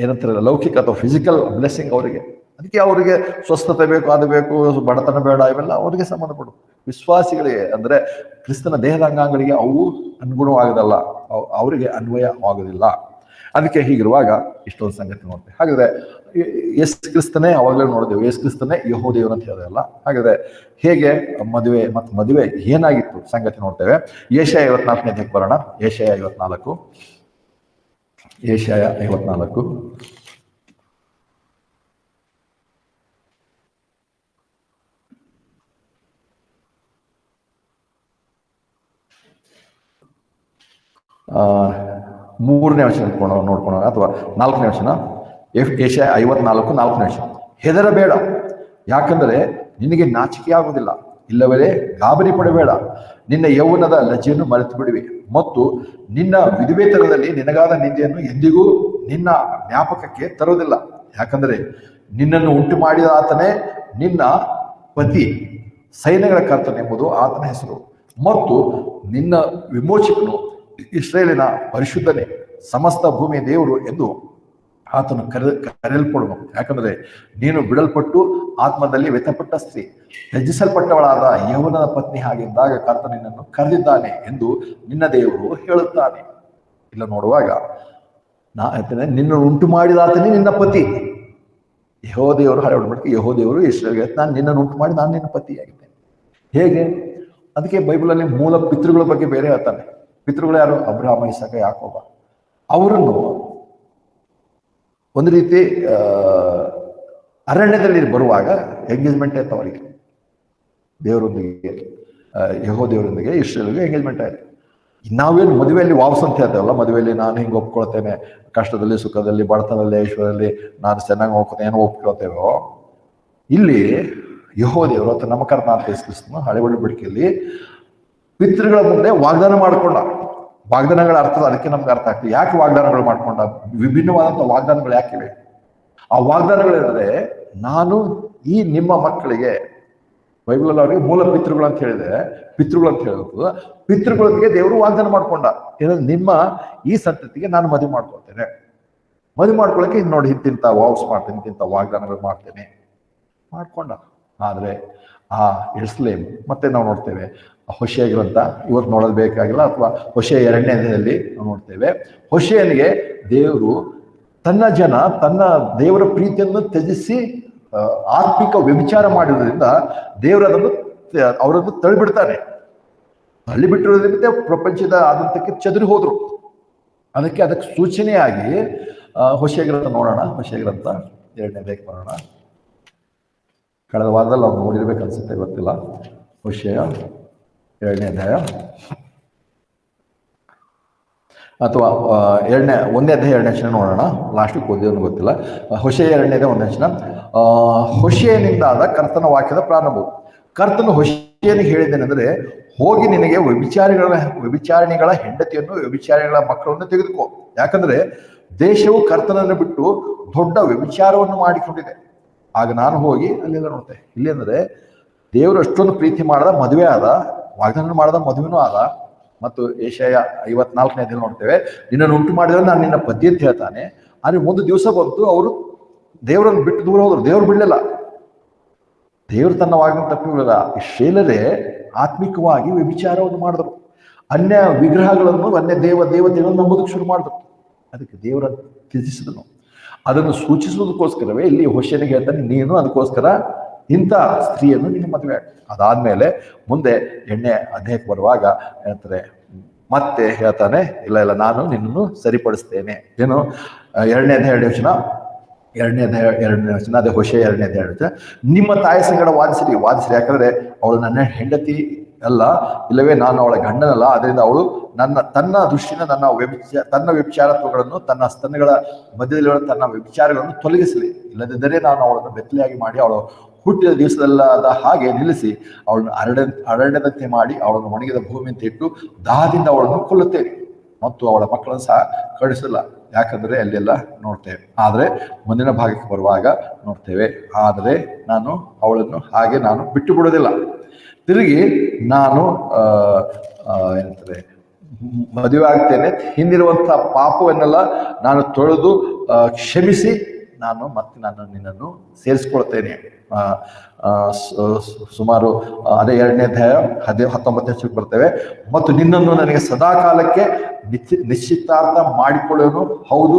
ಏನಂತಾರೆ, ಲೌಕಿಕ ಅಥವಾ ಫಿಸಿಕಲ್ ಬ್ಲೆಸ್ಸಿಂಗ್ ಅವರಿಗೆ. ಅದಕ್ಕೆ ಅವರಿಗೆ ಸ್ವಸ್ಥತೆ ಬೇಕು, ಅದು ಬೇಕು, ಬಡತನ ಬೇಡ, ಇವೆಲ್ಲ ಅವರಿಗೆ ಸಂಬಂಧಪಟ್ಟು. ವಿಶ್ವಾಸಿಗಳಿಗೆ ಅಂದ್ರೆ ಕ್ರಿಸ್ತನ ದೇಹದ ಅಂಗಾಂಗಗಳಿಗೆ ಅವು ಅನುಗುಣವಾಗದಲ್ಲ, ಅವರಿಗೆ ಅನ್ವಯವಾಗುವುದಿಲ್ಲ. ಅದಕ್ಕೆ ಹೀಗಿರುವಾಗ ಇಷ್ಟೊಂದು ಸಂಗತಿ ನೋಡ್ತೇವೆ. ಹಾಗಾದ್ರೆ ಯೇಸು ಕ್ರಿಸ್ತನೇ, ಅವಾಗಲೇ ನೋಡಿದೆವು, ಯೇಸು ಕ್ರಿಸ್ತನೇ ಯೆಹೋವದೇವರು ಅಂತ ಹೇಳಿದಲ್ಲ. ಹಾಗಾದ್ರೆ ಹೇಗೆ ಮದುವೆ ಏನಾಗಿತ್ತು ಸಂಗತಿ ನೋಡ್ತೇವೆ. ಯೆಶಾಯ 54ನೇ ಅಧ್ಯಾಯಕ್ಕೆ ಬರೋಣ. ಯೆಶಾಯ 54. ಮೂರನೇ ವಚನ ನೋಡ್ಕೊಳ್ಳೋಣ, ಅಥವಾ 4ನೇ ವಚನ. ಯೆಶಾಯ 54, 4ನೇ ವಚನ. ಹೆದರಬೇಡ, ಯಾಕಂದರೆ ನಿನಗೆ ನಾಚಿಕೆ ಆಗುವುದಿಲ್ಲ, ಇಲ್ಲವೇ ಗಾಬರಿ ಪಡಬೇಡ. ನಿನ್ನ ಯೌವನದ ಲಜ್ಜೆಯನ್ನು ಮರೆತು ಬಿಡುವೆ, ಮತ್ತು ನಿನ್ನ ವಿಧವೇತನದಲ್ಲಿ ನಿನಗಾದ ನಿಂದೆಯನ್ನು ಎಂದಿಗೂ ನಿನ್ನ ಜ್ಞಾಪಕಕ್ಕೆ ತರುವುದಿಲ್ಲ. ಯಾಕಂದರೆ ನಿನ್ನನ್ನು ಉಂಟು ಮಾಡಿದ ಆತನೇ ನಿನ್ನ ಪತಿ, ಸೈನ್ಯಗಳ ಕರ್ತನೆಂಬುದು ಆತನ ಹೆಸರು, ಮತ್ತು ನಿನ್ನ ವಿಮೋಚಕನು ಇಸ್ರಾಯೇಲಿನ ಪರಿಶುದ್ಧನೇ, ಸಮಸ್ತ ಭೂಮಿಯ ದೇವರು ಎಂದು ಆತನು ಕರೆಯಲ್ಪಡುವನು. ಯಾಕಂದ್ರೆ ನೀನು ಬಿಡಲ್ಪಟ್ಟು ಆತ್ಮದಲ್ಲಿ ವ್ಯಥಪಟ್ಟ ಸ್ತ್ರೀ, ತ್ಯಜಿಸಲ್ಪಟ್ಟವಳಾದ ಯೌವನದ ಪತ್ನಿ ಹಾಗಿದ್ದಾಗ ಕರ್ತನು ನಿನ್ನನ್ನು ಕರೆದಿದ್ದಾನೆ ಎಂದು ನಿನ್ನ ದೇವರು ಹೇಳುತ್ತಾನೆ. ಇಲ್ಲ ನೋಡುವಾಗ ನಿನ್ನನ್ನು ಉಂಟು ಮಾಡಿದ ಆತನೇ ನಿನ್ನ ಪತಿ. ಯೆಹೋವ ದೇವರು ಹರಡ್ಬಿಟ್ಟು, ಯೆಹೋವ ದೇವರು ಇಸ್ರಾಯೇಲಿಗೆ ನಾನು ನಿನ್ನನ್ನು ಉಂಟು ಮಾಡಿ ನಾನು ನಿನ್ನ ಪತಿಯಾಗಿದ್ದೇನೆ. ಹೇಗೆ? ಅದಕ್ಕೆ ಬೈಬಲಲ್ಲಿ ಮೂಲ ಪಿತೃಗಳ ಬಗ್ಗೆ ಬೇರೆ ಹೇಳ್ತಾನೆ. ಪಿತೃಗಳು ಯಾರು? ಅಬ್ರಹಾಮ, ಇಸಾಕ, ಯಾಕೋಬ. ಅವರನ್ನು ಒಂದು ರೀತಿ ಅರಣ್ಯದಲ್ಲಿ ಬರುವಾಗ ಎಂಗೇಜ್ಮೆಂಟ್ ಆಯ್ತು ಅವರಿಗೆ, ದೇವರೊಂದಿಗೆ, ಯೆಹೋವ ದೇವರೊಂದಿಗೆ ಇಸ್ರೇಲ್ಗೆ ಎಂಗೇಜ್ಮೆಂಟ್ ಆಯ್ತು. ನಾವೇನು ಮದುವೆಯಲ್ಲಿ ವಾಪಸ್ ಅಂತ ಹೇಳ್ತೇವಲ್ಲ, ಮದುವೆಯಲ್ಲಿ ನಾನು ಹಿಂಗೆ ಒಪ್ಕೊಳ್ತೇನೆ, ಕಷ್ಟದಲ್ಲಿ ಸುಖದಲ್ಲಿ ಬಡತನದಲ್ಲಿ ಐಶ್ವರ್ಯದಲ್ಲಿ ನಾನು ಚೆನ್ನಾಗಿ ನೋಡ್ಕೊತೇನೆ ಏನೋ ಒಪ್ಕೊಳ್ತೇವೋ, ಇಲ್ಲಿ ಯೆಹೋವ ದೇವರು ಅಥವಾ ನಮ್ಮ ಕರ್ತನಾದ ಯೇಸು ಕ್ರಿಸ್ತನು ಹಳೆ ಒಡಂಬಡಿಕೆಯಲ್ಲಿ ಪಿತೃಗಳ ಮುಂದೆ ವಾಗ್ದಾನ ಮಾಡಿಕೊಂಡ. ವಾಗ್ದಾನಗಳ ಅರ್ಥ ಅದಕ್ಕೆ ನಮ್ಗೆ ಅರ್ಥ ಆಗ್ತದೆ. ಯಾಕೆ ವಾಗ್ದಾನಗಳು ಮಾಡ್ಕೊಂಡ? ವಿಭಿನ್ನವಾದಂಥ ವಾಗ್ದಾನಗಳು ಯಾಕಿವೆ? ಆ ವಾಗ್ದಾನಗಳಿದ್ರೆ ನಾನು ಈ ನಿಮ್ಮ ಮಕ್ಕಳಿಗೆ, ಬೈಬಲಲ್ಲಿ ಅವರಿಗೆ ಮೂಲ ಪಿತೃಗಳು ಅಂತ ಹೇಳಿದೆ, ಪಿತೃಗಳು ಅಂತ ಹೇಳೋದು, ಪಿತೃಗಳೊಂದಿಗೆ ದೇವರು ವಾಗ್ದಾನ ಮಾಡ್ಕೊಂಡ. ಏನಂದ್ರೆ ನಿಮ್ಮ ಈ ಸಂತತಿಗೆ ನಾನು ಮದುವೆ ಮಾಡ್ಕೊಳ್ತೇನೆ, ಮದುವೆ ಮಾಡ್ಕೊಳಕ್ಕೆ ನೋಡಿ ಇಂತಿಂತ ವಾವ್ಸ್ ಮಾಡ್ತೇನೆ, ಇಂತಿಂತ ವಾಗ್ದಾನಗಳು ಮಾಡ್ತೇನೆ ಮಾಡ್ಕೊಂಡ. ಆದರೆ ಆ ಯೆರೂಸಲೇಮ್ ಮತ್ತೆ ನಾವು ನೋಡ್ತೇವೆ ಹೋಶೇಯ ಗ್ರಂಥ, ಇವತ್ತು ನೋಡೋದು ಬೇಕಾಗಿಲ್ಲ, ಅಥವಾ ಹೋಶೇಯ 2ನೇ ಅಧ್ಯಾಯದಲ್ಲಿ ನಾವು ನೋಡ್ತೇವೆ. ಹೋಶೇಯನಿಗೆ ದೇವರು ತನ್ನ ಜನ ತನ್ನ ದೇವರ ಪ್ರೀತಿಯನ್ನು ತ್ಯಜಿಸಿ ಆತ್ಮಿಕ ವ್ಯಭಿಚಾರ ಮಾಡಿರೋದ್ರಿಂದ ದೇವರು ಅವರನ್ನು ತಳ್ಳಿಬಿಡ್ತಾನೆ. ತಳ್ಳಿಬಿಟ್ಟಿರೋದ್ರಿಂದ ಪ್ರಪಂಚದ ಆದಂತಕ್ಕೆ ಚದುರಿ ಹೋದ್ರು. ಅದಕ್ಕೆ ಸೂಚನೆಯಾಗಿ ಹೋಶೇಯ ಗ್ರಂಥ ನೋಡೋಣ. ಹೋಶೇಯ ಗ್ರಂಥ 2ನೇ ಅಧ್ಯಾಯಕ್ಕೆ ಬರೋಣ. ಕಳೆದ ವಾರದಲ್ಲಿ ನಾವು ನೋಡಿರ್ಬೇಕು ಅನ್ಸುತ್ತೆ, ಗೊತ್ತಿಲ್ಲ. ಹೋಶೇಯ 2ನೇ ಅಧ್ಯಾಯ ಅಥವಾ 1ನೇ ಅಧ್ಯಾಯ 2ನೇ ವಚನ ನೋಡೋಣ. ಲಾಸ್ಟಿಗೆ ಓದಿಯೋನು ಗೊತ್ತಿಲ್ಲ. ಹೋಶೇಯ 2ನೇ ಅಧ್ಯಾಯ 1ನೇ ವಚನ. ಹೋಶೇಯನಿಂದಾದ ಕರ್ತನ ವಾಕ್ಯದ ಪ್ರಾರಂಭವು. ಕರ್ತನು ಹೋಶೇಯನಿಗೆ ಹೇಳಿದ್ದೇನೆಂದರೆ, ಹೋಗಿ ನಿನಗೆ ವ್ಯಭಿಚಾರಿಣಿಗಳ ಹೆಂಡತಿಯನ್ನು, ವ್ಯಭಿಚಾರಿಗಳ ಮಕ್ಕಳನ್ನು ತೆಗೆದುಕೋ. ಯಾಕಂದ್ರೆ ದೇಶವು ಕರ್ತನನ್ನು ಬಿಟ್ಟು ದೊಡ್ಡ ವ್ಯಭಿಚಾರವನ್ನು ಮಾಡಿಕೊಂಡಿದೆ. ಆಗ ನಾನು ಹೋಗಿ ಅಲ್ಲೆಲ್ಲ ನೋಡ್ತೆ. ಇಲ್ಲಿ ಅಂದರೆ ದೇವರು ಅಷ್ಟೊಂದು ಪ್ರೀತಿ ಮಾಡದ ಮದುವೆ ಆದ, ವಾಗ್ದಾನ ಮಾಡದ ಮದುವೆನೂ ಆದ. ಮತ್ತು ಏಷಯ 54ನೇ ಅಧ್ಯಾಯ ನೋಡ್ತೇವೆ, ನಿನ್ನನ್ನು ಉಂಟು ಮಾಡಿದ್ರೆ ನಾನು ನಿನ್ನ ಪತಿ ಅಂತ ಹೇಳ್ತಾನೆ. ಆದರೆ ಒಂದು ದಿವಸ ಬಂತು, ಅವರು ದೇವರನ್ನು ಬಿಟ್ಟು ದೂರ ಹೋದ್ರು. ದೇವರು ಬಿಡಲಿಲ್ಲ, ದೇವರು ತನ್ನ ವಾಗ್ದಾನ ತಪ್ಪಿಲ್ಲ. ಇಸ್ರೇಲರೇ ಆತ್ಮಿಕವಾಗಿ ವ್ಯಭಿಚಾರವನ್ನು ಮಾಡಿದ್ರು, ಅನ್ಯ ವಿಗ್ರಹಗಳನ್ನು, ಅನ್ಯ ದೇವತೆಗಳನ್ನು ನಂಬೋದಕ್ಕೆ ಶುರು ಮಾಡಿದ್ರು. ಅದಕ್ಕೆ ದೇವರನ್ನು ತ್ಯಜಿಸಿದನು. ಅದನ್ನು ಸೂಚಿಸುವುದಕ್ಕೋಸ್ಕರವೇ ಇಲ್ಲಿ ಹೋಶೇಯನಿಗೆ ಹೇಳ್ತಾನೆ, ನೀನು ಅದಕ್ಕೋಸ್ಕರ ಇಂಥ ಸ್ತ್ರೀಯನ್ನು ನಿನ್ನ ಮದುವೆ ಆಗ. ಅದಾದ್ಮೇಲೆ ಮುಂದೆ 8ನೇ ಅಧ್ಯಾಯಕ್ಕೆ ಬರುವಾಗ ಹೇಳ್ತಾರೆ, ಮತ್ತೆ ಹೇಳ್ತಾನೆ, ಇಲ್ಲ ನಾನು ನಿನ್ನನ್ನು ಸರಿಪಡಿಸ್ತೇನೆ. ಏನು? 2ನೇ ಅಧ್ಯಾಯ 2ನೇ ವಚನ, 2ನೇ ವಚನ, ಅದೇ ಹೋಶೇಯ 2ನೇ ಅಧ್ಯಾಯ 2ನೇ ವಚನ. ನಿಮ್ಮ ತಾಯಿ ಸಂಗಡ ವಾದಿಸಿರಿ. ಯಾಕಂದ್ರೆ ಅವಳು ನನ್ನ ಹೆಂಡತಿ ಅಲ್ಲ, ಇಲ್ಲವೇ ನಾನು ಅವಳ ಗಂಡನಲ್ಲ. ಅದರಿಂದ ಅವಳು ತನ್ನ ದೃಷ್ಟಿನ ತನ್ನ ವ್ಯಭಿಚಾರತ್ವಗಳನ್ನು, ತನ್ನ ಸ್ತನಗಳ ಮಧ್ಯದಲ್ಲಿರುವ ತನ್ನ ವ್ಯಭಿಚಾರಗಳನ್ನು ತೊಲಗಿಸಲಿ. ಇಲ್ಲದಿದ್ದರೆ ನಾನು ಅವಳನ್ನು ಬೆತ್ತಲೆಯಾಗಿ ಮಾಡಿ, ಅವಳು ಹುಟ್ಟಿದ ದಿವಸದಲ್ಲಾದ ಹಾಗೆ ನಿಲ್ಲಿಸಿ, ಅವಳನ್ನು ಅರಣ್ಯದಂತೆ ಮಾಡಿ, ಅವಳನ್ನು ಒಣಗಿದ ಭೂಮಿಯಂತ ಇಟ್ಟು ದಾಹದಿಂದ ಅವಳನ್ನು ಕೊಲ್ಲುತ್ತೇನೆ ಮತ್ತು ಅವಳ ಮಕ್ಕಳನ್ನು ಸಹ ಕಳಿಸಲ್ಲ. ಯಾಕಂದ್ರೆ ಅಲ್ಲೆಲ್ಲ ನೋಡ್ತೇವೆ. ಆದರೆ ಮುಂದಿನ ಭಾಗಕ್ಕೆ ಬರುವಾಗ ನೋಡ್ತೇವೆ, ಆದರೆ ನಾನು ಅವಳನ್ನು ಹಾಗೆ ನಾನು ಬಿಟ್ಟು ಬಿಡೋದಿಲ್ಲ. ತಿರುಗಿ ನಾನು ಏನಂತಾರೆ ಮದುವೆ ಆಗ್ತೇನೆ, ಹಿಂದಿರುವಂಥ ಪಾಪವನ್ನೆಲ್ಲ ನಾನು ತೊಳೆದು ಕ್ಷಮಿಸಿ ನಾನು ನಿನ್ನನ್ನು ಸೇರಿಸ್ಕೊಳ್ತೇನೆ. ಸುಮಾರು ಅದೇ 2ನೇ ಅಧ್ಯಾಯ 19ನೇ ವಚನಕ್ಕೆ ಬರ್ತೇವೆ. ಮತ್ತು ನಿನ್ನನ್ನು ನನಗೆ ಸದಾಕಾಲಕ್ಕೆ ನಿಶ್ಚಿತಾರ್ಥ ಮಾಡಿಕೊಳ್ಳೋನು. ಹೌದು,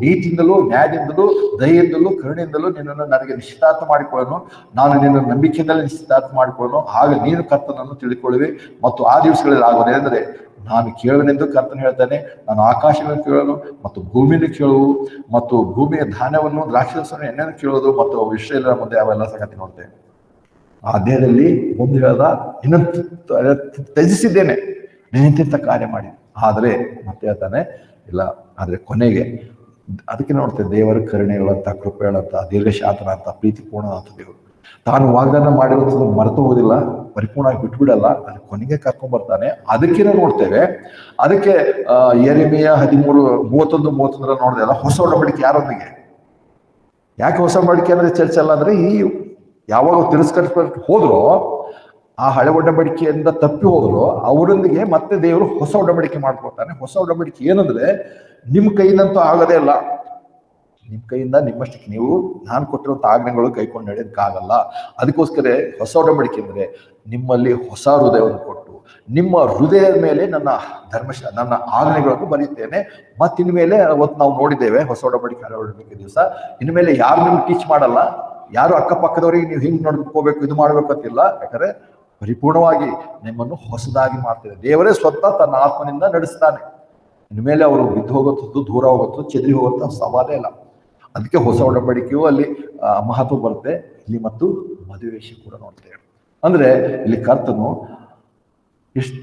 ನೀತಿಯಿಂದಲೂ ನ್ಯಾಯದಿಂದಲೂ ದಯೆಯಿಂದಲೂ ಕರುಣೆಯಿಂದಲೂ ನಿನ್ನನ್ನು ನನಗೆ ನಿಶ್ಚಿತಾರ್ಥ ಮಾಡಿಕೊಳ್ಳೋನು. ನಾನು ನಿನ್ನ ನಂಬಿಕೆಯಿಂದಲೇ ನಿಶ್ಚಿತಾರ್ಥ ಮಾಡಿಕೊಳ್ಳೋನು. ಆಗ ನೀನು ಕರ್ತನನ್ನು ತಿಳಿದುಕೊಳ್ಳುವೆ. ಮತ್ತು ಆ ದಿವಸಗಳಲ್ಲಿ ಆಗುವುದೇನೆಂದರೆ, ನಾನು ಕೇಳುವೆನೆಂದು ಕರ್ತನು ಹೇಳ್ತಾನೆ, ನಾನು ಆಕಾಶಗಳನ್ನು ಕೇಳೋನು ಮತ್ತು ಭೂಮಿಯನ್ನು ಕೇಳುವು, ಮತ್ತು ಭೂಮಿಯ ಧಾನ್ಯವನ್ನು, ದ್ರಾಕ್ಷಾರಸವನ್ನು, ಎಣ್ಣೆಯನ್ನು ಕೇಳೋದು, ಮತ್ತು ಇಸ್ರಾಯೇಲರ ಮುಂದೆ ಅವೆಲ್ಲ ಸಂಗತಿ ನೋಡ್ತೇವೆ. ಆ ಅಧ್ಯಾಯದಲ್ಲಿ ಒಂದು ಹೇಳ್ದ, ಇನ್ನೊಂದು ತ್ಯಜಿಸಿದ್ದೇನೆ, ನೀನಿಂತ ಕಾರ್ಯ ಮಾಡಿ. ಆದರೆ ಮತ್ತೆ ಹೇಳ್ತಾನೆ, ಇಲ್ಲ, ಆದರೆ ಕೊನೆಗೆ ಅದಕ್ಕೆ ನೋಡ್ತೇವೆ, ದೇವರ ಕರುಣೆಗಳಂತ, ಕೃಪೆಗಳಂತ, ದೀರ್ಘಶಾಂತನ ಅಂತ, ಪ್ರೀತಿಪೂರ್ಣ ಅಂತ ದೇವರು ತಾನು ವಾಗ್ದಾನ ಮಾಡಿರೋದು ಮರೆತು ಹೋಗೋದಿಲ್ಲ, ಪರಿಪೂರ್ಣವಾಗಿ ಬಿಟ್ಬಿಡಲ್ಲ. ಅದಕ್ಕೆ ಕೊನೆಗೆ ಕರ್ಕೊಂಡ್ಬರ್ತಾನೆ. ಅದಕ್ಕೆ ನಾವು ನೋಡ್ತೇವೆ. ಅದಕ್ಕೆ ಯೆರೆಮೀಯ 13:31 ನೋಡಿದೆಲ್ಲ, ಹೊಸ ಒಡಂಬಡಿಕೆ ಯಾರೊಂದಿಗೆ? ಯಾಕೆ ಹೊಸ ಒಡಂಬಡಿಕೆ ಅಂದ್ರೆ ಚರ್ಚ್ ಅಲ್ಲ ಅಂದ್ರೆ, ಈ ಯಾವಾಗ ತಿರಸ್ಕರಿಸ್ಬಿಟ್ಟು ಹೋದ್ರೋ, ಆ ಹಳೆ ಒಡಂಬಡಿಕೆಯಿಂದ ತಪ್ಪಿ ಹೋದ್ರು, ಅವರೊಂದಿಗೆ ಮತ್ತೆ ದೇವರು ಹೊಸ ಒಡಂಬಡಿಕೆ ಮಾಡ್ಕೊಳ್ತಾನೆ. ಹೊಸ ಒಡಂಬಡಿಕೆ ಏನಂದ್ರೆ, ನಿಮ್ಮ ಕೈಯಿಂದಂತೂ ಆಗದೇ ಇಲ್ಲ. ನಿಮ್ಮ ಕೈಯಿಂದ ನಿಮ್ಮಷ್ಟಕ್ಕೆ ನೀವು ನಾನು ಕೊಟ್ಟಿರುವಂಥ ಆಜ್ಞೆಗಳು ಕೈಕೊಂಡು ನಡೆಯೋದಕ್ಕಾಗಲ್ಲ. ಅದಕ್ಕೋಸ್ಕರ ಹೊಸ ಒಡಂಬಡಿಕೆ ಅಂದರೆ, ನಿಮ್ಮಲ್ಲಿ ಹೊಸ ಹೃದಯವನ್ನು ಕೊಟ್ಟು, ನಿಮ್ಮ ಹೃದಯದ ಮೇಲೆ ನನ್ನ ನನ್ನ ಆಜ್ಞೆಗಳನ್ನು ಬರೆಯುತ್ತೇನೆ. ಮತ್ತು ಇನ್ಮೇಲೆ ಅವತ್ತು ನಾವು ನೋಡಿದ್ದೇವೆ ಹೊಸ ಒಡಂಬಡಿಕೆ, ಹಳೆ ಒಡಂಬಡಿಕೆ ದಿವಸ, ಇನ್ಮೇಲೆ ಯಾರು ನಿಮ್ಗೆ ಟೀಚ್ ಮಾಡಲ್ಲ, ಯಾರು ಅಕ್ಕಪಕ್ಕದವರಿಗೆ ನೀವು ಹಿಂಗೆ ನೋಡ್ಕೋಬೇಕು, ಇದು ಮಾಡ್ಬೇಕು ಅಂತಿಲ್ಲ. ಯಾಕಂದ್ರೆ ಪರಿಪೂರ್ಣವಾಗಿ ನಿಮ್ಮನ್ನು ಹೊಸದಾಗಿ ಮಾಡ್ತೇವೆ. ದೇವರೇ ಸ್ವತಃ ತನ್ನ ಆತ್ಮನಿಂದ ನಡೆಸ್ತಾನೆ. ಇನ್ಮೇಲೆ ಅವರು ಬಿದ್ದು ಹೋಗುತ್ತದ್ದು, ದೂರ ಹೋಗುತ್ತದ್ದು, ಚೆದರಿ ಹೋಗುತ್ತ ಸವಾಲೇ ಇಲ್ಲ. ಅದಕ್ಕೆ ಹೊಸ ಒಡಂಬಡಿಕೆಯೂ ಅಲ್ಲಿ ಮಹತ್ವ ಬರುತ್ತೆ ಇಲ್ಲಿ. ಮತ್ತು ಮದುವೆ ವಿಷಯ ಕೂಡ ನೋಡ್ತೇವೆ. ಅಂದ್ರೆ ಇಲ್ಲಿ ಕರ್ತನು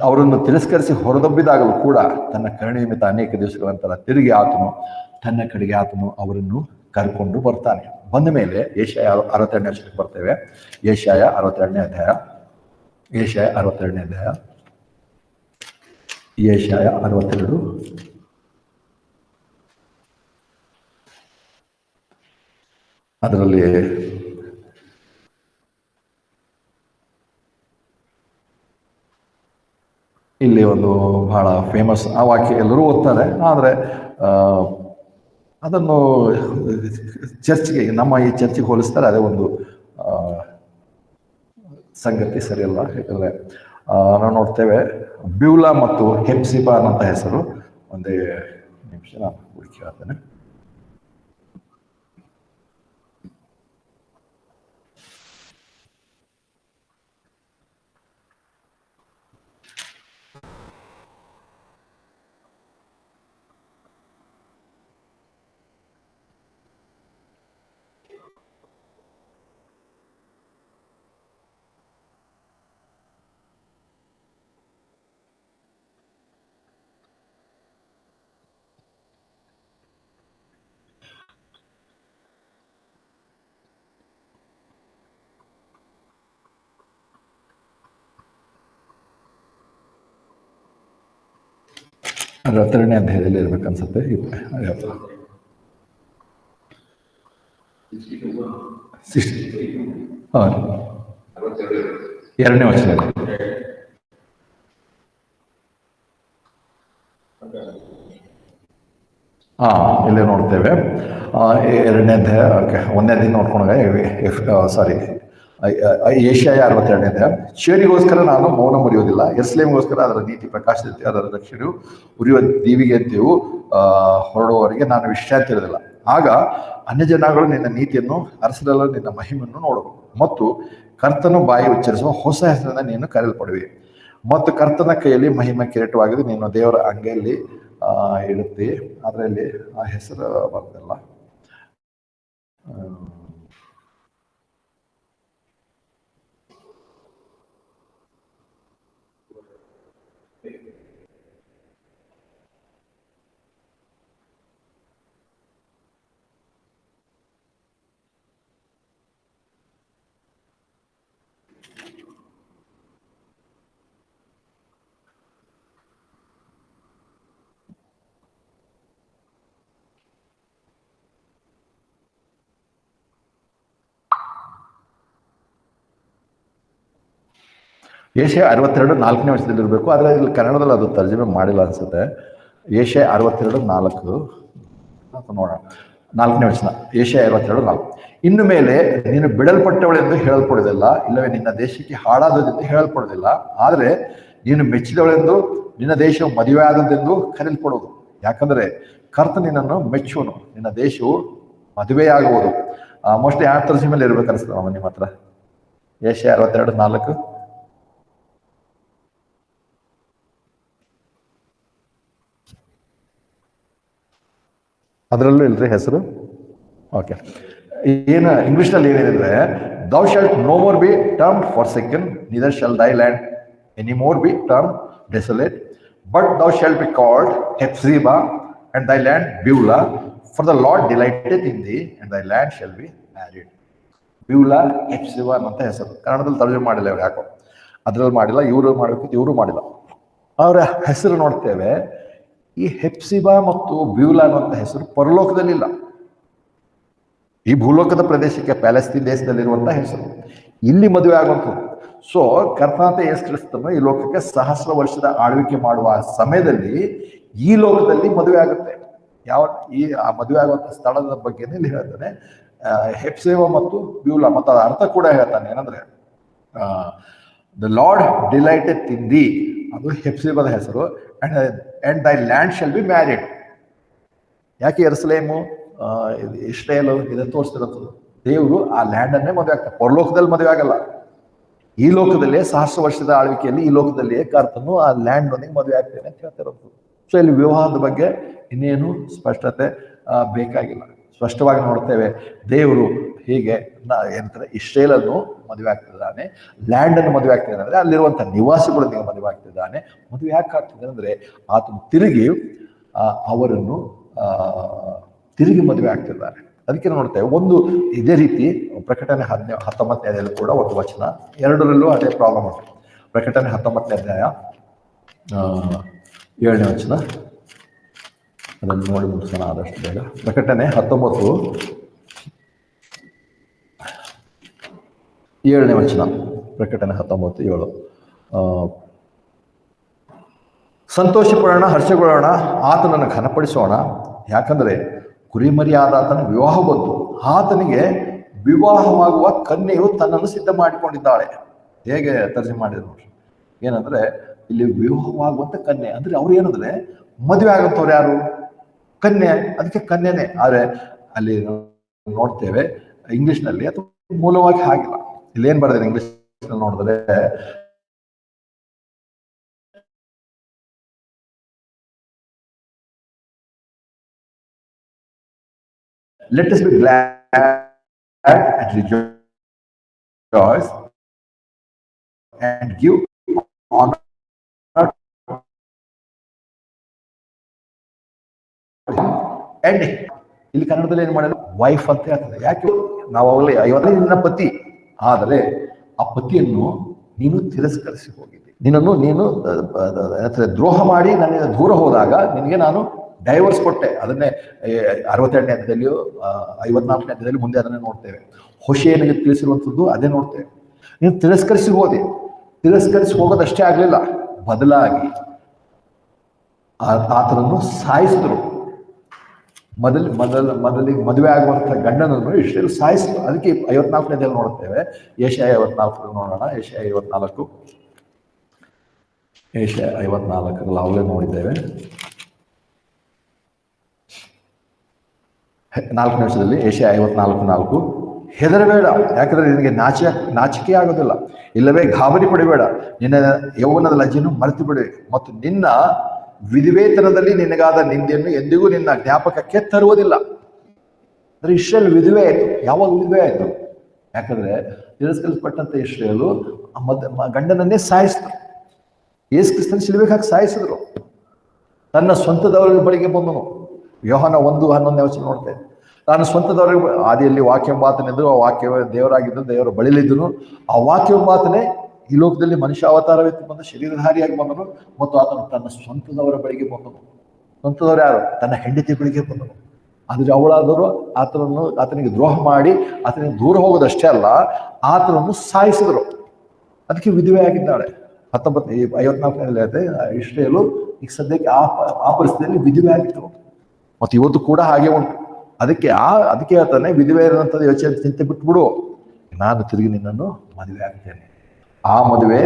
ಅವರನ್ನು ತಿರಸ್ಕರಿಸಿ ಹೊರದಬ್ಬಿದಾಗಲೂ ಕೂಡ ತನ್ನ ಕರುಣೆ ನಿಮಿತ್ತ ಅನೇಕ ದಿವಸಗಳ ನಂತರ ತಿರುಗಿ ಆತನು ತನ್ನ ಕಡೆಗೆ ಅವರನ್ನು ಕರ್ಕೊಂಡು ಬರ್ತಾನೆ. ಬಂದ ಮೇಲೆ ಯೆಶಾಯ 62ನೇ ವಚನಕ್ಕೆ ಬರ್ತೇವೆ. ಯೆಶಾಯ 62ನೇ ಅಧ್ಯಾಯ. ಯೆಶಾಯ 62ನೇ ಅಧ್ಯಾಯ. ಯೆಶಾಯ 62. ಅದರಲ್ಲಿ ಇಲ್ಲಿ ಒಂದು ಬಹಳ ಫೇಮಸ್ ಆ ವಾಕ್ಯ, ಎಲ್ಲರೂ ಓದ್ತಾರೆ. ಆದರೆ ಅದನ್ನು ಚರ್ಚ್ಗೆ, ನಮ್ಮ ಈ ಚರ್ಚಿಗೆ ಹೋಲಿಸ್ತಾರೆ. ಅದೇ ಒಂದು ಸಂಗತಿ ಸರಿಯಲ್ಲ. ಯಾಕಂದರೆ ನಾವು ನೋಡ್ತೇವೆ ಬ್ಯೂಲಾ ಮತ್ತು ಹೆಪ್ಸಿಬಾ ಅನ್ನೋಂಥ ಹೆಸರು. ಒಂದೇ ನಿಮಿಷ ನಾನು ಹುಡುಕಿ ಹೇಳ್ತೇನೆ. ಅದು 62ನೇ ಅಧ್ಯಾಯದಲ್ಲಿ ಇರ್ಬೇಕನ್ಸುತ್ತೆ. ಎರಡನೇ ವಚನ. ಇಲ್ಲೇ ನೋಡ್ತೇವೆ. ಎರಡನೇ ಅಧ್ಯಾಯ. ಓಕೆ, ಒಂದನೇ ದಿನ ನೋಡ್ಕೊಂಡಾಗ ಸಾರಿ ಯೆಶಾಯ 62ನೇ ಅಧ್ಯಾಯ. ಶಿಯೋನಿಗೋಸ್ಕರ ನಾನು ಮೌನ ಮುರಿಯುವುದಿಲ್ಲ, ಯೆರೂಸಲೇಮಿಗೋಸ್ಕರ ಅದರ ನೀತಿ ಪ್ರಕಾಶದಂತೆ ಅದರ ರಕ್ಷಣೆಯು ಉರಿಯುವ ದೀವಿಗೆಯಂತೆಯೂ ಹೊರಡುವವರೆಗೆ ನಾನು ವಿಶ್ರಾಂತಿ ಇರೋದಿಲ್ಲ. ಆಗ ಅನ್ಯಜನಗಳು ನಿನ್ನ ನೀತಿಯನ್ನು, ಅರಸರೆಲ್ಲ ನಿನ್ನ ಮಹಿಮೆಯನ್ನು ನೋಡುವರು. ಮತ್ತು ಕರ್ತನು ಬಾಯಿ ಉಚ್ಚರಿಸುವ ಹೊಸ ಹೆಸರಿನಿಂದ ನೀನು ಕರೆಯಲ್ಪಡುವೆ. ಮತ್ತು ಕರ್ತನ ಕೈಯಲ್ಲಿ ಮಹಿಮೆ ಕಿರೀಟವಾಗಿದೆ, ನೀನು ದೇವರ ಅಂಗೈಯಲ್ಲಿ ಇಡುತ್ತೆ. ಅದರಲ್ಲಿ ಆ ಹೆಸರು ಬರ್ತಲ್ಲ. ಯೆಶಾಯ 62 4ನೇ ವಚನದಲ್ಲಿ ಇರಬೇಕು. ಆದರೆ ಇಲ್ಲಿ ಕನ್ನಡದಲ್ಲಿ ಅದು ತರ್ಜಮೆ ಮಾಡಿಲ್ಲ ಅನ್ಸುತ್ತೆ. ಯೆಶಾಯ 62 4 ನೋಡೋಣ. 4ನೇ ವಚನ, ಯೆಶಾಯ 62 4. ಇನ್ನು ಮೇಲೆ ನೀನು ಬಿಡಲ್ಪಟ್ಟವಳೆಂದು ಹೇಳಲ್ಪಡುವುದಿಲ್ಲ, ಇಲ್ಲವೇ ನಿನ್ನ ದೇಶಕ್ಕೆ ಹಾಳಾದದೆಂದು ಹೇಳಲ್ಪಡುವುದಿಲ್ಲ. ಆದರೆ ನೀನು ಮೆಚ್ಚಿದವಳೆಂದು, ನಿನ್ನ ದೇಶವು ಮದುವೆ ಆದದ್ದೆಂದು ಕರೆಯಲ್ಪಡುವುದು. ಯಾಕಂದರೆ ಕರ್ತ ನಿನ್ನನ್ನು ಮೆಚ್ಚುವನು, ನಿನ್ನ ದೇಶವು ಮದುವೆಯಾಗುವುದು. ಮೋಸ್ಟ್ಲಿ ಯಾವ ತರ್ಜಮೆಯಲ್ಲಿ ಇರ್ಬೇಕು ಅನಿಸ್ತದೆ ನಿಮ್ಮ ಹತ್ರ. ಯೆಶಾಯ 62 4. ಅದರಲ್ಲೂ ಇಲ್ರಿ ಹೆಸರು. ಓಕೆ, ಏನು ಇಂಗ್ಲಿಷ್ನಲ್ಲಿ ಏನಿದ್ರೆ, thou shalt no more be termed forsaken, neither shall thy land any more be termed desolate, but thou shalt be called Hephzibah, and thy land Beulah, for the Lord delighteth in thee, and thy land shall be married. ಬ್ಯೂಲಾ, Hepsiba ಅನ್ನೋಂಥ ಹೆಸರು. ಕನ್ನಡದಲ್ಲಿ ತರ್ಜಮೆ ಮಾಡಿಲ್ಲ ಇವ್ರು, ಯಾಕೋ ಅದ್ರಲ್ಲಿ ಮಾಡಿಲ್ಲ. ಇವರು ಮಾಡಬೇಕಿತ್ತು, ಇವರು ಮಾಡಿಲ್ಲ. ಅವರ ಹೆಸರು ನೋಡ್ತೇವೆ. ಈ ಹೆಪ್ಸಿಬಾ ಮತ್ತು ಬ್ಯೂಲಾ ಅನ್ನುವಂಥ ಹೆಸರು ಪರಲೋಕದಲ್ಲಿಲ್ಲ, ಈ ಭೂಲೋಕದ ಪ್ರದೇಶಕ್ಕೆ ಪ್ಯಾಲೆಸ್ತೀನ್ ದೇಶದಲ್ಲಿರುವಂಥ ಹೆಸರು. ಇಲ್ಲಿ ಮದುವೆ ಆಗುವಂಥದ್ದು. ಸೊ ಕರ್ತನಾದ ಯೇಸು ಕ್ರಿಸ್ತನು ಈ ಲೋಕಕ್ಕೆ 1000 ವರ್ಷದ ಆಳ್ವಿಕೆ ಮಾಡುವ ಸಮಯದಲ್ಲಿ ಈ ಲೋಕದಲ್ಲಿ ಮದುವೆ ಆಗುತ್ತೆ. ಆ ಮದುವೆ ಆಗುವಂಥ ಸ್ಥಳದ ಬಗ್ಗೆ ಇಲ್ಲಿ ಹೇಳ್ತಾನೆ, ಹೆಪ್ಸಿಬಾ ಮತ್ತು ಬ್ಯೂಲಾ. ಮತ್ತು ಅದರ ಅರ್ಥ ಕೂಡ ಹೇಳ್ತಾನೆ, ಏನಂದ್ರೆ the lord delighted in the, ಅದು ಹೆಪ್ಸಿಬಾದ ಹೆಸರು. ಅಂಡ್ ದೈ ಲ್ಯಾಂಡ್ ಶಾಲ್ ಬಿ ಮ್ಯಾರಿಡ್. ಯಾಕೆ ಯೆರೂಸಲೇಮು, ಇಸ್ರೇಲ್ ಇದನ್ನು ತೋರಿಸ್ತಿರೋದು? ದೇವರು ಆ ಲ್ಯಾಂಡನ್ನೇ ಮದುವೆ ಆಗ್ತಾರೆ, ಪರಲೋಕದಲ್ಲಿ ಮದುವೆ ಆಗಲ್ಲ. ಈ ಲೋಕದಲ್ಲೇ 1000 ವರ್ಷದ ಆಳ್ವಿಕೆಯಲ್ಲಿ ಈ ಲೋಕದಲ್ಲಿಯೇ ಕರ್ತನು ಆ ಲ್ಯಾಂಡ್ ನೊಂದಿಗೆ ಮದುವೆ ಆಗ್ತೇನೆ ಅಂತ ಹೇಳ್ತಿರೋದು. ಸೊ ಇಲ್ಲಿ ವಿವಾಹದ ಬಗ್ಗೆ ಇನ್ನೇನು ಸ್ಪಷ್ಟತೆ ಬೇಕಾಗಿಲ್ಲ. ಸ್ಪಷ್ಟವಾಗಿ ನೋಡ್ತೇವೆ, ದೇವರು ಹೀಗೆ ಏನಂತಾರೆ ಇಸ್ರೇಲನ್ನು ಮದುವೆ ಆಗ್ತಿದ್ದಾನೆ, ಲ್ಯಾಂಡನ್ನು ಮದುವೆ ಆಗ್ತಿದ್ದಾನೆ ಅಂದರೆ ಅಲ್ಲಿರುವಂಥ ನಿವಾಸಿಗಳೊಂದಿಗೆ ಮದುವೆ ಆಗ್ತಿದ್ದಾನೆ. ಮದುವೆ ಯಾಕೆ ಆಗ್ತಿದ್ದಾನೆ ಅಂದರೆ ಆತನು ತಿರುಗಿ ಅವರನ್ನು ತಿರುಗಿ ಮದುವೆ ಆಗ್ತಿದ್ದಾರೆ. ಅದಕ್ಕೆ ನೋಡ್ತೇವೆ ಒಂದು ಇದೇ ರೀತಿ ಪ್ರಕಟಣೆ 19ನೇ ಕೂಡ ಒಂದು ವಚನ, ಎರಡರಲ್ಲೂ ಅದೇ ಪ್ರಾಬ್ಲಮ್ ಉಂಟು. ಪ್ರಕಟಣೆ 19ನೇ ಅಧ್ಯಾಯ 7ನೇ ವಚನ, ಅದನ್ನು ನೋಡಿ ಮುಗಿಸೋಣ ಆದಷ್ಟು ಬೇಗ. ಪ್ರಕಟಣೆ 19:7ನೇ ವಚನ. ಪ್ರಕಟಣೆ 19:7. ಸಂತೋಷಪಡೋಣ, ಹರ್ಷಗೊಳ್ಳೋಣ, ಆತನನ್ನು ಘನಪಡಿಸೋಣ, ಯಾಕಂದರೆ ಕುರಿಮರಿಯಾದ ಆತನ ವಿವಾಹ ಬಂತು, ಆತನಿಗೆ ವಿವಾಹವಾಗುವ ಕನ್ಯೆಯು ತನ್ನನ್ನು ಸಿದ್ಧ ಮಾಡಿಕೊಂಡಿದ್ದಾಳೆ. ಹೇಗೆ ತರ್ಜಮೆ ಮಾಡಿದ್ರು ನೋಡ್ರಿ, ಏನಂದ್ರೆ ಇಲ್ಲಿ ವಿವಾಹವಾಗುವಂತ ಕನ್ಯೆ ಅಂದ್ರೆ ಅವ್ರು ಏನಂದ್ರೆ ಮದುವೆ ಆಗಂತವ್ರು ಯಾರು? ಕನ್ಯೆ. ಅದಕ್ಕೆ ಕನ್ಯೆನೆ. ಆದ್ರೆ ಅಲ್ಲಿ ನೋಡ್ತೇವೆ ಇಂಗ್ಲಿಷ್ನಲ್ಲಿ ಅಥವಾ ಮೂಲವಾಗಿ ಹಾಗಿಲ್ಲ. ಇಲ್ಲಿ ಏನ್ ಬರೆದಿದೆ ಇಂಗ್ಲಿಷ್ ನೋಡಿದ್ರೆ, let us be glad and rejoice and give honor and ಇಲ್ಲಿ ಕನ್ನಡದಲ್ಲಿ ಏನ್ ಮಾಡಿದ್ರು, ವೈಫ್ ಅಂತ ಹೇಳ್ತದೆ. ಯಾಕೆ ನಾವು ಅವಾಗಲೇ 50 ನಿನ್ನ ಪತಿ, ಆದರೆ ಆ ಪತಿಯನ್ನು ನೀನು ತಿರಸ್ಕರಿಸಿ ಹೋಗಿದ್ದೆ, ನಿನ್ನನ್ನು ನೀನು ದ್ರೋಹ ಮಾಡಿ ನನ್ನಿಂದ ದೂರ ಹೋದಾಗ ನಿನಗೆ ನಾನು ಡೈವರ್ಸ್ ಕೊಟ್ಟೆ. ಅದನ್ನೇ 62ನೇ ಅಧ್ಯಾಯದಲ್ಲಿಯೂ 54ನೇ ಅಧ್ಯಾಯದಲ್ಲಿ ಮುಂದೆ ಅದನ್ನೇ ನೋಡ್ತೇವೆ. ಹೋಶೇಯನಿಗೆ ತಿಳಿಸಿರುವಂಥದ್ದು ಅದೇ ನೋಡ್ತೇವೆ. ನೀನು ತಿರಸ್ಕರಿಸಿ ಹೋದೆ. ತಿರಸ್ಕರಿಸಿ ಹೋಗೋದಷ್ಟೇ ಆಗಲಿಲ್ಲ, ಬದಲಾಗಿ ಆತನನ್ನು ಸಾಯಿಸಿದ್ರು. ಮೊದಲಿಗೆ ಮದುವೆ ಆಗುವಂಥ ಗಂಡನನ್ನು ಇಷ್ಟೆಲ್ಲ ಸಾಯಿಸಿದ್ರು. ಅದಕ್ಕೆ 54ನೇ ಅಧ್ಯಾಯದಲ್ಲಿ ನೋಡ್ತೇವೆ. ಏಷಯ 54 ನೋಡೋಣ. ಏಷಯ 54 ಅವಲೇ ನೋಡಿದ್ದೇವೆ. 4ನೇ ವರ್ಷದಲ್ಲಿ ಏಷಯ 54:4, ಹೆದರಬೇಡ, ಯಾಕಂದ್ರೆ ನಿನಗೆ ನಾಚಿಕೆ ಆಗೋದಿಲ್ಲ, ಇಲ್ಲವೇ ಗಾಬರಿ ಪಡಿಬೇಡ, ನಿನ್ನ ಯೌವನದ ಲಜ್ಜೆಯನ್ನು ಮರೆತು ಬಿಡಿ, ಮತ್ತು ನಿನ್ನ ವಿಧವೇತನದಲ್ಲಿ ನಿನಗಾದ ನಿಂದೆಯನ್ನು ಎಂದಿಗೂ ನಿನ್ನ ಜ್ಞಾಪಕಕ್ಕೆ ತರುವುದಿಲ್ಲ. ಅಂದ್ರೆ ಇಸ್ರೇಲ್ ವಿಧವೆ ಆಯ್ತು. ಯಾವಾಗ ವಿಧವೆ ಆಯ್ತು? ಯಾಕಂದ್ರೆ ತಿರಸ್ಕರಿಸಲ್ಪಟ್ಟಂತ ಇಸ್ರೇಲು ಗಂಡನನ್ನೇ ಸಾಯಿಸಿದ್ರು. ಯೇಸು ಕ್ರಿಸ್ತನ ಶಿಲುಬೆಗೆ ಹಾಕಿ ಸಾಯಿಸಿದ್ರು. ತನ್ನ ಸ್ವಂತದವರ ಬಳಿಗೆ ಬಂದನು. ಯೋಹಾನ 1:11ನೇ ವಚನ ನೋಡ್ತೇವೆ. ನಾನು ಸ್ವಂತದವರಿಗೆ ಆದಿಯಲ್ಲಿ ವಾಕ್ಯಂಬಾತನಿದ್ರು, ಆ ವಾಕ್ಯವೇ ದೇವರಾಗಿದ್ದು, ದೇವರ ಬಳಿಲಿದ್ದನು. ಆ ವಾಕ್ಯಂಬಾತನೇ ಈ ಲೋಕದಲ್ಲಿ ಮನುಷ್ಯ ಅವತಾರವೆತ್ತಿ ಬಂದು ಶರೀರಧಾರಿಯಾಗಿ ಬಂದನು, ಮತ್ತು ಆತನು ತನ್ನ ಸ್ವಂತದವರ ಬಳಿಗೆ ಬಂದನು. ಸ್ವಂತದವರು ಯಾರು? ತನ್ನ ಹೆಂಡತಿ ಬಳಿಗೆ ಬಂದನು. ಆದರೆ ಅವಳಾದರೂ ಆತನಿಗೆ ದ್ರೋಹ ಮಾಡಿ ಆತನಿಗೆ ದೂರ ಹೋಗೋದಷ್ಟೇ ಅಲ್ಲ, ಆತನನ್ನು ಸಾಯಿಸಿದ್ರು. ಅದಕ್ಕೆ ವಿಧವೆ ಆಗಿದ್ದಾಳೆ. 54ನೇ ಹೇಳ್ತೆ ಇಸ್ರೇಲು ಈಗ ಸದ್ಯಕ್ಕೆ ಆ ಪರಿಸ್ಥಿತಿಯಲ್ಲಿ ವಿಧವೆ ಆಗಿತ್ತು. ಮತ್ತು ಇವತ್ತು ಕೂಡ ಹಾಗೆ ಉಂಟು. ಅದಕ್ಕೆ ಹೇಳ್ತಾನೆ, ವಿಧವೆ ಇರೋಂಥದ್ದು ಯೋಚನೆ ಚಿಂತೆ ಬಿಟ್ಬಿಡು, ನಾನು ತಿರುಗಿ ನಿನ್ನನ್ನು ಮದುವೆ ಆಗ್ತೇನೆ. ಆ ಮದುವೆ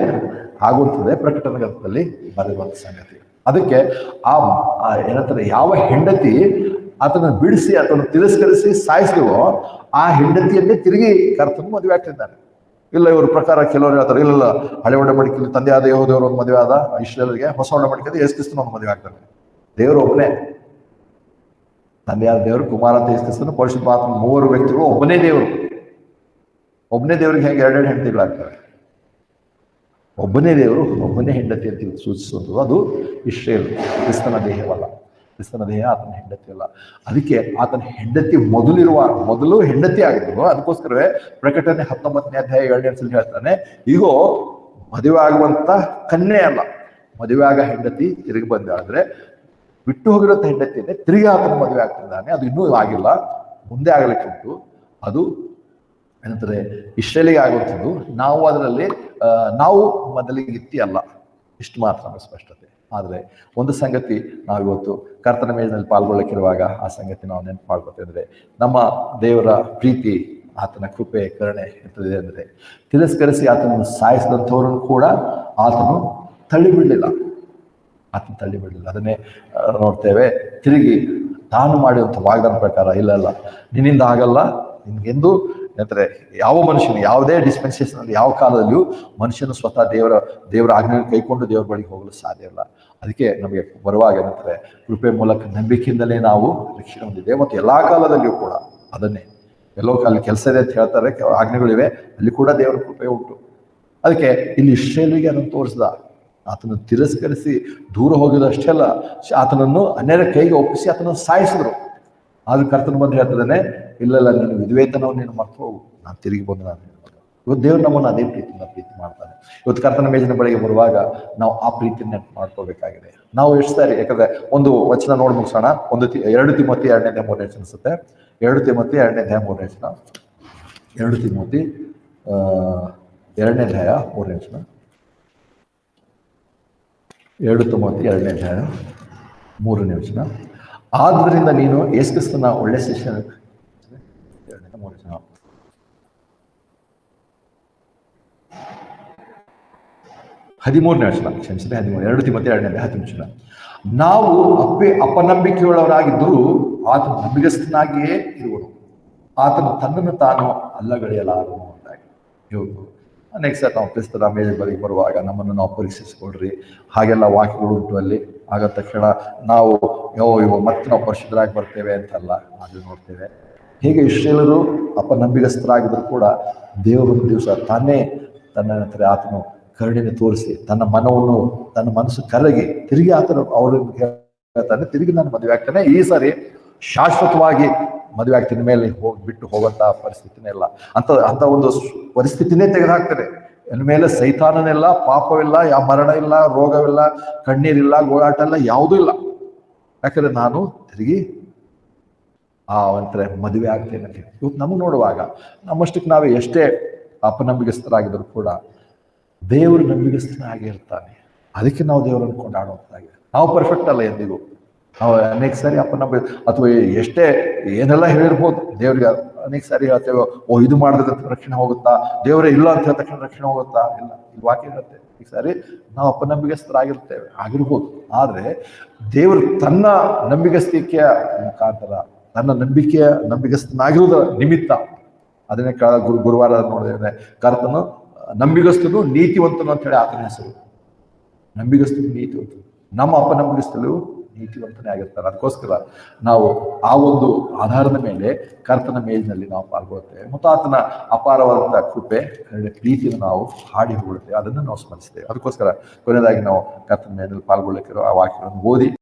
ಆಗುತ್ತದೆ ಪ್ರಕಟಣೆ ಗ್ರಂಥದಲ್ಲಿ ಬರೆಯುವಂಥ ಸಂಗತಿ. ಅದಕ್ಕೆ ಏನಂತಾರೆ, ಯಾವ ಹೆಂಡತಿ ಆತನನ್ನು ಬಿಡಿಸಿ ಆತನ ತಿರಸ್ಕರಿಸಿ ಸಾಯಿಸಿದವೋ ಆ ಹೆಂಡತಿಯನ್ನೇ ತಿರುಗಿ ಕರ್ತನು ಮದುವೆ ಆಗ್ತಿದ್ದಾನೆ. ಇಲ್ಲ ಇವ್ರ ಪ್ರಕಾರ ಕೆಲವರು ಹೇಳ್ತಾರೆ, ಇಲ್ಲ ಹಳೆ ಒಡಂಬಡಿಕೆಯಲ್ಲಿ ತಂದೆಯಾದ ಯೆಹೋವದೇವರು ಒಂದು ಮದುವೆ ಆದ, ಇಸ್ರೇಲ್ಗೆ ಹೊಸ ಒಡಂಬಡಿಕೆಯಲ್ಲಿ ಯೇಸು ಕ್ರಿಸ್ತನ ಒಂದು ಮದುವೆ ಆಗ್ತಾನೆ. ದೇವರು ಒಬ್ಬನೇ, ತಂದೆಯಾದ ದೇವರು, ಕುಮಾರ ಅಂತ ಯೇಸು ಕ್ರಿಸ್ತನು, ಪರಿಶುದ್ಧಾತ್ಮ, 3 ವ್ಯಕ್ತಿಗಳು ಒಬ್ಬನೇ ದೇವರು. ಒಬ್ಬನೇ ದೇವರಿಗೆ ಹೇಗೆ 2 ಹೆಂಡತಿಗಳಾಗ್ತವೆ? ಒಬ್ಬನೇ ದೇವರು, ಒಬ್ಬನೇ ಹೆಂಡತಿ ಅಂತ ಸೂಚಿಸುವಂಥದ್ದು. ಅದು ಇಸ್ರೇಲ್, ಕ್ರಿಸ್ತನ ದೇಹವಲ್ಲ. ಕ್ರಿಸ್ತನ ದೇಹ ಆತನ ಹೆಂಡತಿ ಅಲ್ಲ. ಅದಕ್ಕೆ ಆತನ ಹೆಂಡತಿ ಮೊದಲು ಹೆಂಡತಿ ಆಗಿದ್ರು. ಅದಕ್ಕೋಸ್ಕರವೇ ಪ್ರಕಟಣೆ 19ನೇ ಅಧ್ಯಾಯ 7ನೇ ವಚನ ಹೇಳ್ತಾನೆ, ಈಗೋ ಮದುವೆ ಆಗುವಂತ ಕನ್ಯೆ ಅಲ್ಲ, ಮದುವೆ ಆಗ ಹೆಂಡತಿ ತಿರುಗಿ ಬಂದಾದ್ರೆ ಬಿಟ್ಟು ಹೋಗಿರುವಂತ ಹೆಂಡತಿಯನ್ನೇ ತಿರುಗಿ ಆತನ ಮದುವೆ ಆಗ್ತಿದ್ದಾನೆ. ಅದು ಇನ್ನೂ ಆಗಿಲ್ಲ, ಮುಂದೆ ಆಗಲಿಕ್ಕೆ ಉಂಟು. ಅದು ಏನಂತಾರೆ, ಇಸ್ರೇಲಿಗೆ ಆಗುವಂಥದ್ದು. ನಾವು ಅದರಲ್ಲಿ ನಾವು ಮೊದಲಿಗೆ ಇತ್ತಿ ಅಲ್ಲ, ಇಷ್ಟು ಮಾತ್ರ ನಮ್ಮ ಸ್ಪಷ್ಟತೆ. ಆದರೆ ಒಂದು ಸಂಗತಿ ನಾವಿವತ್ತು ಕರ್ತನ ಮೇಲಿನಲ್ಲಿ ಪಾಲ್ಗೊಳ್ಳಕ್ಕಿರುವಾಗ ಆ ಸಂಗತಿ ನಾವು ನೆನಪು ಮಾಡ್ಕೊತಿದ್ರೆ, ನಮ್ಮ ದೇವರ ಪ್ರೀತಿ, ಆತನ ಕೃಪೆ, ಕರುಣೆ ಎಂತದಿದೆ ಅಂದರೆ, ತಿರಸ್ಕರಿಸಿ ಆತನನ್ನು ಸಾಯಿಸಿದಂಥವ್ರನ್ನು ಕೂಡ ಆತನು ತಳ್ಳಿಬಿಡಲಿಲ್ಲ. ಅದನ್ನೇ ನೋಡ್ತೇವೆ. ತಿರುಗಿ ತಾನು ಮಾಡಿದಂಥ ವಾಗ್ದಾನ ಪ್ರಕಾರ, ಇಲ್ಲ ನಿನ್ನಿಂದ ಆಗಲ್ಲ, ನಿನ್ಗೆಂದು ಅಂದರೆ ಯಾವ ಮನುಷ್ಯನು ಯಾವುದೇ ಡಿಸ್ಪೆನ್ಸೇಷನ್ ಅಲ್ಲಿ ಯಾವ ಕಾಲದಲ್ಲಿಯೂ ಮನುಷ್ಯನು ಸ್ವತಃ ದೇವರ ಆಜ್ಞೆಯನ್ನು ಕೈಕೊಂಡು ದೇವರ ಬಳಿಗೆ ಹೋಗಲು ಸಾಧ್ಯ ಇಲ್ಲ. ಅದಕ್ಕೆ ನಮಗೆ ಬರುವಾಗ ಏನಂತಾರೆ, ಕೃಪೆ ಮೂಲಕ ನಂಬಿಕೆಯಿಂದಲೇ ನಾವು ರಕ್ಷಣೆ ಹೊಂದಿದ್ದೇವೆ. ಮತ್ತು ಎಲ್ಲಾ ಕಾಲದಲ್ಲಿಯೂ ಕೂಡ ಅದನ್ನೇ, ಎಲ್ಲೋ ಅಲ್ಲಿ ಕೆಲಸ ಇದೆ ಅಂತ ಹೇಳ್ತಾರೆ, ಆಜ್ಞೆಗಳಿವೆ, ಅಲ್ಲಿ ಕೂಡ ದೇವರ ಕೃಪೆ ಉಂಟು. ಅದಕ್ಕೆ ಇಲ್ಲಿ ಇಸ್ರಾಯೇಲಿಗೆ ಅದನ್ನು ತೋರಿಸಿದ, ಆತನನ್ನು ತಿರಸ್ಕರಿಸಿ ದೂರ ಹೋಗಿದಷ್ಟೇ ಅಲ್ಲ, ಆತನನ್ನು ಅನ್ಯರ ಕೈಗೆ ಒಪ್ಪಿಸಿ ಆತನನ್ನು ಸಾಯಿಸಿದ್ರು. ಆದ್ರೆ ಕರ್ತನ ಬಂದು ಹೇಳ್ತದಾನೆ, ಇಲ್ಲ ನೀನು ವಿಧವೇತನವನ್ನು ನೀನು ಮರ್ತು ಹೋಗು, ನಾನು ತಿರುಗಿ ಬಂದು ನಾನು. ಇವತ್ತು ದೇವ್ರು ನಮ್ಮನ್ನು ಅದೇ ಪ್ರೀತಿಯಿಂದ ಪ್ರೀತಿ ಮಾಡ್ತಾನೆ. ಇವತ್ತು ಕರ್ತನ ಮೇಜಿನ ಬಳಿಗೆ ಬರುವಾಗ ನಾವು ಆ ಪ್ರೀತಿನ ಮಾಡ್ಕೋಬೇಕಾಗಿದೆ. ನಾವು ಎಷ್ಟು ಸಾರಿ, ಯಾಕಂದ್ರೆ ಒಂದು ವಚನ ನೋಡಿ ಮುಗಿಸೋಣ. 2 ತಿಮೋತಿ 2ನೇ ಅಧ್ಯಾಯ 3ನೇ ವಚನ ಅನ್ಸುತ್ತೆ. 2 ತಿಮೋತಿ 2ನೇ ಅಧ್ಯಾಯ 3ನೇ ವಚನ. 2 ತಿಮೋತಿ 2ನೇ ಅಧ್ಯಾಯ 3ನೇ ವಚನ. 2 ತಿಮೋತಿ 2ನೇ ಅಧ್ಯಾಯ 3ನೇ ವಚನ. ಆದ್ದರಿಂದ ನೀನು ಯೇಸು ಕ್ರಿಸ್ತನ ಒಳ್ಳೆ ಶಿಷ್ಯನ 2ನೇ 3ನೇ ವಚನ. 13ನೇ ವಚನ, ಕ್ಷಮಿಸಿದೆ, 2 ತಿಮೋತಿ 2ನೇ ಅಧ್ಯಾಯ 13ನೇ ವಚನ. ನಾವು ಅಪನಂಬಿಕೆಯುಳ್ಳವರಾಗಿದ್ದರೂ ಆತನು ನಂಬಿಗಸ್ತನಾಗಿಯೇ ಇರುವನು, ಆತನು ತನ್ನನ್ನು ತಾನು ಅಲ್ಲಗಳೆಯಲಾರನು ಅಂತಾಗಿ ಹೇಳ್ಬೋದು. ನೆಕ್ಸ್ಟ್ ನಾವು ಕ್ರಿಸ್ತರ ಮೇಲೆ ಬಳಿಗೆ ಬರುವಾಗ ನಮ್ಮನ್ನು ನಾವು ಪರೀಕ್ಷಿಸಿಕೊಳ್ರಿ, ಹಾಗೆಲ್ಲ ವಾಕ್ಯಗಳು ಉಂಟು ಅಲ್ಲಿ. ಆಗ ತಕ್ಷಣ ನಾವು ಮತ್ತೆ ನಾವು ಪರಿಶುದ್ಧರಾಗಿ ಬರ್ತೇವೆ ಅಂತಲ್ಲ, ಅದು ನೋಡ್ತೇವೆ. ಹೇಗೆ ಇಸ್ರಾಯೇಲರು ಅಪನಂಬಿಗಸ್ತರಾಗಿದ್ರು ಕೂಡ ದೇವರೊಂದು ದಿವಸ ತಾನೇ ತನ್ನ ನಂತರ ಆತನು ಕರುಣೆಯನ್ನು ತೋರಿಸಿ ತನ್ನ ಮನಸ್ಸು ಕರಗಿ ತಿರುಗಿ ಆತನು ಅವ್ರಿಗೆ ಹೇಳ್ತಾನೆ, ತಿರುಗಿ ನಾನು ಮದುವೆ ಆಗ್ತಾನೆ, ಈ ಸಾರಿ ಶಾಶ್ವತವಾಗಿ ಮದುವೆ ಆಗ್ತೀನಿ, ಮೇಲೆ ಬಿಟ್ಟು ಹೋಗುವಂತ ಪರಿಸ್ಥಿತಿನೇ ಇಲ್ಲ ಅಂತ ಒಂದು ಪರಿಸ್ಥಿತಿನೇ ತೆಗೆದುಹಾಕ್ತಾರೆ. ಇನ್ನು ಮೇಲೆ ಸೈತಾನನೆಲ್ಲ, ಪಾಪವಿಲ್ಲ, ಯಾವ ಮರಣ ಇಲ್ಲ, ರೋಗವಿಲ್ಲ, ಕಣ್ಣೀರಿಲ್ಲ, ಗೋಳಾಟ ಇಲ್ಲ, ಯಾವುದೂ ಇಲ್ಲ. ಯಾಕಂದ್ರೆ ನಾನು ತಿರುಗಿ ಒಂಥರ ಮದುವೆ ಆಗ್ತೇನೆ ಅಂತ. ಇವತ್ತು ನಮಗೆ ನೋಡುವಾಗ ನಮ್ಮಷ್ಟಕ್ಕೆ ನಾವೇ ಎಷ್ಟೇ ಅಪನಂಬಿಗಸ್ತರಾಗಿದ್ರು ಕೂಡ ದೇವರು ನಂಬಿಗಸ್ತನಾಗಿ ಇರ್ತಾನೆ. ಅದಕ್ಕೆ ನಾವು ದೇವರನ್ನು ಕೊಂಡಾಡುವಂತಾಗಿದೆ. ನಾವು ಪರ್ಫೆಕ್ಟ್ ಅಲ್ಲ ಎಂದಿಗೂ. ನಾವು ಅನೇಕ ಸಾರಿ ಅಪನಂಬಿ ಅಥವಾ ಎಷ್ಟೇ ಏನೆಲ್ಲ ಹೇಳಿರ್ಬೋದು ದೇವ್ರಿಗೆ, ಅನೇಕ ಸಾರಿ ಹೇಳ್ತೇವೆ, ಇದು ಮಾಡಿದ್ರೆ ರಕ್ಷಣೆ ಹೋಗುತ್ತಾ, ದೇವರೇ ಇಲ್ಲ ಅಂತ ಹೇಳಿದ ತಕ್ಷಣ ರಕ್ಷಣೆ ಹೋಗುತ್ತಾ? ಇಲ್ಲ, ಈ ವಾಕ್ಯ ಇರುತ್ತೆ. ಈ ಸಾರಿ ನಾವು ಅಪನಂಬಿಗಸ್ತರಾಗಿರ್ತೇವೆ, ಆಗಿರ್ಬೋದು. ಆದ್ರೆ ದೇವರು ತನ್ನ ನಂಬಿಗಸ್ತಿಕೆಯ ಮುಖಾಂತರ, ತನ್ನ ನಂಬಿಗಸ್ತನಾಗಿರುವುದರ ನಿಮಿತ್ತ, ಅದನ್ನೇ ಗುರುವಾರ ನೋಡಿದ್ರೆ ಕರ್ತನು ನಂಬಿಗಸ್ತನು ನೀತಿವಂತನು ಅಂತ ಹೇಳಿ ಆತನ ಹೆಸರು. ನಂಬಿಗಸ್ತನು ನೀತಿವಂತನು, ನಮ್ಮ ಅಪನಂಬಿಗಸ್ತಲು ನೀತಿವಂತನೇ ಆಗಿರ್ತಾರೆ. ಅದಕ್ಕೋಸ್ಕರ ನಾವು ಆ ಒಂದು ಆಧಾರದ ಮೇಲೆ ಕರ್ತನ ಮೇಲಿನಲ್ಲಿ ನಾವು ಪಾಲ್ಗೊಳ್ತೇವೆ ಮತ್ತು ಆತನ ಅಪಾರವಾದಂತಹ ಕೃಪೆ, ಪ್ರೀತಿಯನ್ನು ನಾವು ಹಾಡಿ ಹೋಗುತ್ತೇವೆ, ಅದನ್ನು ನಾವು ಸ್ಮರಿಸ್ತೇವೆ. ಅದಕ್ಕೋಸ್ಕರ ಕೊನೆಯದಾಗಿ ನಾವು ಕರ್ತನ ಮೇಲಿನಲ್ಲಿ ಪಾಲ್ಗೊಳ್ಳಲಿಕ್ಕಿರೋ ಆ ವಾಕ್ಯಗಳನ್ನು ಓದಿ